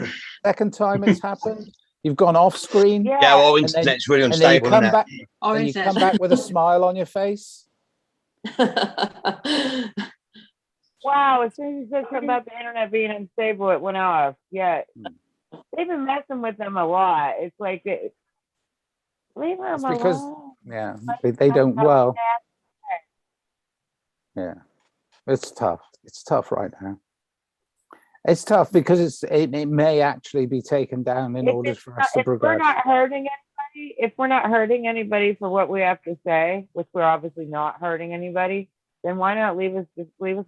Second time it's happened. You've gone off screen. Yeah, well, internet's really unstable. And then you come back with a smile on your face. Wow, as soon as you said something about the internet being unstable, it went off. Yeah. they've been messing with them a lot. It's like, leave them alone. Because, yeah, they don't, well, yeah, it's tough. It's tough right now. It's tough because it may actually be taken down in order for us to progress. If we're not hurting anybody for what we have to say, which we're obviously not hurting anybody, then why not leave us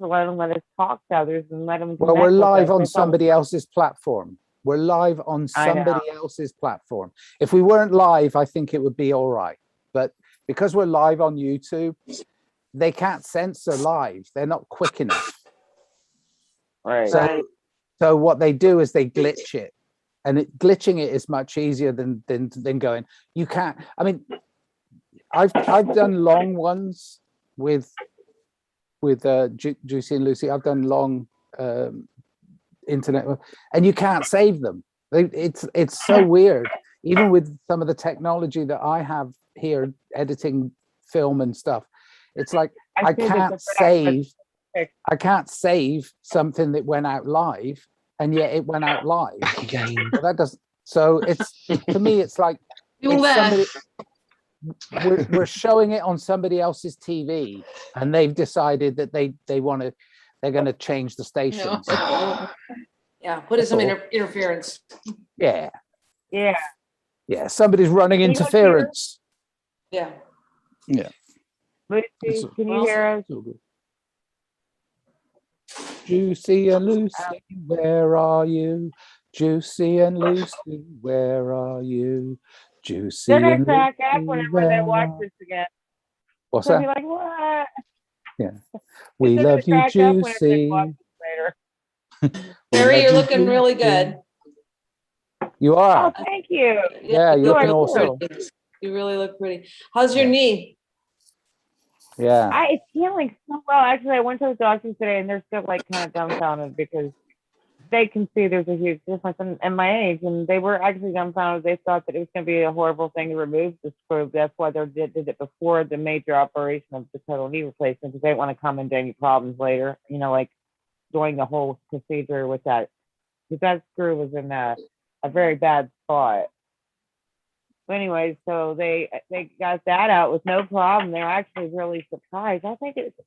alone and let us talk to others and let them. Well, we're live on somebody else's platform. We're live on somebody else's platform. If we weren't live, I think it would be all right. But because we're live on YouTube, they can't censor live. They're not quick enough. Right. So what they do is they glitch it, and glitching it is much easier than going. You can't. I mean, I've done long ones with Juicy and Lucy. I've done long internet, and you can't save them. It's so weird. Even with some of the technology that I have here, editing film and stuff, it's like I can't save something that went out live, and yet it went out live again. Well, that doesn't. So to me, it's like we're showing it on somebody else's TV, and they've decided that they're going to change the stations. No. Yeah, what is some interference? Yeah. Somebody's running interference. Yeah. Lucy, can you hear us? Juicy and Lucy, where are you? Juicy and Lucy, where are you? Juicy They're gonna and crack Lucy, up whenever they watch this again. What's They'll that? be like, what? Yeah. We love you, Juicy. Barry, you're looking really good. You are. Oh, thank you. Yeah, you're looking awesome. You really look pretty. How's your knee? Yeah. It's healing so well. Actually, I went to the doctor today, and they're still like kind of dumbfounded because they can see there's a huge difference in my age, and they were actually dumbfounded. They thought that it was going to be a horrible thing to remove the screw. That's why they did it before the major operation of the total knee replacement, because they didn't want to come into any problems later. You know, like doing the whole procedure with that, because that screw was in a very bad spot. But anyway, so they got that out with no problem. They're actually really surprised. I think it's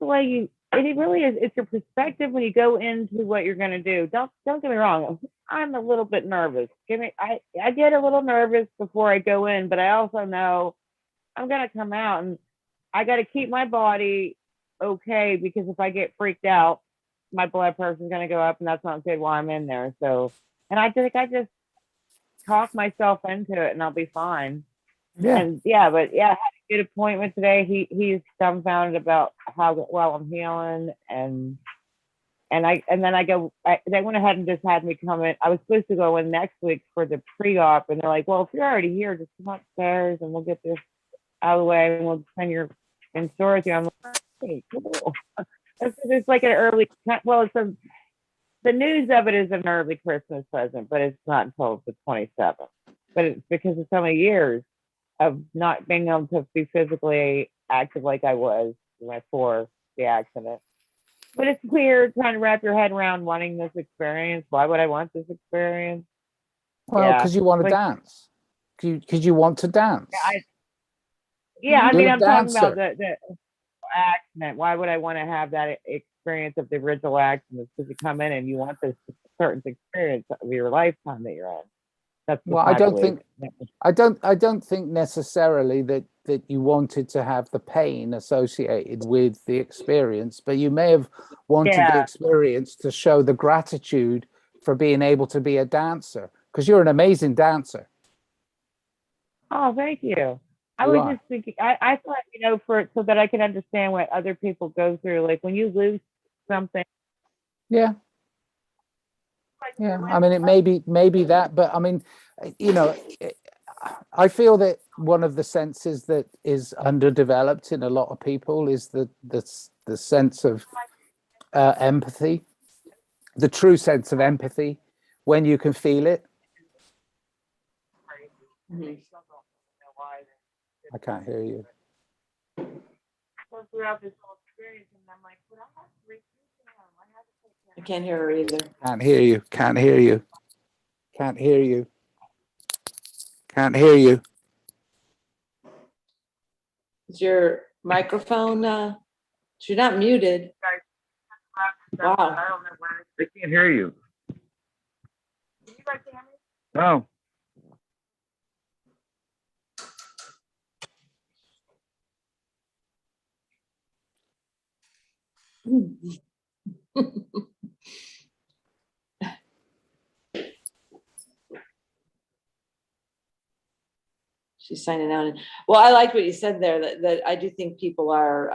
the way it really is. It's your perspective when you go into what you're going to do. Don't get me wrong. I'm a little bit nervous. I get a little nervous before I go in, but I also know I'm going to come out, and I got to keep my body okay, because if I get freaked out, my blood pressure is going to go up, and that's not good while I'm in there. So, and I just talk myself into it, and I'll be fine. Yeah. And I had a good appointment today. He's dumbfounded about how well I'm healing, and then they went ahead and just had me come in. I was supposed to go in next week for the pre-op, and they're like, well, if you're already here, just come upstairs and we'll get this out of the way, and we'll send your Censorium. I'm like, hey, cool. It's like an early, well, the news of it is an early Christmas present, but it's not until the 27th. But it's because of so many years of not being able to be physically active like I was before the accident. But it's weird trying to wrap your head around wanting this experience. Why would I want this experience? Well, because you want to dance. Because you want to dance. I mean, I'm talking about the accident. Why would I want to have that experience of the original accident? Because you come in and you want this certain experience of your lifetime that you're in. That's well, I don't think necessarily that you wanted to have the pain associated with the experience, but you may have wanted the experience to show the gratitude for being able to be a dancer, because you're an amazing dancer. Oh, thank you. I was just thinking, I thought, so that I can understand what other people go through. Like when you lose something. Yeah. Yeah. I mean, it may be that, but I mean, I feel that one of the senses that is underdeveloped in a lot of people is the sense of empathy, the true sense of empathy, when you can feel it. Mm-hmm. I can't hear you. I can't hear her either. Can't hear you. Can't hear you. Can't hear you. Is your microphone, you're not muted. Wow. I can't hear you. No. She's signing out. Well, I like what you said there, that I do think people are